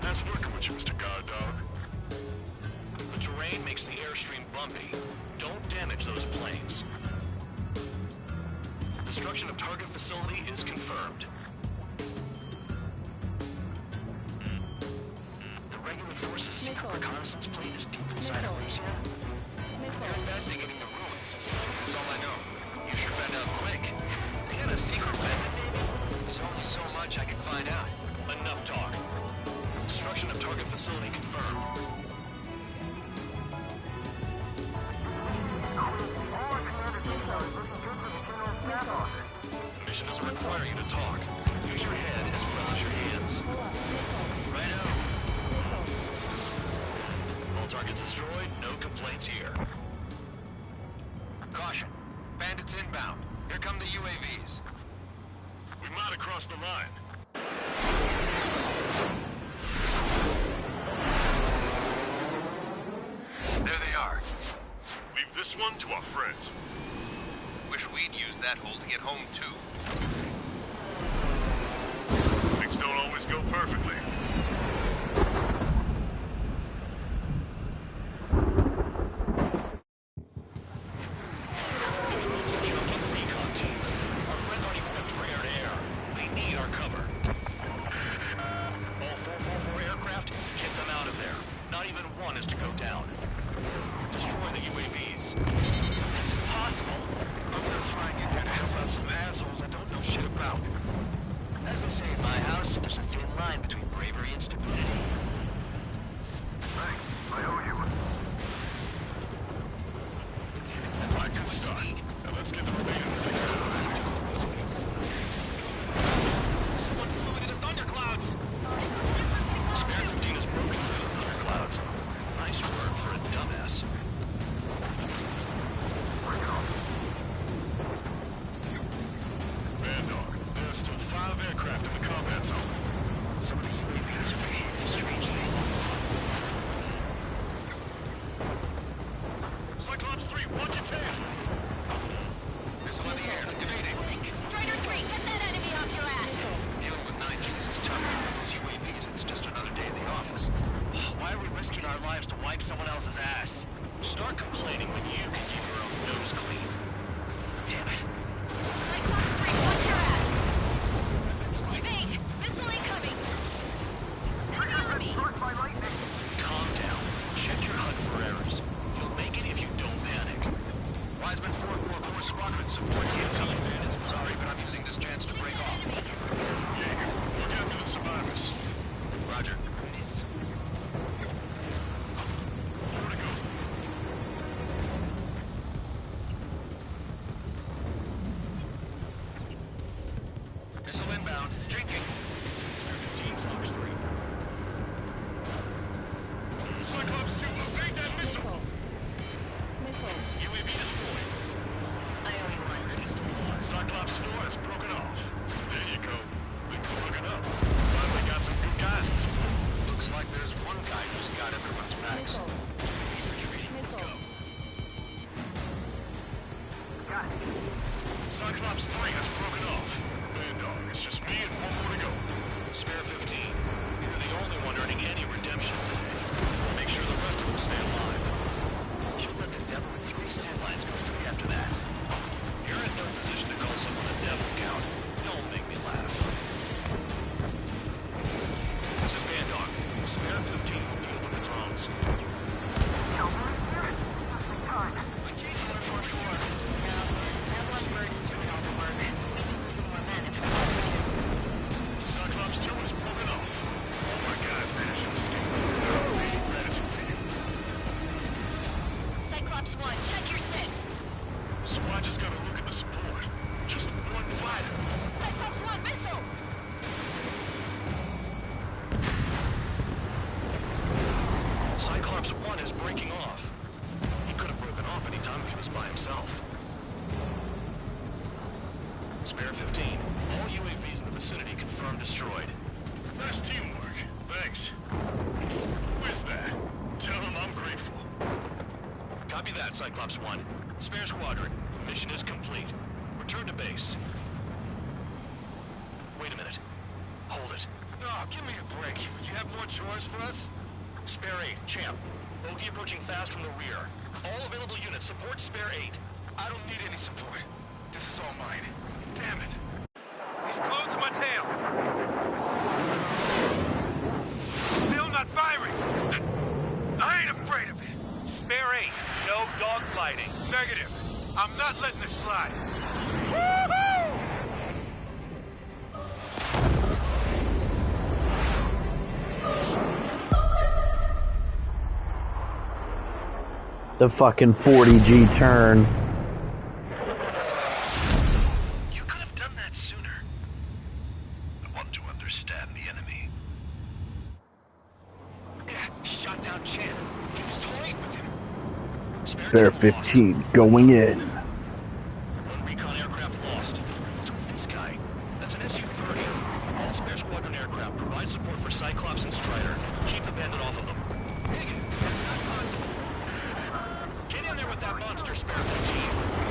Nice working with you, Mr. Guard Dog. The terrain makes the airstream bumpy. Don't damage those planes. Destruction of target facility is confirmed. The regular forces' secret reconnaissance plane is deep inside Elysia. They're investigating the ruins. That's all I know. You should find out quick. They had a secret method, maybe? There's only so much I can find out. Enough talk. Destruction of target facility confirmed. Mission doesn't require you to talk. Use your head as well as your hands. Righto. All targets destroyed, no complaints here. Caution. Bandits inbound. Here come the UAVs. We might have crossed the line. There they are. Leave this one to our friends. Wish we'd used that hole to get home, too. Things don't always go perfectly. The drones have jumped on the recon team. Our friends aren't equipped for air-to-air. They need our cover. All 444 aircraft, get them out of there. Not even one is to go down. Destroy the UAVs. That's impossible. I'm not flying in there to help out some assholes I don't know shit about. As they say in my house, there's a thin line between bravery and stupidity. Thanks. I owe you. I can start. Now let's get the remaining 6 aircraft. Someone flew into the thunderclouds! Spare 15 is broken through the thunderclouds. Nice work for a dumbass. Bandog, there are still 5 aircraft in confirmed destroyed. Nice teamwork. Thanks. Where's that? Tell him I'm grateful. Copy that, Cyclops 1. Spare Squadron. Mission is complete. Return to base. Wait a minute. Hold it. Oh, give me a break. You have more chores for us? Spare 8, Champ. Bogey approaching fast from the rear. All available units support Spare 8. I don't need any support. This is all mine. Damn it. He's glued to my tail. Still not firing. I ain't afraid of it. Spare 8, no dogfighting. Negative. I'm not letting this slide. Woohoo! The fucking 40G turn. You could have done that sooner. I want to understand the enemy. Shot down Chan. He was toying with him. Spare 15 going in. One recon aircraft lost. What's with this guy? That's an Su-30. All Spare Squadron aircraft provide support for Cyclops and Strider. Keep the bandit off of them. Get in there with that monster, Spare 15.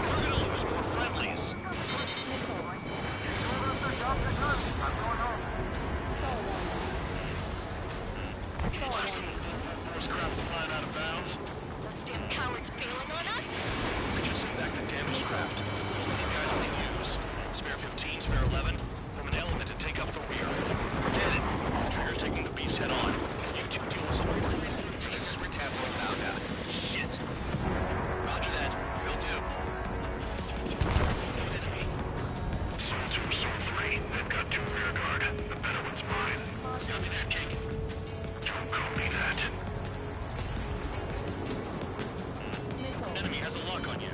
We're gonna lose more friendlies. Force craft flying out of bounds. Those damn cowards bailing on us? We just sent back the damaged craft. Only the guys we can use. Spare 15, Spare 11, form an element to take up the rear. Get it. Trigger's taking the beast head on. You two deal with support. Jesus, we're tapping bounds out. Shit. Roger that. Will do. Zone 3. They've got 2 rear guard. The better one's mine. Copy that, King. Don't call me that. Enemy has a lock on you.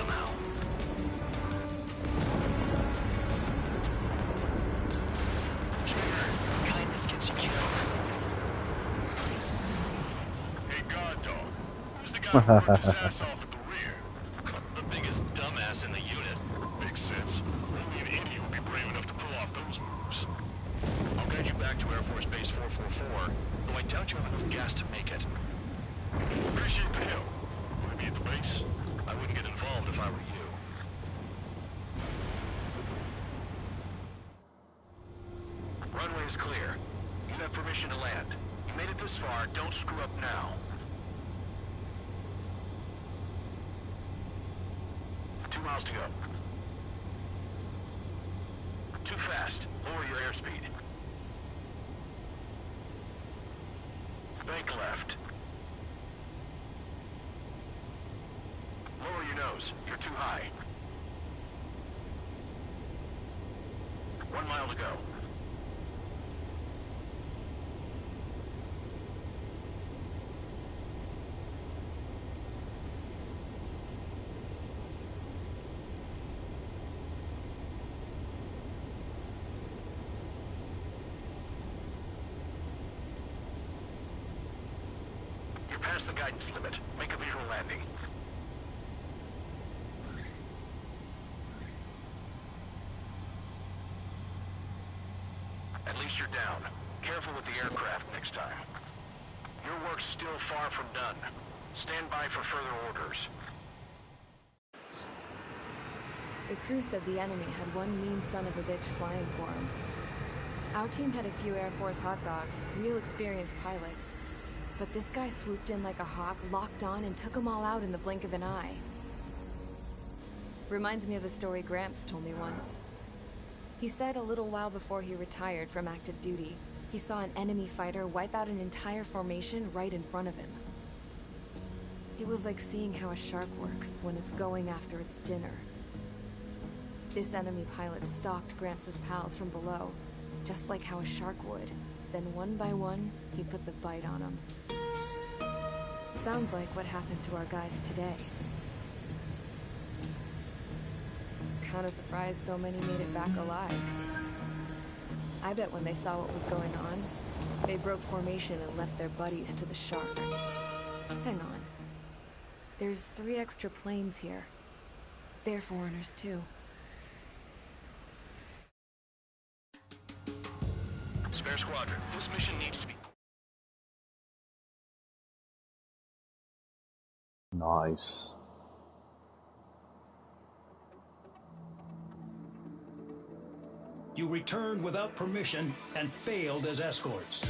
somehow. Trigger, kindness gets you killed. Hey, guard dog. Who's the guy who worked his ass off at the rear? The biggest dumbass in the unit. Makes sense. Only an idiot would be brave enough to pull off those moves. I'll guide you back to Air Force Base 444, though I doubt you have enough gas to make it. Appreciate the help. Want to be at the base? I wouldn't get involved if I were you. Runway is clear. You have permission to land. You made it this far, don't screw up now. 2 miles to go. Too fast. Lower your airspeed. Bank left. Lower your nose. You're too high. 1 mile to go. You're past the guidance limit. Make a visual landing. At least you're down. Careful with the aircraft next time. Your work's still far from done. Stand by for further orders. The crew said the enemy had one mean son of a bitch flying for him. Our team had a few Air Force hot dogs, real experienced pilots. But this guy swooped in like a hawk, locked on, and took them all out in the blink of an eye. Reminds me of a story Gramps told me once. He said a little while before he retired from active duty, he saw an enemy fighter wipe out an entire formation right in front of him. It was like seeing how a shark works when it's going after its dinner. This enemy pilot stalked Gramps' pals from below, just like how a shark would. Then one by one, he put the bite on them. Sounds like what happened to our guys today. Kinda surprised so many made it back alive. I bet when they saw what was going on, they broke formation and left their buddies to the shark. Hang on. There's 3 extra planes here. They're foreigners too. Spare squadron, this mission needs to be... Nice. You returned without permission and failed as escorts.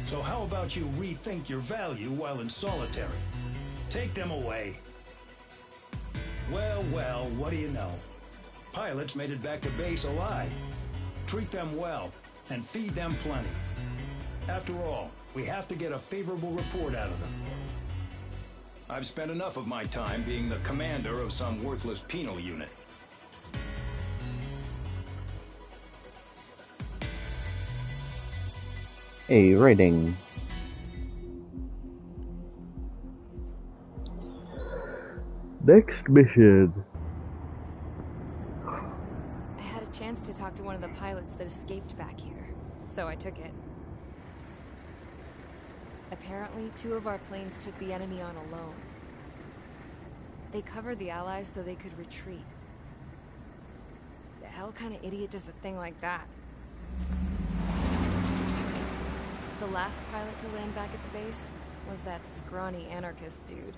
So how about you rethink your value while in solitary? Take them away. Well, well, what do you know? Pilots made it back to base alive. Treat them well and feed them plenty. After all, we have to get a favorable report out of them. I've spent enough of my time being the commander of some worthless penal unit. A rating. Next mission. I had a chance to talk to one of the pilots that escaped back here, so I took it. Apparently, 2 of our planes took the enemy on alone. They covered the Allies so they could retreat. The hell kind of idiot does a thing like that? The last pilot to land back at the base was that scrawny anarchist dude.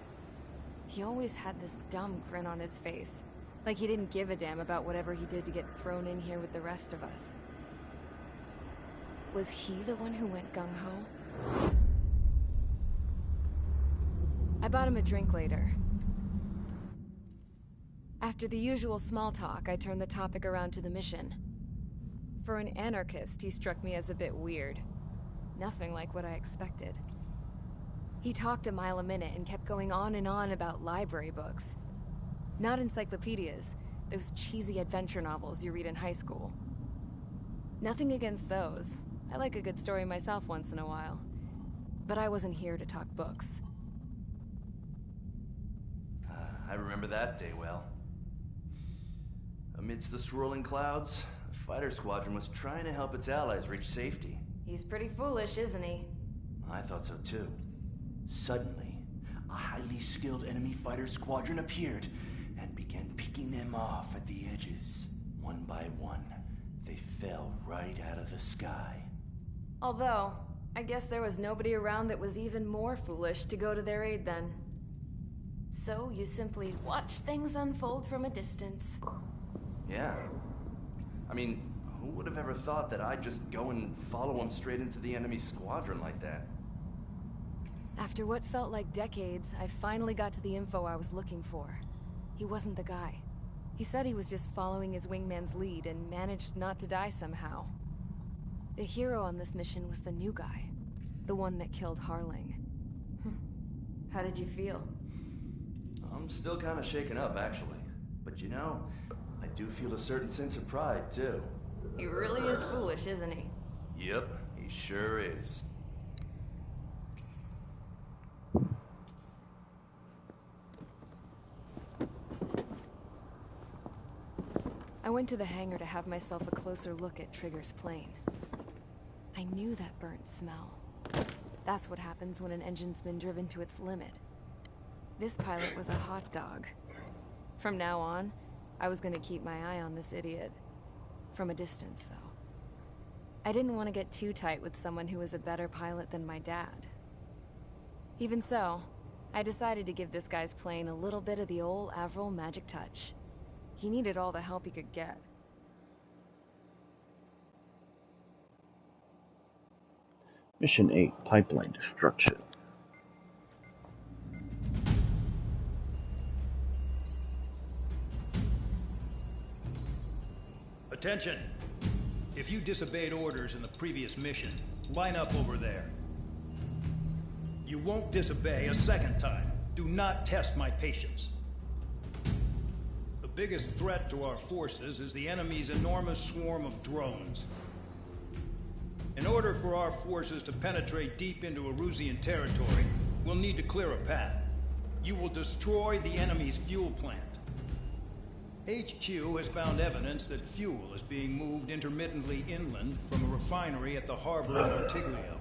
He always had this dumb grin on his face, like he didn't give a damn about whatever he did to get thrown in here with the rest of us. Was he the one who went gung-ho? I bought him a drink later. After the usual small talk, I turned the topic around to the mission. For an anarchist, he struck me as a bit weird. Nothing like what I expected. He talked a mile a minute and kept going on and on about library books. Not encyclopedias, those cheesy adventure novels you read in high school. Nothing against those. I like a good story myself once in a while. But I wasn't here to talk books. I remember that day well. Amidst the swirling clouds, the fighter squadron was trying to help its allies reach safety. He's pretty foolish, isn't he? I thought so too. Suddenly, a highly skilled enemy fighter squadron appeared and began picking them off at the edges. One by one, they fell right out of the sky. Although, I guess there was nobody around that was even more foolish to go to their aid then. So you simply watch things unfold from a distance. Yeah. I mean, who would have ever thought that I'd just go and follow them straight into the enemy squadron like that? After what felt like decades, I finally got to the info I was looking for. He wasn't the guy. He said he was just following his wingman's lead and managed not to die somehow. The hero on this mission was the new guy. The one that killed Harling. How did you feel? I'm still kind of shaken up, actually. But you know, I do feel a certain sense of pride, too. He really is foolish, isn't he? Yep, he sure is. I went to the hangar to have myself a closer look at Trigger's plane. I knew that burnt smell. That's what happens when an engine's been driven to its limit. This pilot was a hot dog. From now on, I was gonna keep my eye on this idiot. From a distance, though. I didn't want to get too tight with someone who was a better pilot than my dad. Even so, I decided to give this guy's plane a little bit of the old Avril magic touch. He needed all the help he could get. Mission 8, Pipeline Destruction. Attention! If you disobeyed orders in the previous mission, line up over there. You won't disobey a second time. Do not test my patience. The biggest threat to our forces is the enemy's enormous swarm of drones. In order for our forces to penetrate deep into Erusian territory, we'll need to clear a path. You will destroy the enemy's fuel plant. HQ has found evidence that fuel is being moved intermittently inland from a refinery at the harbor of Montiglio.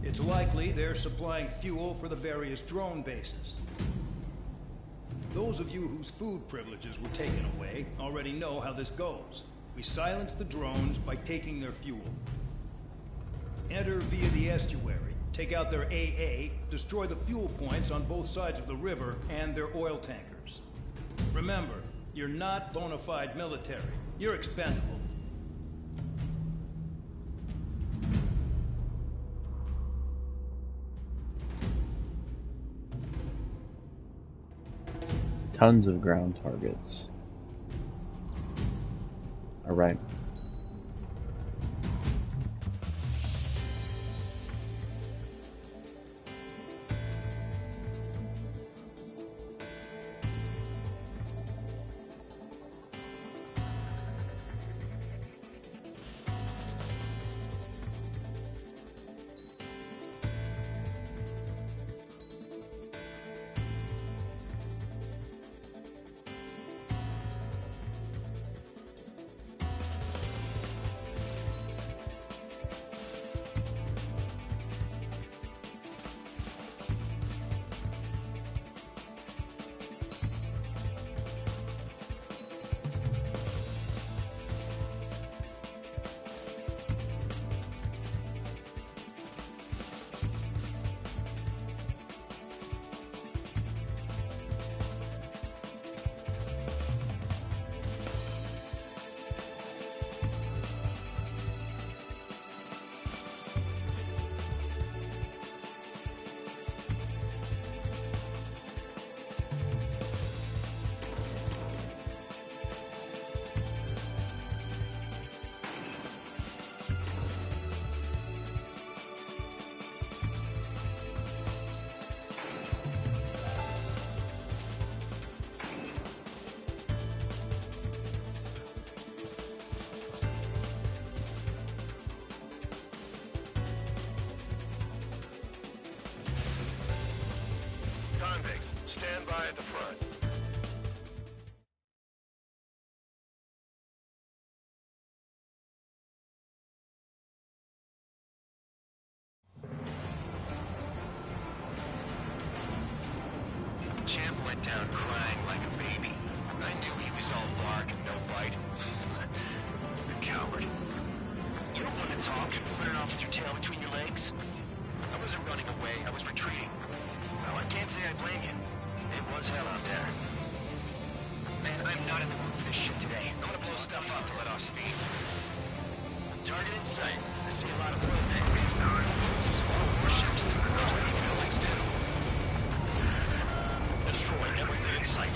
It's likely they're supplying fuel for the various drone bases. Those of you whose food privileges were taken away already know how this goes. We silence the drones by taking their fuel. Enter via the estuary, take out their AA, destroy the fuel points on both sides of the river and their oil tankers. Remember, you're not bona fide military. You're expendable. Tons of ground targets. Alright. Convicts, stand by at the front. back down crying like a baby. I knew he was all bark and no bite. The coward. You don't want to talk, running off with your tail between your legs? I wasn't running away, I was retreating. Well, I can't say I blame you. It was hell out there. Man, I'm not in the mood for this shit today. I want to blow stuff up to let off steam. Target in sight. I see a lot of oil tanks. Boats, warships, plenty of buildings too. Destroy everything in sight.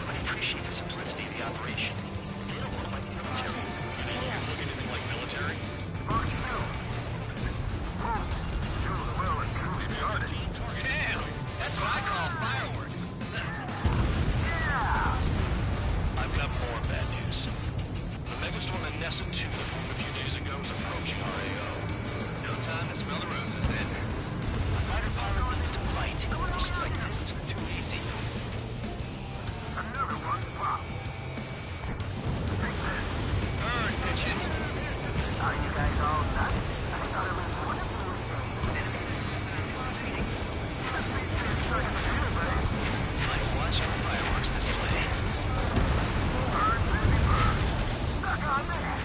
I appreciate the simplicity of the operation. They don't look like military. You think you look anything like military? Damn! That's what I call fireworks. I've got more bad news. The megastorm in Nessun 2 that formed a few days ago is approaching our AO. No time to smell the roses then. A fighter pilot needs to fight. Missions like this are too easy. Another one popped. Burn, bitches! Are you guys all nuts? I thought it was one of you. Like watching a fireworks display. Burn, baby, burn. Stuck on that.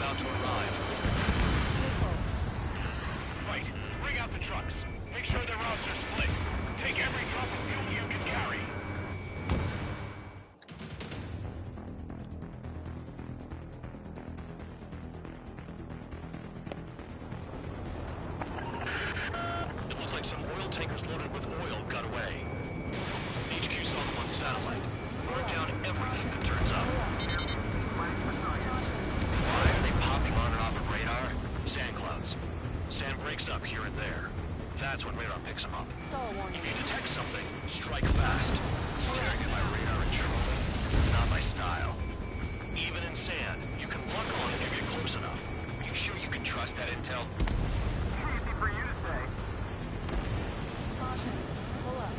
about to arrive. Right. Bring out the trucks. Make sure their routes are split. Take every drop of fuel you can carry. It looks like some oil tankers loaded with oil got away. HQ saw them on satellite. Burned down everything that turns up. Why are they popping on and off of radar? Sand clouds. Sand breaks up here and there. That's when radar picks them up. If you detect something, strike fast. Staring at my radar and trolling. This is not my style. Even in sand, you can lock on if you get close enough. Are you sure you can trust that intel? Easy for you to say. Caution. Pull up.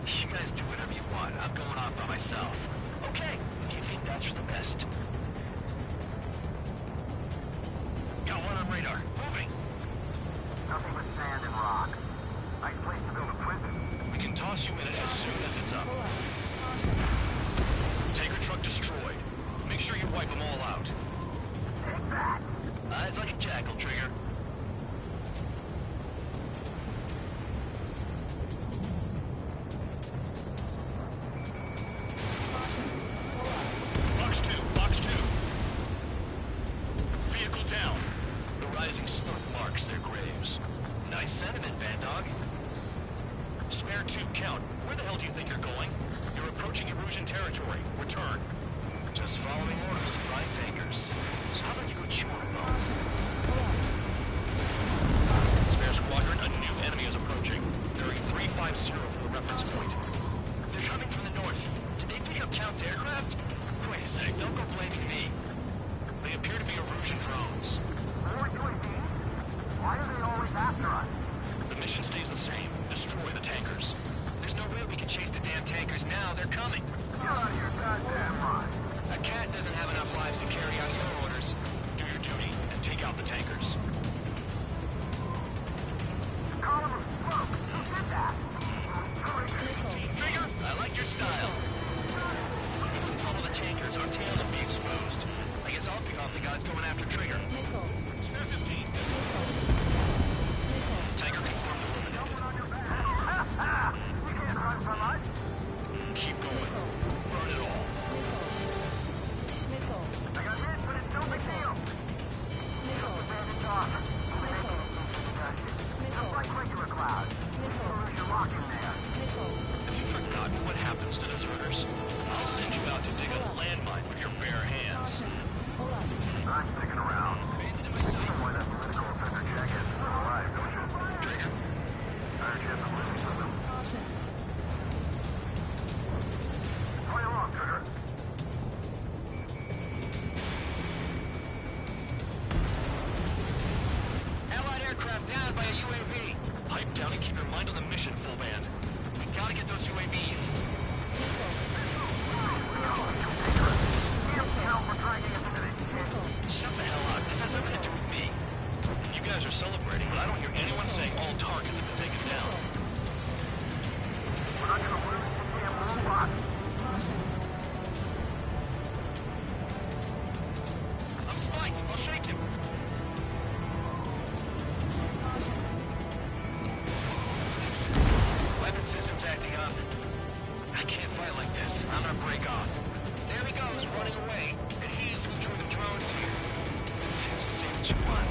You guys do whatever you want. I'm going off by myself. Okay, if you think that's for the best. Got one on radar. Moving. Nothing but sand and rock. Nice place to build a prison. We can toss you in it as soon as it's up. Tanker truck destroyed. Make sure you wipe them all out. Take that. Eyes like a jackal, Trigger. Fox 2, Fox 2. Vehicle down. The rising smoke marks their graves. Nice sentiment, Bandog. Spare 2, Count. Where the hell do you think you're going? You're approaching Erusian territory. Return. Just following orders to find tankers. So how about you go chew on a bone? Spare Squadron, a new enemy is approaching. Bearing 350 from the reference point. They're coming from the north. Did they pick up Count's aircraft? Wait a sec, don't go blaming me. They appear to be Erusian drones. More UAVs? Why are they always after us? The mission stays the same. Destroy the tankers. There's no way we can chase the damn tankers now. They're coming. Get out of your goddamn mind. A cat doesn't have enough lives to carry out your orders. Do your duty and take out the tankers. Column of smoke. Who did that? Trigger, I like your style. If we follow the tankers, our tail will be exposed. I guess I'll pick off the guys going after Trigger. Spare 15. Tanker confirmed eliminated. You can't run from us. Keep going. Burn it all. I got hit, but it's no big deal. Just bandaged off. Just like regular clouds. You're locked in there. Have you forgotten what happens to deserters? I'll send you out to dig a landmine with your bare hands. I'm sticking around. Why that political offender jackass is alive, don't you? Trigger? I heard you had some living from him. Play along, Trigger. Allied aircraft down by a UAV. Pipe down and keep your mind on the mission, full band. We gotta get those UAVs. Shut the hell up. This has nothing to do with me. You guys are celebrating, but I don't hear anyone saying all targets have been taken down. We're not gonna lose the damn little spot. I'm spiked. I'll shake him. Weapon systems acting up. I can't fight like this. I'm gonna break off. There he goes, running away. And he's who drew the drones here. Say what you want.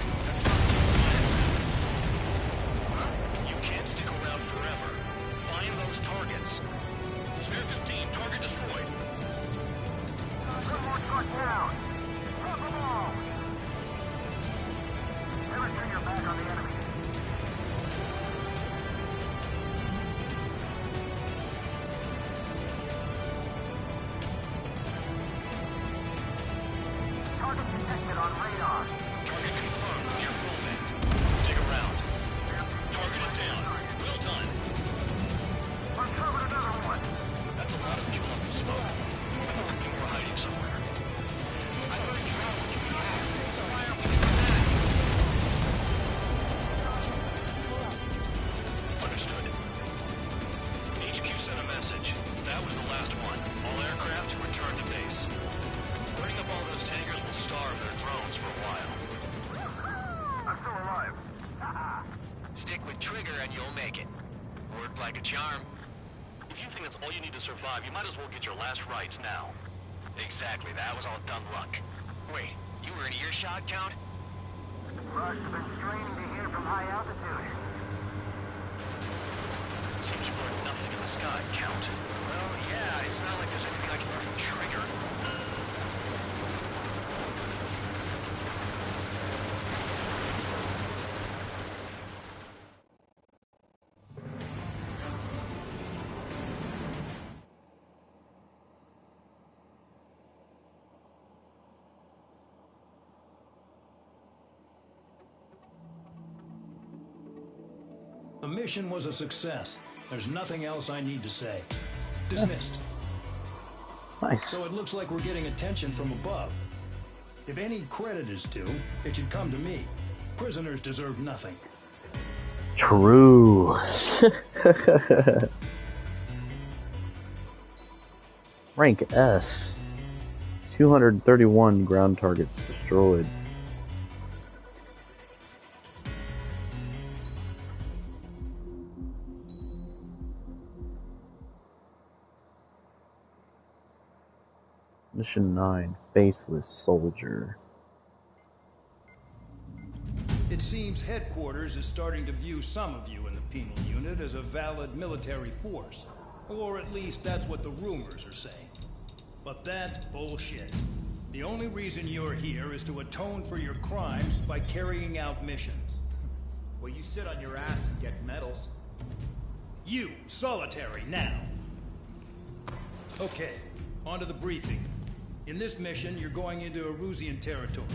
You can't stick around forever. Find those targets. Spare 15, target destroyed. One more truck down. Drop them all. Never turn your back on the enemy. Target detected on radar. Target confirmed. Near full band. Dig around. Target is down. Well done. Uncovered another one. That's a lot of fuel up in smoke. I thought you were hiding somewhere. I heard drones can be hacked. So why aren't we doing that? Understood. HQ sent a message. That was the last one. All aircraft return to base. Burning their drones for a while. I'm still alive. Stick with Trigger and you'll make it. Worked like a charm. If you think that's all you need to survive, you might as well get your last rites now. Exactly, that was all dumb luck. Wait, you were in earshot, Count? Rush has been straining to hear from high altitude. Seems you've learned nothing in the sky, Count. Well, yeah, it's not like there's anything I can learn from Trigger. The mission was a success. There's nothing else I need to say. Dismissed. Nice. So it looks like we're getting attention from above. If any credit is due, it should come to me. Prisoners deserve nothing. True. Rank S. 231 ground targets destroyed. Mission 9, Faceless Soldier. It seems headquarters is starting to view some of you in the penal unit as a valid military force. Or at least that's what the rumors are saying. But that's bullshit. The only reason you're here is to atone for your crimes by carrying out missions. Well, you sit on your ass and get medals. You, Solitary, now. Okay, on to the briefing. In this mission, you're going into Erusian territory.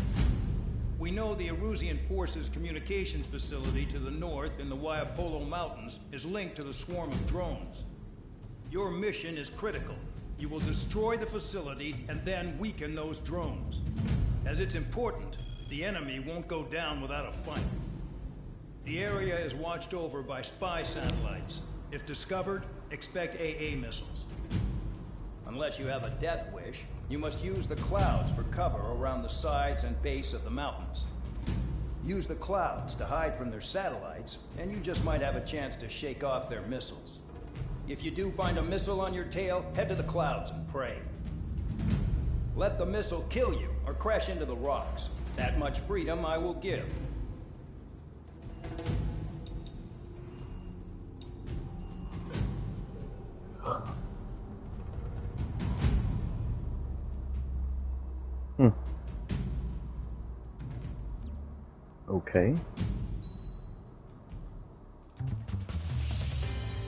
We know the Erusian Forces communications facility to the north in the Waiapolo Mountains is linked to the swarm of drones. Your mission is critical. You will destroy the facility and then weaken those drones. As it's important, the enemy won't go down without a fight. The area is watched over by spy satellites. If discovered, expect AA missiles. Unless you have a death wish, you must use the clouds for cover around the sides and base of the mountains. Use the clouds to hide from their satellites, and you just might have a chance to shake off their missiles. If you do find a missile on your tail, head to the clouds and pray. Let the missile kill you or crash into the rocks. That much freedom I will give. Okay.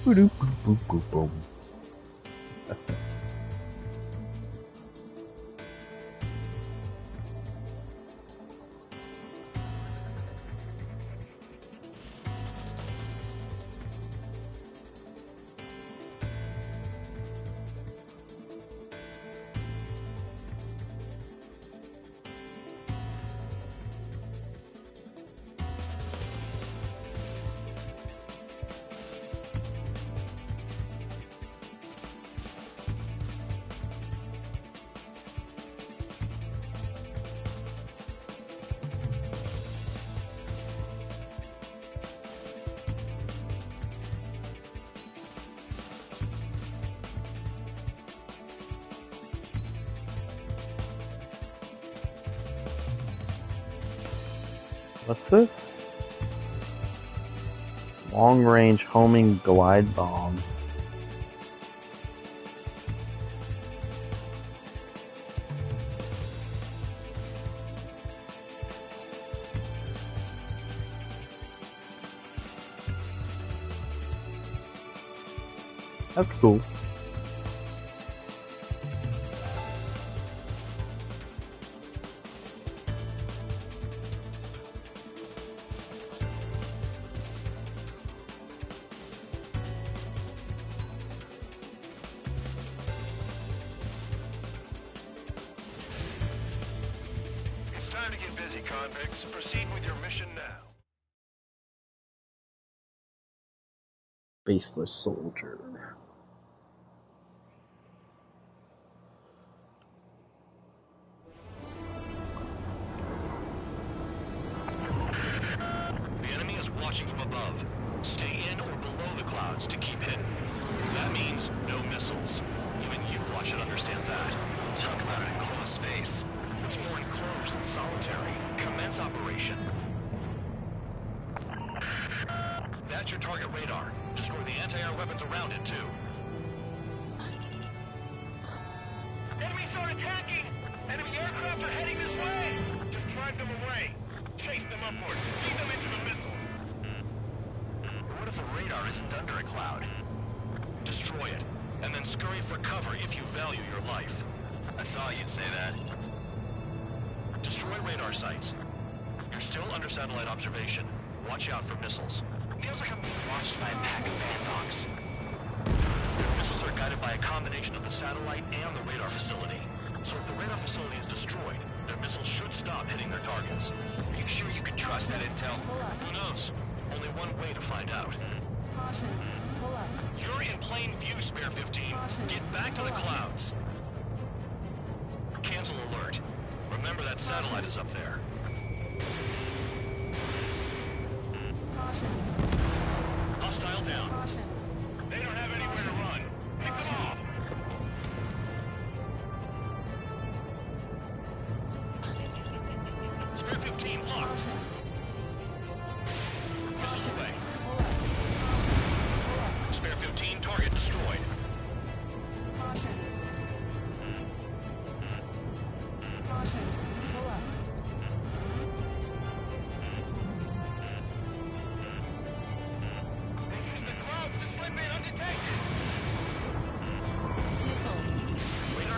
Boop boop boop boom. What's this? Long-range homing glide bomb. That's cool. It's time to get busy, convicts. Proceed with your mission now. Faceless Soldier. watching from above. Stay in or below the clouds to keep hidden. That means no missiles. Even you lot should understand that. Talk about an enclosed space. It's more enclosed than solitary. Commence operation. That's your target radar. Destroy the anti-air weapons around it, too. Enemies are attacking! Enemy aircraft are heading this way! Just drive them away. Chase them upward. Feed them into the missile. What if the radar isn't under a cloud? Destroy it, and then scurry for cover if you value your life. I thought you'd say that. Destroy radar sites. You're still under satellite observation. Watch out for missiles. Feels like I'm being watched by a pack of bad dogs. Their missiles are guided by a combination of the satellite and the radar facility. So if the radar facility is destroyed, their missiles should stop hitting their targets. Are you sure you can trust that intel? Who knows? Only one way to find out. You're in plain view, Spare 15. Get back to the clouds. Cancel alert. Remember that satellite is up there. Hostile down. They don't have anywhere to run. Pick them off. Spare 15 locked. Missile away. Spare 15 target destroyed.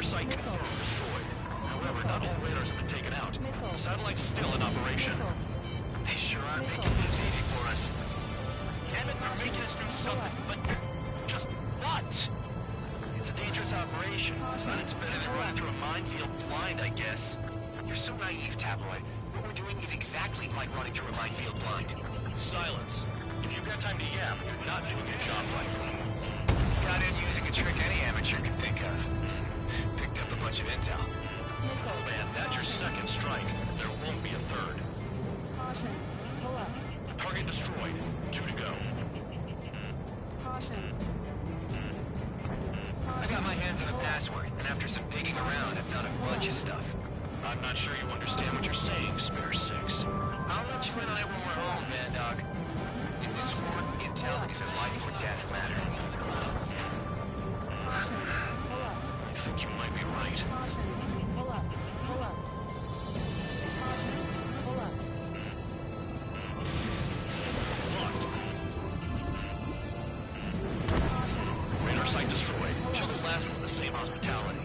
Site confirmed destroyed. However, not all radars have been taken out. The satellite's still in operation. They sure are making things easy for us. Damn it, they're making us do something, but just what? It's a dangerous operation, but it's better than running through a minefield blind, I guess. You're so naive, Tabloid. What we're doing is exactly like running through a minefield blind. Silence. If you've got time to yap, you're not doing your job right. Got in using a trick any amateur can think of. Picked up a bunch of intel. Full band, that's your second strike. There won't be a third. Target destroyed. 2 to go. I got my hands on a password, and after some digging around, I found a bunch of stuff. I'm not sure you understand what you're saying, Spare 6. I'll let you in on it when we're home, man, dog. In this war, intel is a life or death matter. I think you might be right. Locked. Radar site destroyed. Show the last one the same hospitality.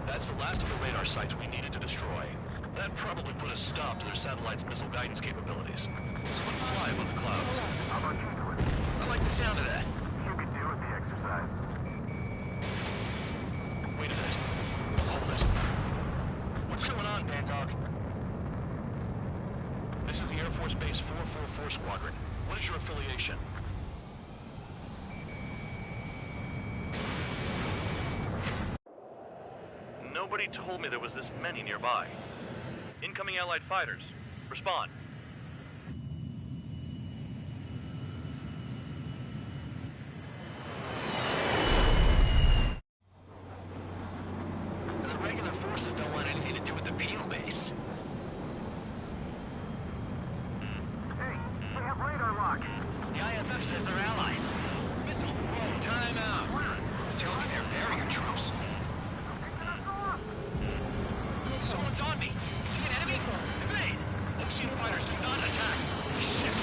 That's the last of the radar sites we needed to destroy. That probably put a stop to their satellite's missile guidance capabilities. Someone fly above the clouds. How about you do it? I like the sound of that. You could do with the exercise. Wait a minute. Hold it. What's going on, Bandog? This is the Air Force Base 444 Squadron. What is your affiliation? Nobody told me there was this many nearby. Incoming Allied fighters. Respond. The regular forces don't want anything to do with the penal base. Hey, we have radar lock. The IFF says they're allies. Missile, whoa, time out. Tell me they're barrier troops. Someone's on me. Is he an enemy? Evade! Ocean fighters do not attack. Shit.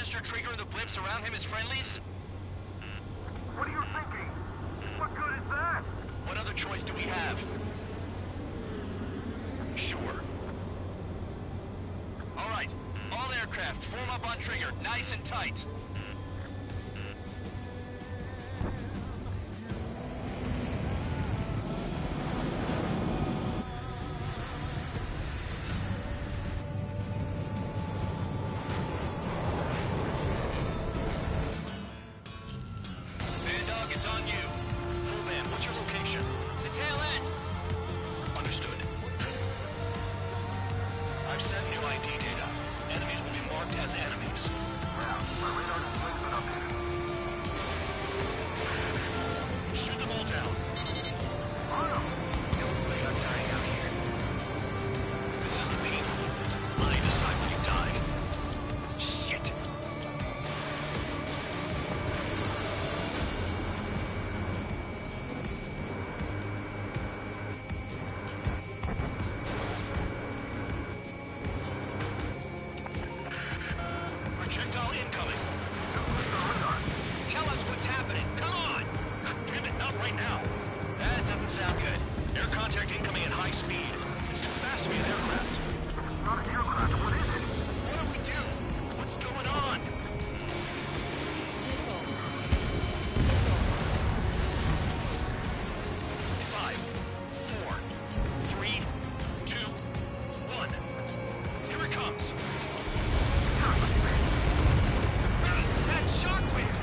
Mr. Trigger and the blimps around him as friendlies? What are you thinking? What good is that? What other choice do we have? Sure. All right, all aircraft, form up on Trigger, nice and tight. Bandog, it's on you. Full band, what's your location? The tail end. Understood. I've sent new ID data. Enemies will be marked as enemies. Shoot them all down. This is the penal limit. I decide when you die. Shit. Projectile incoming. Tell us what's happening. Come on. Damn it, not right now. That doesn't sound good. Air contact incoming at high speed. It's too fast to be an aircraft. Not an aircraft. What is it? What do we do? What's going on? Five, four, three, two, one. Here it comes. That shockwave!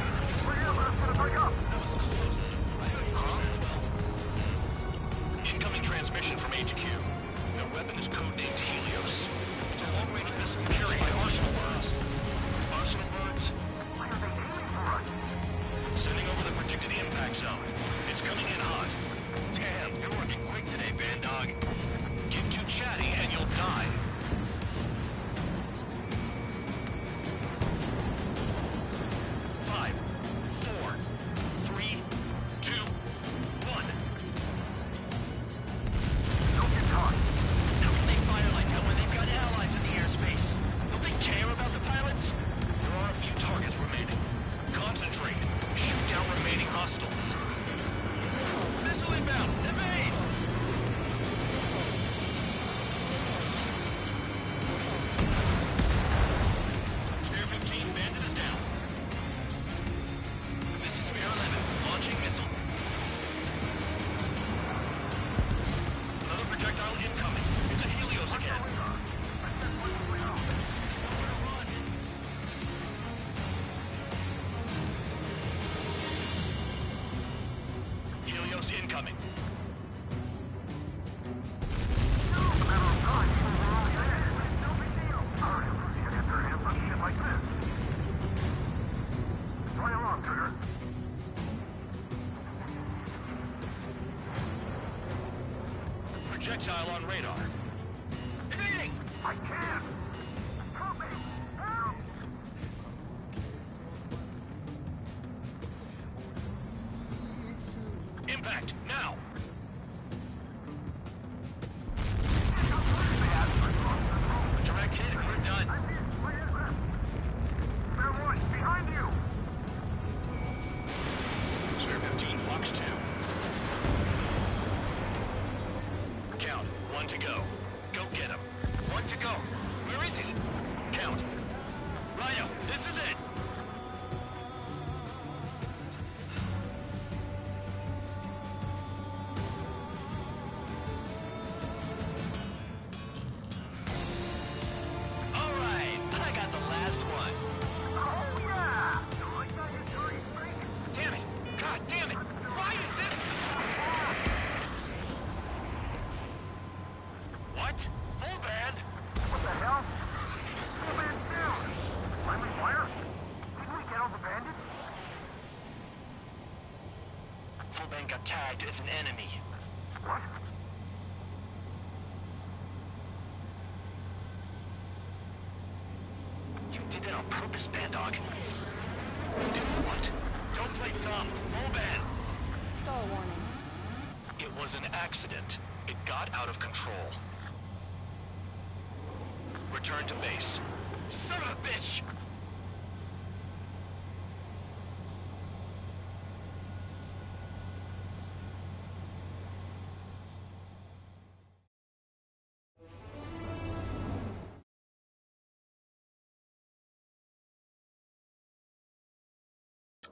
That's gonna break up. That was close. I heard you Incoming transmission from HQ. The weapon is codenamed Helios. It's a long-range missile carried by Arsenal birds. Arsenal birds? Why are they aiming for us? Sending over the predicted impact zone. It's coming in hot. Damn, you're working quick today, Bandog. Get too chatty and you'll die. Five, four, three, two, one. Don't get caught. How can they fire like that when they've got allies in the airspace? Don't they care about the pilots? There are a few targets remaining. Concentrate. Shoot down remaining hostiles. Missile inbound! Evade! Spear 15, Bandit is down. This is Spear 11, launching missile. Another projectile incoming. It's a Helios again. Helios incoming. Projectile on radar. Evading! I can't. Help me. Help. Impact, now! Direct hit, we're done. Fair one, behind you. Spare 15, Fox 2. Count, one to go. Go get him. One to go. Where is it? Count. Rhino, this is it! All right, I got the last one. Oh yeah. You like that, you dirty freak? Damn it! God damn it! Why is this? What? Full band? What the hell? Full man down. Finally fire? Didn't we get all the bandits? Full band got tagged as an enemy. What? You did that on purpose, Bandog. Did what? Don't play dumb. Full band. Stall warning. It was an accident. It got out of control. Return to base. Son of a bitch!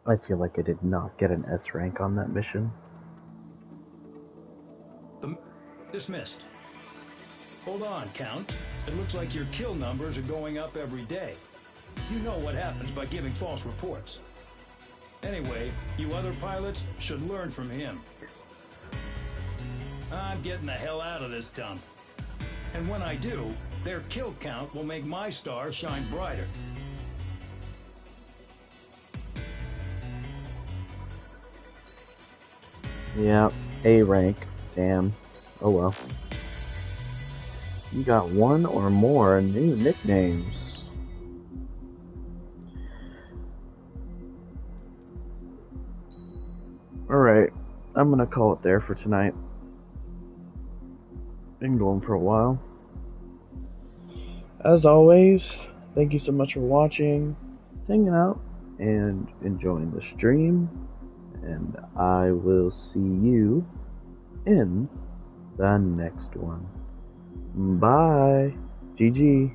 I feel like I did not get an S rank on that mission. Dismissed. Hold on, Count. It looks like your kill numbers are going up every day. You know what happens by giving false reports. Anyway, you other pilots should learn from him. I'm getting the hell out of this dump. And when I do, their kill count will make my star shine brighter. Yeah, A rank. Damn. Oh well. You got one or more new nicknames. Alright, I'm gonna call it there for tonight. Been going for a while. As always, thank you so much for watching, hanging out, and enjoying the stream. And I will see you in the next one. Bye. GG.